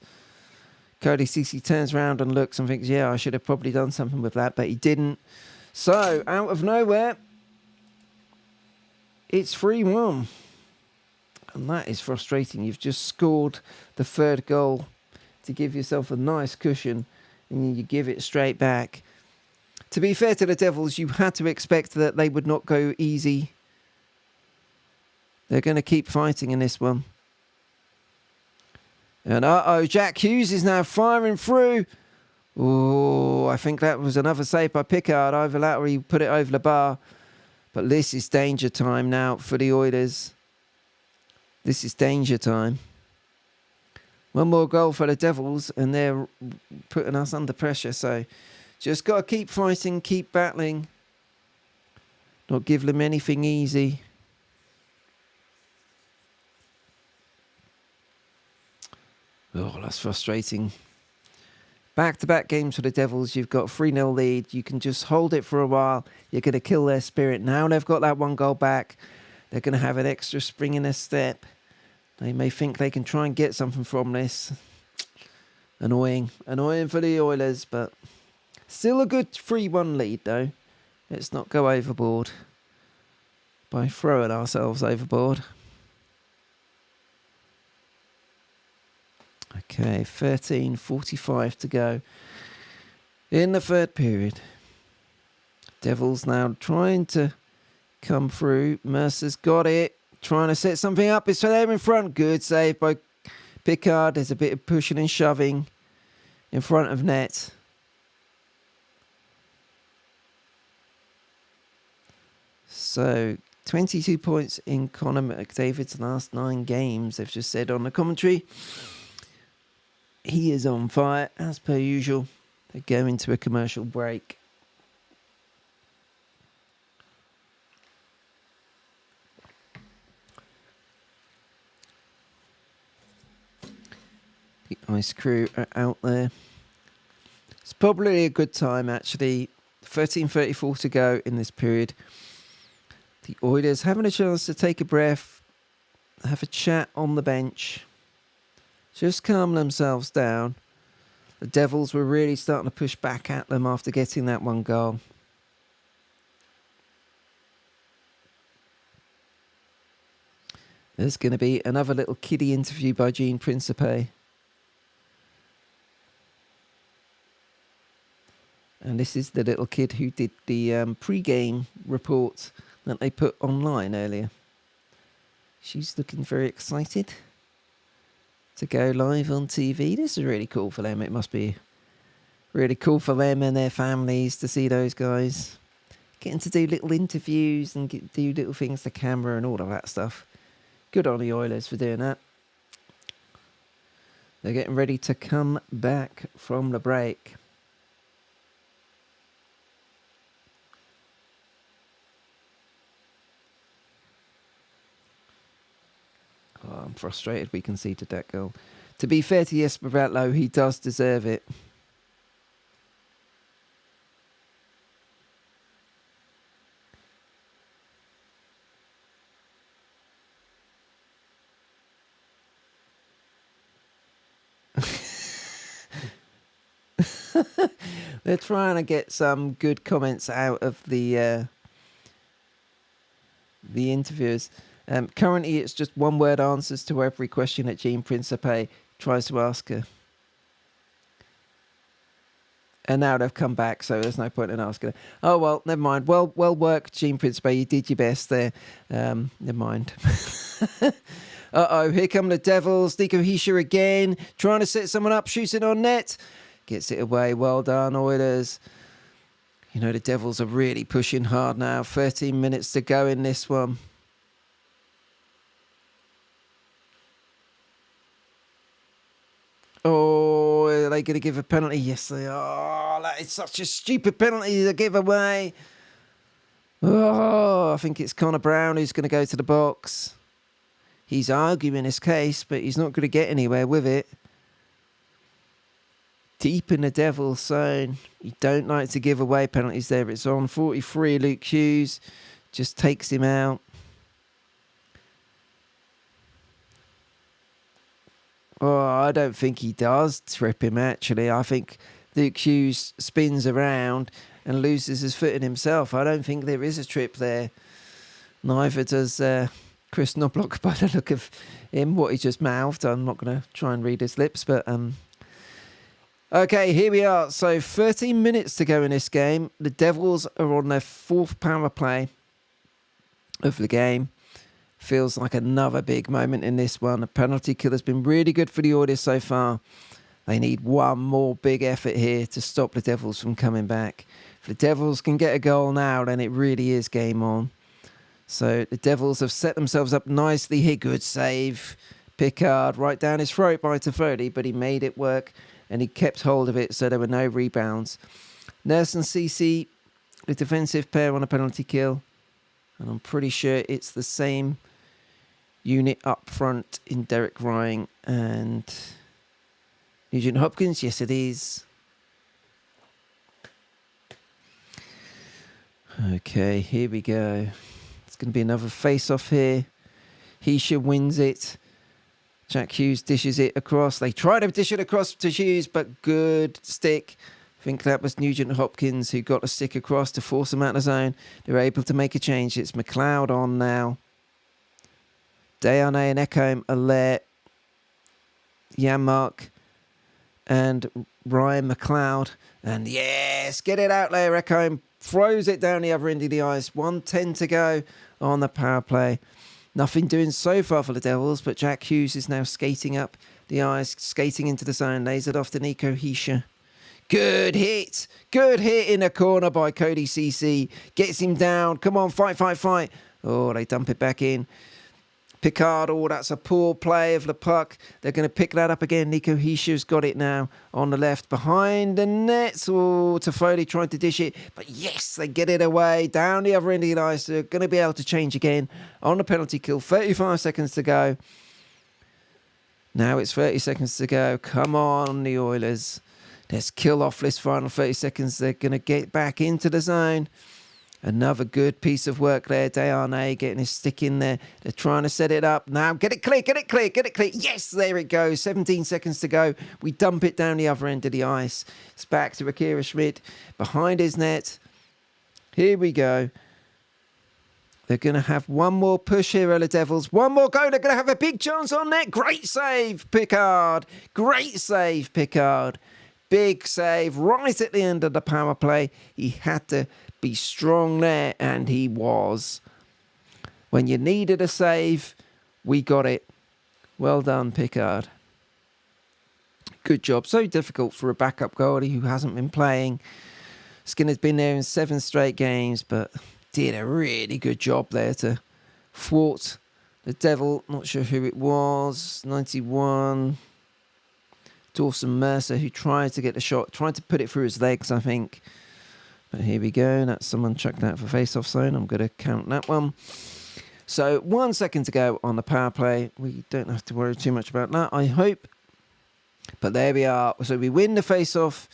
S1: Cody Ceci turns around and looks and thinks, yeah, I should have probably done something with that, but he didn't. So, out of nowhere, it's 3-1. And that is frustrating. You've just scored the third goal to give yourself a nice cushion, and you give it straight back. To be fair to the Devils, you had to expect that they would not go easy. They're going to keep fighting in this one. And Jack Hughes is now firing through. Oh, I think that was another save by Pickard. Over that, he put it over the bar. But this is danger time now for the Oilers. This is danger time. One more goal for the Devils, and they're putting us under pressure. So just got to keep fighting, keep battling. Not give them anything easy. Oh, that's frustrating. Back-to-back games for the Devils. You've got 3-0 lead. You can just hold it for a while. You're going to kill their spirit. Now they've got that 1 goal back. They're going to have an extra spring in their step. They may think they can try and get something from this. Annoying for the Oilers, but still a good 3-1 lead though. Let's not go overboard by throwing ourselves overboard. Okay, 13:45 to go in the third period. Devils now trying to come through. Mercer's got it. Trying to set something up. It's for them in front. Good save by Pickard. There's a bit of pushing and shoving in front of net. So 22 points in Connor McDavid's last 9 games. They've just said on the commentary. He is on fire as per usual. They go into a commercial break. The ice crew are out there. It's probably a good time actually. 13:34 to go in this period. The Oilers having a chance to take a breath, have a chat on the bench, just calm themselves down. The Devils were really starting to push back at them after getting that 1 goal. There's going to be another little kiddie interview by Gene Principe. And this is the little kid who did the pre-game report that they put online earlier. She's looking very excited to go live on TV. This is really cool for them. It must be really cool for them and their families to see those guys getting to do little interviews and do little things to camera and all of that stuff. Good on the Oilers for doing that. They're getting ready to come back from the break. Oh, I'm frustrated we conceded that goal. To be fair to Jesper Bratlow, he does deserve it. They're trying to get some good comments out of the interviewers. Currently, it's just one-word answers to every question that Gene Principe tries to ask her. And now they've come back, so there's no point in asking her. Oh, well, never mind. Well worked, Gene Principe. You did your best there. Never mind. Uh-oh, here come the Devils. Nico Hischier again, trying to set someone up, shoots it on net. Gets it away. Well done, Oilers. You know, the Devils are really pushing hard now. 13 minutes to go in this one. Oh, are they going to give a penalty? Yes, they are. Oh, that is such a stupid penalty to give away. Oh, I think it's Connor Brown who's going to go to the box. He's arguing his case, but he's not going to get anywhere with it. Deep in the Devil's zone. You don't like to give away penalties there. It's on 43. Luke Hughes just takes him out. Oh, I don't think he does trip him, actually. I think Luke Hughes spins around and loses his footing himself. I don't think there is a trip there. Neither does Chris Knobloch by the look of him, what he just mouthed. I'm not going to try and read his lips, but... Okay, here we are. So 13 minutes to go in this game. The Devils are on their 4th power play of the game. Feels like another big moment in this one. The penalty kill has been really good for the Oilers so far. They need one more big effort here to stop the Devils from coming back. If the Devils can get a goal now, then it really is game on. So the Devils have set themselves up nicely here. Good save. Pickard right down his throat by Toffoli, but he made it work and he kept hold of it, so there were no rebounds. Nurse and Ceci, the defensive pair on a penalty kill. And I'm pretty sure it's the same unit up front in Derek Ryan and Nugent Hopkins, yes it is. Okay, here we go. It's going to be another face-off here. Hisha wins it. Jack Hughes dishes it across. They try to dish it across to Hughes, but good stick. I think that was Nugent Hopkins who got a stick across to force him out of the zone. They're able to make a change. It's McLeod on now. Dearnay and Ekholm are there. Janmark and Ryan McLeod. And yes, get it out there, Ekholm. Throws it down the other end of the ice. 1:10 to go on the power play. Nothing doing so far for the Devils, but Jack Hughes is now skating up the ice, skating into the zone. Lays it off to Nico Hisha. Good hit. Good hit in the corner by Cody Ceci. Gets him down. Come on, fight, fight, fight. Oh, they dump it back in. Picard, oh, that's a poor play of the puck. They're going to pick that up again. Nico Hisha's got it now on the left behind the nets. Oh, Toffoli trying to dish it. But yes, they get it away down the other end of the ice. They're going to be able to change again on the penalty kill. 35 seconds to go. Now it's 30 seconds to go. Come on, the Oilers. Let's kill off this final 30 seconds. They're going to get back into the zone. Another good piece of work there. Dearnay getting his stick in there. They're trying to set it up. Now get it clear, get it clear, get it clear. Yes, there it goes. 17 seconds to go. We dump it down the other end of the ice. It's back to Akira Schmidt behind his net. Here we go. They're going to have one more push here, the Devils. One more go. They're going to have a big chance on net. Great save, Picard. Great save, Picard. Big save right at the end of the power play. He had to be strong there, and he was. When you needed a save, we got it. Well done, Picard. Good job. So difficult for a backup goalie who hasn't been playing. Skinner's been there in 7 straight games, but did a really good job there to thwart the Devil. Not sure who it was. 91. Dawson Mercer, who tried to get the shot, tried to put it through his legs, I think. But here we go. That's someone chucked out for face-off zone. I'm going to count that one. So 1 second to go on the power play. We don't have to worry too much about that, I hope. But there we are. So we win the face-off.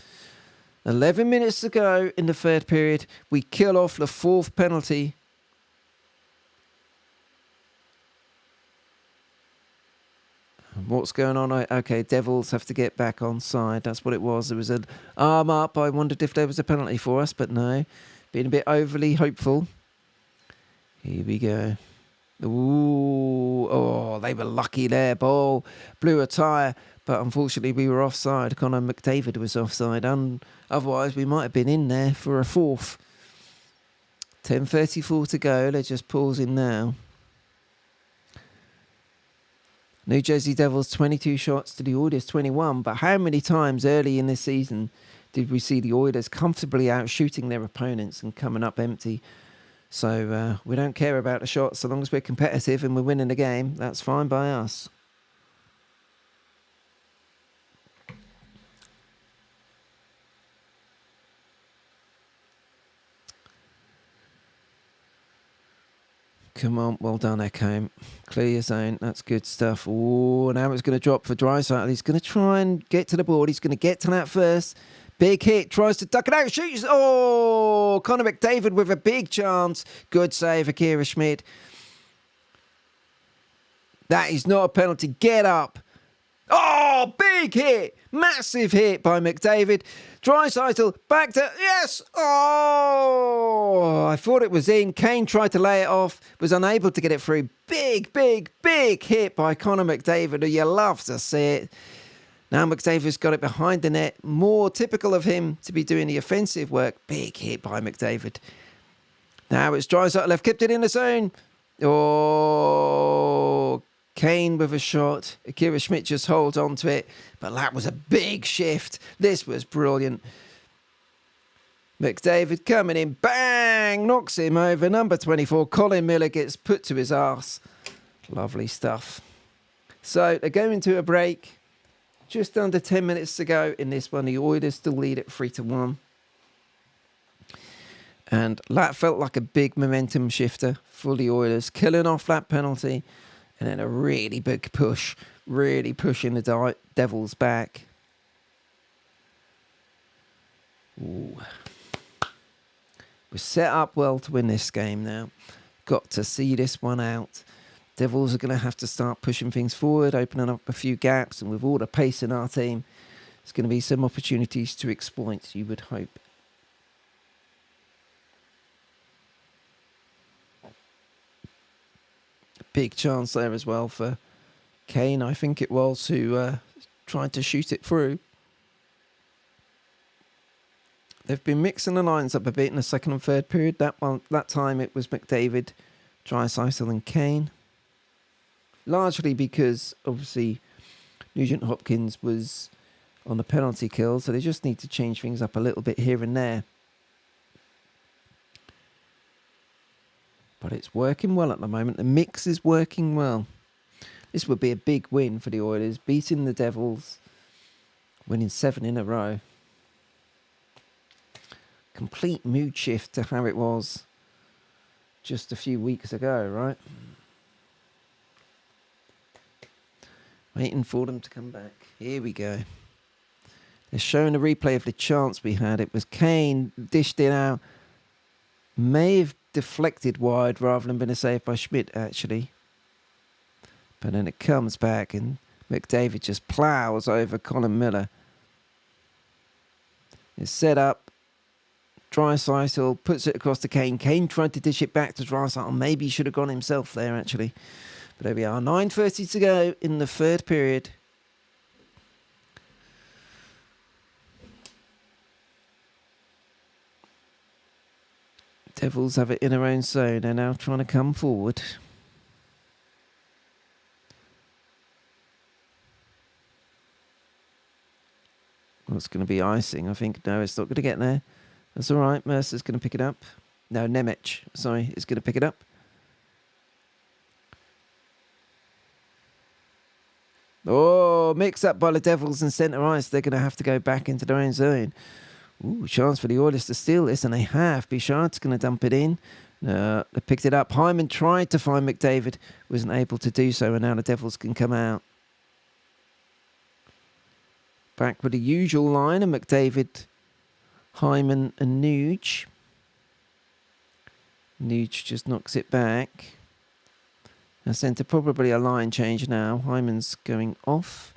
S1: 11 minutes to go in the third period. We kill off the 4th penalty. What's going on? Okay, Devils have to get back on side. That's what it was. There was an arm up. I wondered if there was a penalty for us, but no. Being a bit overly hopeful. Here we go. Ooh, oh, they were lucky there. Ball blew a tyre, but unfortunately we were offside. Connor McDavid was offside. Otherwise, we might have been in there for a 4th. 10:34 to go. They're just pausing now. New Jersey Devils 22 shots to the Oilers 21. But how many times early in this season did we see the Oilers comfortably out shooting their opponents and coming up empty? So we don't care about the shots. So long as we're competitive and we're winning the game, that's fine by us. Come on, well done, Ekholm. Clear your zone. That's good stuff. Oh, now it's going to drop for Draisaitl. He's going to try and get to the board. He's going to get to that first. Big hit. Tries to duck it out. Shoots. Oh, Connor McDavid with a big chance. Good save, Akira Schmidt. That is not a penalty. Get up. Oh, big hit. Massive hit by McDavid. Draisaitl back to... Yes! Oh! I thought it was in. Kane tried to lay it off. Was unable to get it through. Big, big, big hit by Connor McDavid. You love to see it. Now McDavid's got it behind the net. More typical of him to be doing the offensive work. Big hit by McDavid. Now it's Draisaitl. Left kept it in the zone. Oh... Kane with a shot. Akira Schmidt just holds on to it. But that was a big shift. This was brilliant. McDavid coming in. Bang! Knocks him over. Number 24, Colin Miller, gets put to his arse. Lovely stuff. So they're going to a break. Just under 10 minutes to go in this one. The Oilers still lead at 3-1. And that felt like a big momentum shifter for the Oilers. Killing off that penalty. And then a really big push, really pushing the Devils back. Ooh. We're set up well to win this game now. Got to see this one out. Devils are going to have to start pushing things forward, opening up a few gaps, and with all the pace in our team, there's going to be some opportunities to exploit, you would hope. Big chance there as well for Kane, I think it was, who tried to shoot it through. They've been mixing the lines up a bit in the second and third period. That time it was McDavid, Draisaitl and Kane. Largely because, obviously, Nugent-Hopkins was on the penalty kill, so they just need to change things up a little bit here and there. But it's working well at the moment. The mix is working well. This would be a big win for the Oilers, beating the Devils, winning 7 in a row. Complete mood shift to how it was just a few weeks ago, right? Waiting for them to come back. Here we go. They're showing a replay of the chance we had. It was Kane, dished it out. May have deflected wide rather than been a save by Schmidt, actually. But then it comes back and McDavid just plows over Colin Miller. It's set up. Draisaitl puts it across to Kane. Kane tried to dish it back to Draisaitl. Maybe he should have gone himself there, actually. But there we are. 9:30 to go in the third period. Devils have it in their own zone. They're now trying to come forward. Well, it's going to be icing, I think. No, it's not going to get there. That's all right. Mercer's going to pick it up. No, Nemec, sorry, is going to pick it up. Oh, mix up by the Devils and centre ice. They're going to have to go back into their own zone. Ooh, chance for the Oilers to steal this, and they have. Bichard's going to dump it in. They picked it up. Hyman tried to find McDavid, wasn't able to do so, and now the Devils can come out. Back with the usual line of McDavid, Hyman and Nuge. Nuge just knocks it back. Now centre, probably a line change now. Hyman's going off.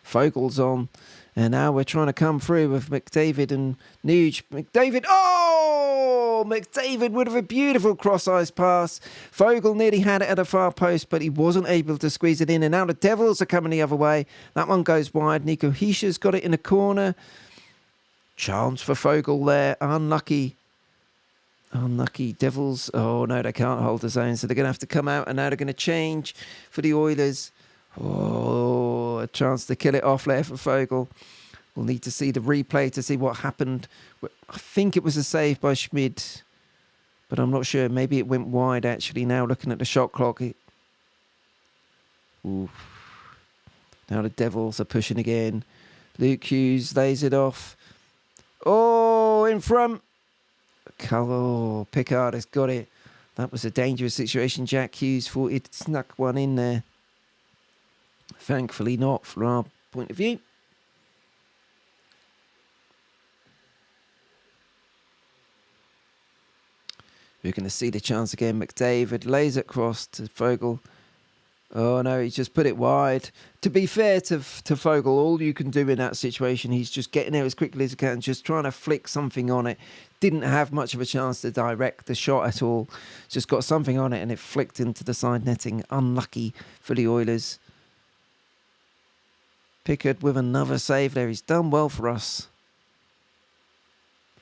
S1: Fogel's on. And now we're trying to come through with McDavid and Nuge. McDavid, oh! McDavid would have a beautiful cross-ice pass. Fogel nearly had it at a far post, but he wasn't able to squeeze it in. And now the Devils are coming the other way. That one goes wide. Nico Hischia's got it in the corner. Chance for Fogel there. Unlucky. Unlucky. Devils, oh no, they can't hold the zone, so they're going to have to come out, and now they're going to change for the Oilers. Oh, a chance to kill it off there for Fogel. We'll need to see the replay to see what happened. I think it was a save by Schmidt, but I'm not sure. Maybe it went wide, actually, now looking at the shot clock. Ooh. Now the Devils are pushing again. Luke Hughes lays it off. Oh, in front. Oh, Pickard has got it. That was a dangerous situation. Jack Hughes thought he'd snuck one in there. Thankfully not, from our point of view. We're going to see the chance again. McDavid lays it across to Fogel. Oh no, he just put it wide. To be fair to Fogel, all you can do in that situation, he's just getting there as quickly as he can, just trying to flick something on it. Didn't have much of a chance to direct the shot at all. Just got something on it and it flicked into the side netting. Unlucky for the Oilers. Pickard with another save there. He's done well for us.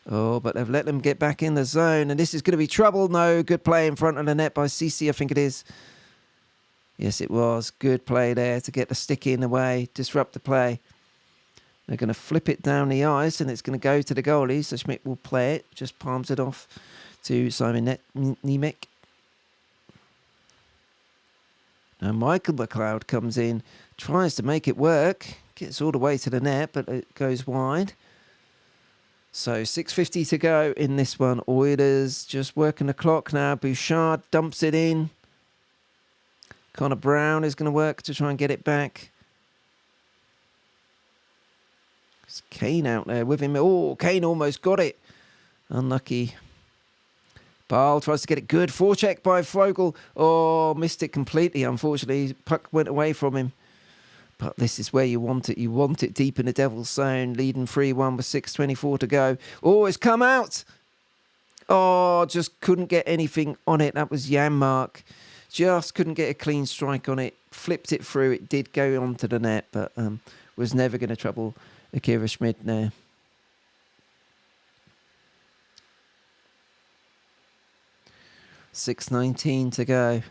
S1: Oh, but they've let them get back in the zone. And this is going to be trouble. No, good play in front of the net by Ceci, I think it is. Yes, it was. Good play there to get the stick in the way, disrupt the play. They're going to flip it down the ice, and it's going to go to the goalie. So Schmidt will play it. Just palms it off to Simon Nemec. Now Michael McLeod comes in, tries to make it work. Gets all the way to the net, but it goes wide. So 6:50 to go in this one. Oilers just working the clock now. Bouchard dumps it in. Connor Brown is going to work to try and get it back. It's Kane out there with him. Oh, Kane almost got it. Unlucky. Bale tries to get it good. Forecheck by Frogel. Oh, missed it completely, unfortunately. Puck went away from him. But this is where you want it. You want it deep in the Devil's zone. Leading 3-1 with 6:24 to go. Oh, it's come out. Oh, just couldn't get anything on it. That was Janmark. Just couldn't get a clean strike on it. Flipped it through. It did go onto the net, but was never going to trouble Akira Schmid there. $6.19 to go.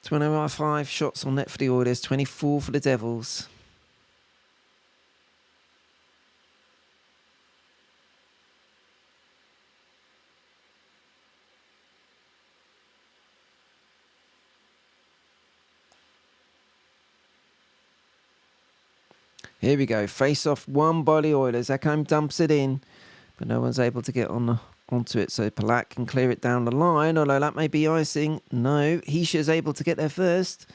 S1: 25 shots on net for the Oilers, 24 for the Devils. Here we go. Face off won by the Oilers. Ekholm dumps it in, but no one's able to get onto it. So Palat can clear it down the line, although that may be icing. No, Hischia's able to get there first.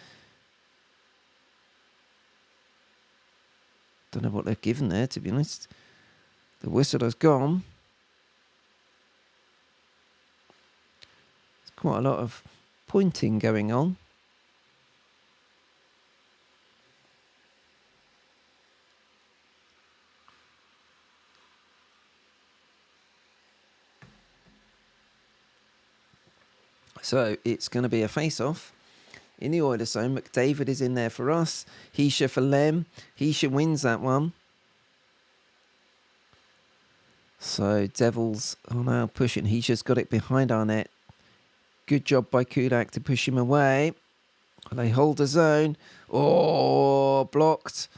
S1: Don't know what they've given there, to be honest. The whistle has gone. There's quite a lot of pointing going on. So it's going to be a face-off in the Oilers zone. McDavid is in there for us. Hischia for Lem. Hischia wins that one. So Devils are now pushing. Hischia's got it behind our net. Good job by Kulak to push him away. They hold the zone. Oh, blocked.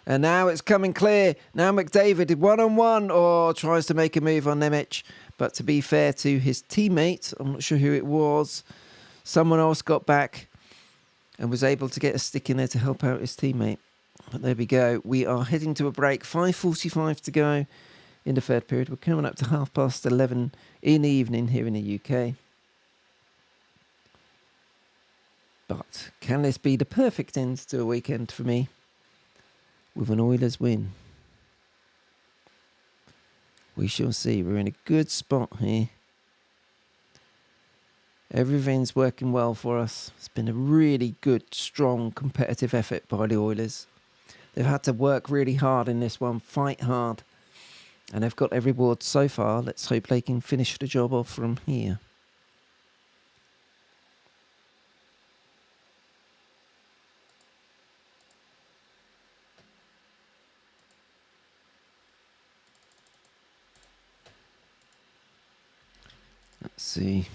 S1: And now it's coming clear. Now McDavid one-on-one. Oh, tries to make a move on Nemec. But to be fair to his teammate, I'm not sure who it was, someone else got back and was able to get a stick in there to help out his teammate. But there we go. We are heading to a break. 5:45 to go in the third period. We're coming up to 11:30 in the evening here in the UK. But can this be the perfect end to a weekend for me with an Oilers win? We shall see. We're in a good spot here. Everything's working well for us. It's been a really good, strong, competitive effort by the Oilers. They've had to work really hard in this one, fight hard. And they've got their reward so far. Let's hope they can finish the job off from here. Let's see.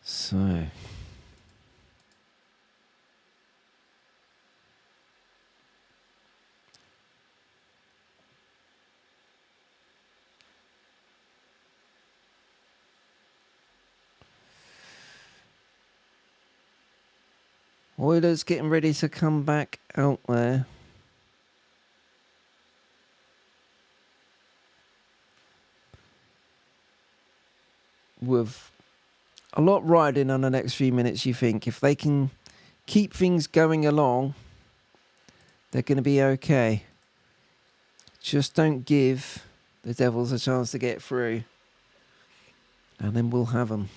S1: So. Oilers getting ready to come back out there. With a lot riding on the next few minutes, you think. If they can keep things going along, they're going to be okay. Just don't give the Devils a chance to get through. And then we'll have them.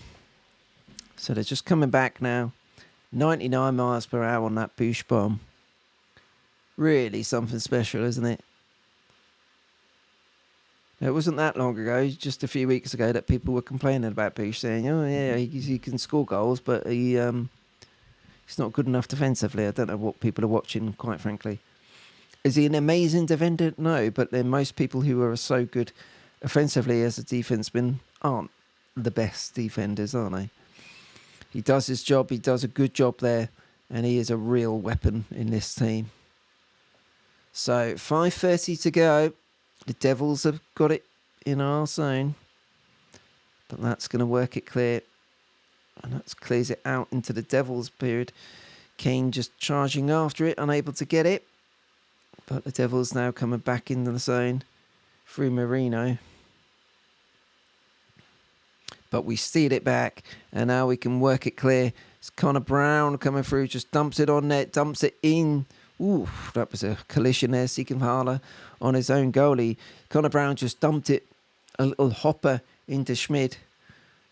S1: So they're just coming back now. 99 miles per hour on that push bomb. Really something special, isn't it? It wasn't that long ago, just a few weeks ago, that people were complaining about Bush, saying, oh yeah, he can score goals, but he's not good enough defensively. I don't know what people are watching, quite frankly. Is he an amazing defender? No, but then most people who are so good offensively as a defenseman aren't the best defenders, are they? He does his job, he does a good job there, and he is a real weapon in this team. So 5:30 to go. The Devils have got it in our zone, but that's going to work it clear, and that clears it out into the Devils period. Kane just charging after it, unable to get it. But the Devils now coming back into the zone through Marino. But we steal it back, and now we can work it clear. It's Connor Brown coming through, just dumps it on net, dumps it in. Ooh, that was a collision there. Siegenthaler on his own goalie. Connor Brown just dumped it, a little hopper into Schmid.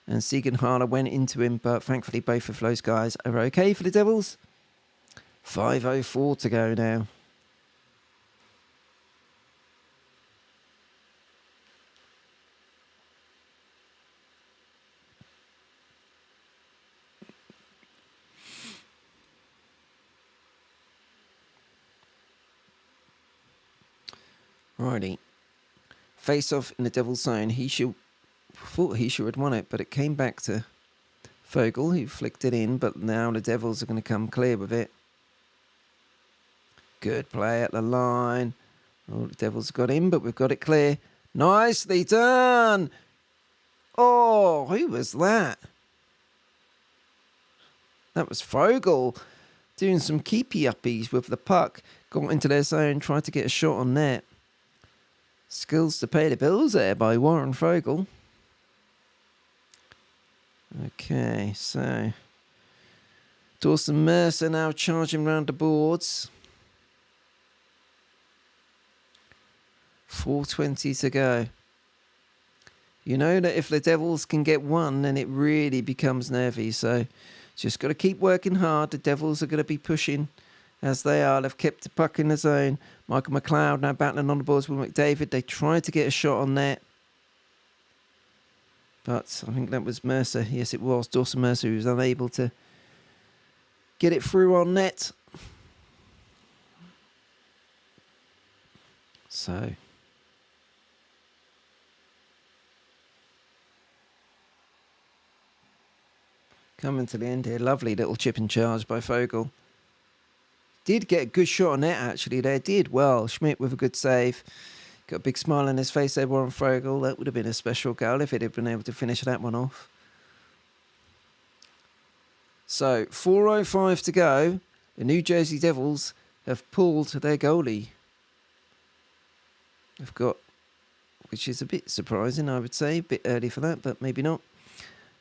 S1: And Siegenthaler went into him, but thankfully both of those guys are okay for the Devils. 5:04 to go now. Righty. Face off in the Devil's zone. Thought Hischer had won it, but it came back to Vogel, who flicked it in, but now the Devils are going to come clear with it. Good play at the line. Oh, the Devils got in, but we've got it clear. Nicely done. Oh, who was that? That was Vogel doing some keepy-uppies with the puck. Got into their zone, tried to get a shot on net. Skills to pay the bills there by Warren Vogel. Okay, so Dawson Mercer now charging round the boards. 4:20 to go. You know that if the Devils can get one, then it really becomes nervy. So just got to keep working hard. The Devils are going to be pushing as they are. They've kept the puck in the zone. Michael McLeod now battling on the boards with McDavid. They tried to get a shot on net. But I think that was Mercer. Yes, it was Dawson Mercer who was unable to get it through on net. So coming to the end here. Lovely little chip and charge by Vogel. Did get a good shot on net, actually. There did well. Schmidt with a good save. Got a big smile on his face there, Warren Vogel. That would have been a special goal if he'd have been able to finish that one off. So, 4:05 to go. The New Jersey Devils have pulled their goalie. They've got, which is a bit surprising, I would say. A bit early for that, but maybe not.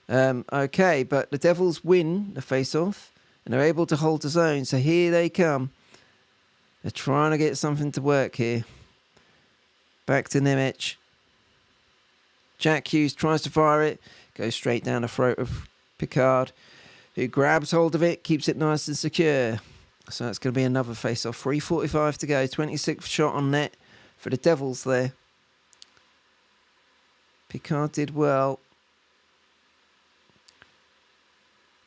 S1: Okay, but the Devils win the face-off. And they're able to hold the zone. So here they come. They're trying to get something to work here. Back to Nemec. Jack Hughes tries to fire it. Goes straight down the throat of Picard, who grabs hold of it, keeps it nice and secure. So that's going to be another face-off. 3:45 to go. 26th shot on net for the Devils there. Picard did well.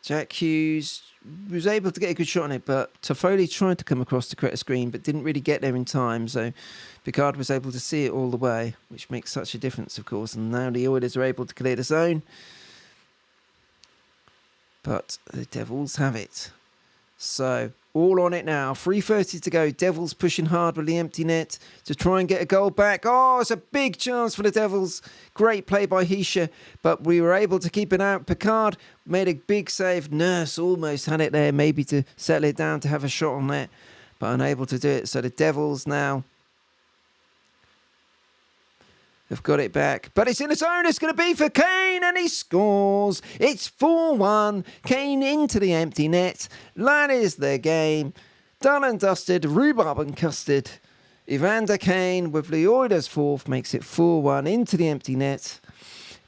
S1: Jack Hughes was able to get a good shot on it, but Toffoli tried to come across the credit screen, but didn't really get there in time. So Picard was able to see it all the way, which makes such a difference, of course. And now the Oilers are able to clear the zone. But the Devils have it. So all on it now. 3:30 to go. Devils pushing hard with the empty net to try and get a goal back. Oh, it's a big chance for the Devils. Great play by Hischer, but we were able to keep it out. Picard made a big save. Nurse almost had it there, maybe to settle it down to have a shot on net, but unable to do it. So the Devils now have got it back, but it's in the zone. It's going to be for Kane, and he scores. It's 4-1. Kane into the empty net. That is their game. Done and dusted. Rhubarb and custard. Evander Kane with the Oilers' fourth makes it 4-1 into the empty net.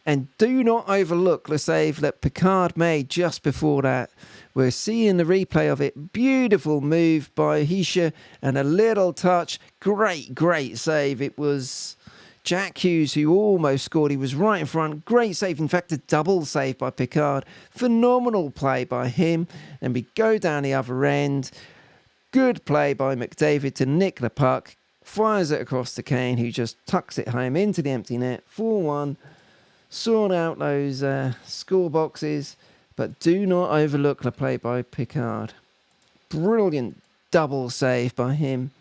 S1: And do not overlook the save that Picard made just before that. We're seeing the replay of it. Beautiful move by Hischer and a little touch. Great save. It was Jack Hughes who almost scored. He was right in front. Great save. In fact, a double save by Picard. Phenomenal play by him. And we go down the other end. Good play by McDavid to nick the puck. Fires it across to Kane, who just tucks it home into the empty net. 4-1. Sort out those score boxes. But do not overlook the play by Picard. Brilliant double save by him.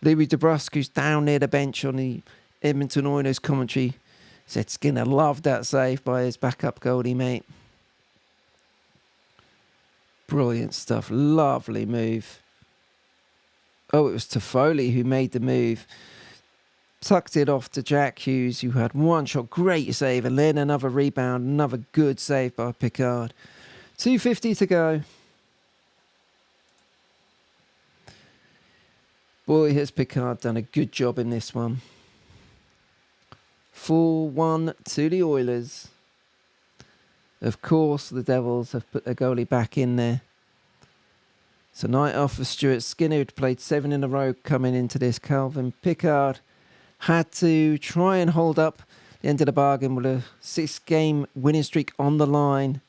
S1: Louis DeBrusque, who's down near the bench on the Edmonton Oilers commentary, said Skinner loved that save by his backup goalie mate. Brilliant stuff. Lovely move. Oh, it was Toffoli who made the move. Tucked it off to Jack Hughes, who had one shot, great save, and then another rebound, another good save by Picard. 2:50 to go. Boy, has Picard done a good job in this one. 4-1 to the Oilers. Of course, the Devils have put their goalie back in there. So night off for Stuart Skinner, who'd played 7 in a row coming into this. Calvin Picard had to try and hold up the end of the bargain with a 6-game winning streak on the line.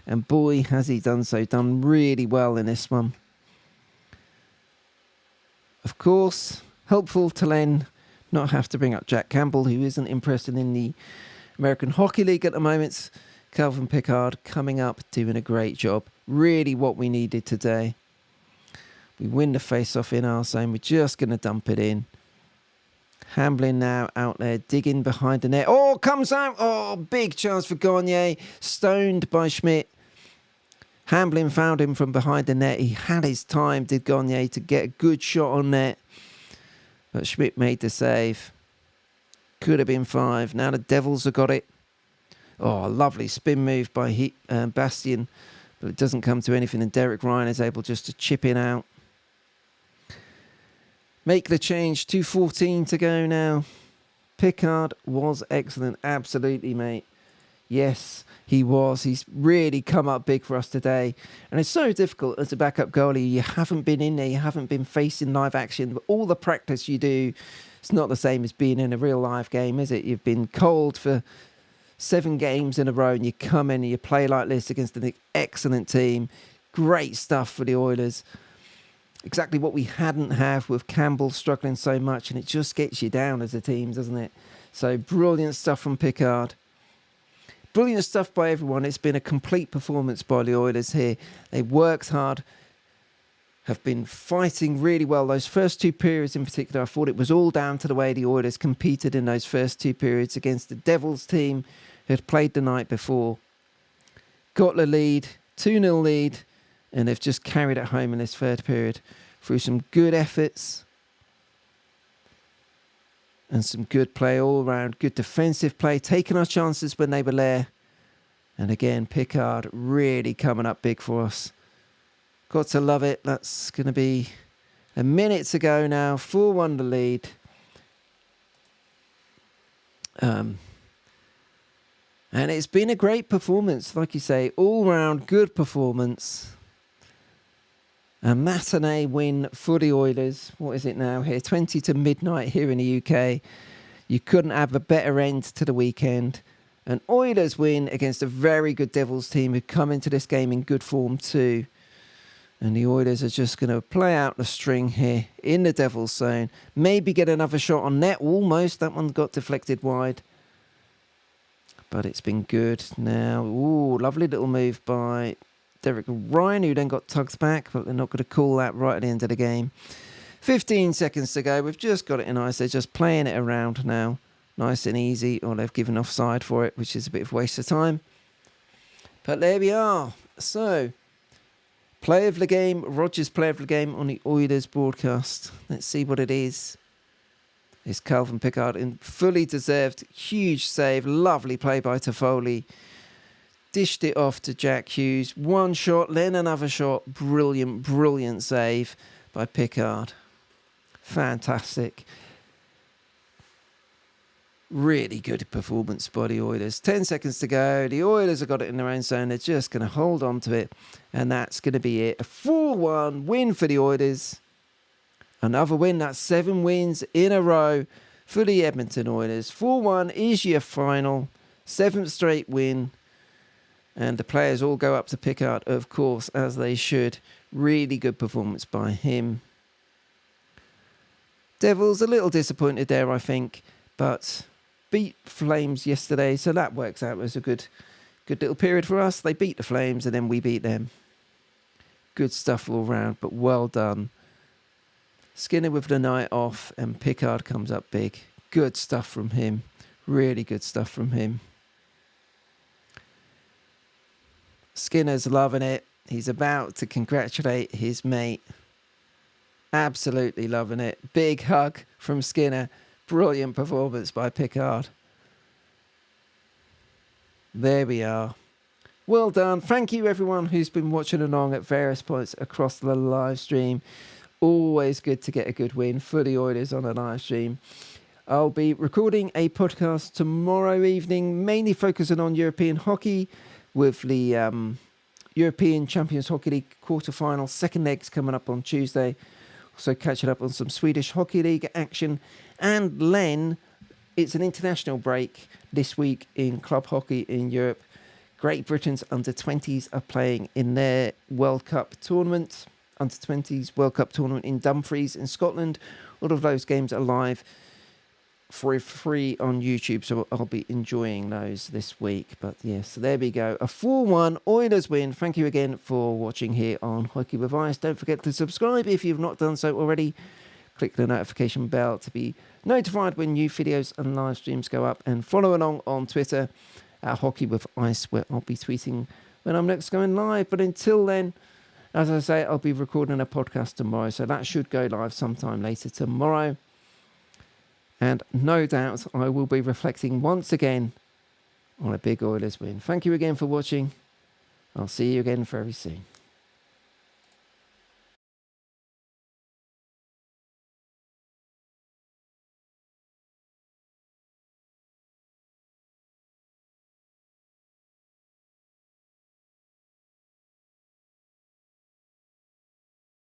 S1: And boy, has he done so. Done really well in this one. Of course, helpful to then not have to bring up Jack Campbell, who isn't interested in the American Hockey League at the moment. Calvin Picard coming up, doing a great job. Really what we needed today. We win the face-off in our zone. We're just going to dump it in. Hamblin now out there, digging behind the net. Oh, comes out. Oh, big chance for Gagne. Stoned by Schmidt. Hamblin found him from behind the net. He had his time, did Gagne, to get a good shot on net. But Schmidt made the save. Could have been 5. Now the Devils have got it. Oh, a lovely spin move by Bastian. But it doesn't come to anything. And Derek Ryan is able just to chip in out. Make the change. 2:14 to go now. Picard was excellent. Absolutely, mate. Yes, he was. He's really come up big for us today. And it's so difficult as a backup goalie. You haven't been in there. You haven't been facing live action. But all the practice you do, it's not the same as being in a real live game, is it? You've been cold for 7 games in a row and you come in and you play like this against an excellent team. Great stuff for the Oilers. Exactly what we hadn't have with Campbell struggling so much, and it just gets you down as a team, doesn't it? So brilliant stuff from Picard. Brilliant stuff by everyone. It's been a complete performance by the Oilers here. They worked hard, have been fighting really well. Those first 2 periods in particular, I thought it was all down to the way the Oilers competed in those first 2 periods against the Devils team who had played the night before. Got the lead, 2-0 lead, and they've just carried it home in this third period through some good efforts and some good play all around. Good defensive play, taking our chances when they were there. And again, Picard really coming up big for us. Got to love it. That's going to be a minute to go now. 4-1 the lead. And it's been a great performance. Like you say, all round good performance. A matinee win for the Oilers. What is it now here? 20 to midnight here in the UK. You couldn't have a better end to the weekend. An Oilers win against a very good Devils team who come into this game in good form too. And the Oilers are just going to play out the string here in the Devils zone. Maybe get another shot on net. Almost. That one got deflected wide. But it's been good now. Ooh, lovely little move by Derek Ryan, who then got tugged back, but they're not going to call that right at the end of the game. 15 seconds to go. We've just got it in ice. They're just playing it around now. Nice and easy. Or they've given offside for it, which is a bit of a waste of time. But there we are. So, play of the game. Rogers' play of the game on the Oilers broadcast. Let's see what it is. It's Calvin Picard in fully deserved. Huge save. Lovely play by Toffoli. Dished it off to Jack Hughes. One shot, then another shot. Brilliant, brilliant save by Picard. Fantastic. Really good performance by the Oilers. 10 seconds to go. The Oilers have got it in their own zone. They're just going to hold on to it. And that's going to be it. A 4-1 win for the Oilers. Another win. That's 7 wins in a row for the Edmonton Oilers. 4-1 is your final. 7th straight win. And the players all go up to Picard, of course, as they should. Really good performance by him. Devils a little disappointed there, I think, but beat Flames yesterday, so that works out as a good little period for us. They beat the Flames and then we beat them. Good stuff all round, but well done. Skinner with the night off and Picard comes up big. Good stuff from him. Really good stuff from him. Skinner's loving it. He's about to congratulate his mate. Absolutely loving it. Big hug from Skinner. Brilliant performance by Pickard. There we are. Well done. Thank you everyone who's been watching along at various points across the live stream. Always good to get a good win for the Oilers on a live stream. I'll be recording a podcast tomorrow evening, mainly focusing on European hockey with the European Champions Hockey League quarter-final second legs coming up on Tuesday. Also catching up on some Swedish Hockey League action. And Len, it's an international break this week in club hockey in Europe. Great Britain's under-20s are playing in their World Cup tournament. Under-20s World Cup tournament in Dumfries in Scotland. All of those games are live for free on YouTube, so I'll be enjoying those this week. But yes, so there we go. A 4-1 Oilers win. Thank you again for watching here on Hockey with Ice. Don't forget to subscribe if you've not done so already. Click the notification bell to be notified when new videos and live streams go up, and follow along on Twitter at Hockey with Ice, where I'll be tweeting when I'm next going live. But until then, as I say, I'll be recording a podcast tomorrow, so that should go live sometime later tomorrow. And no doubt I will be reflecting once again on a big Oilers win. Thank you again for watching. I'll see you again very soon.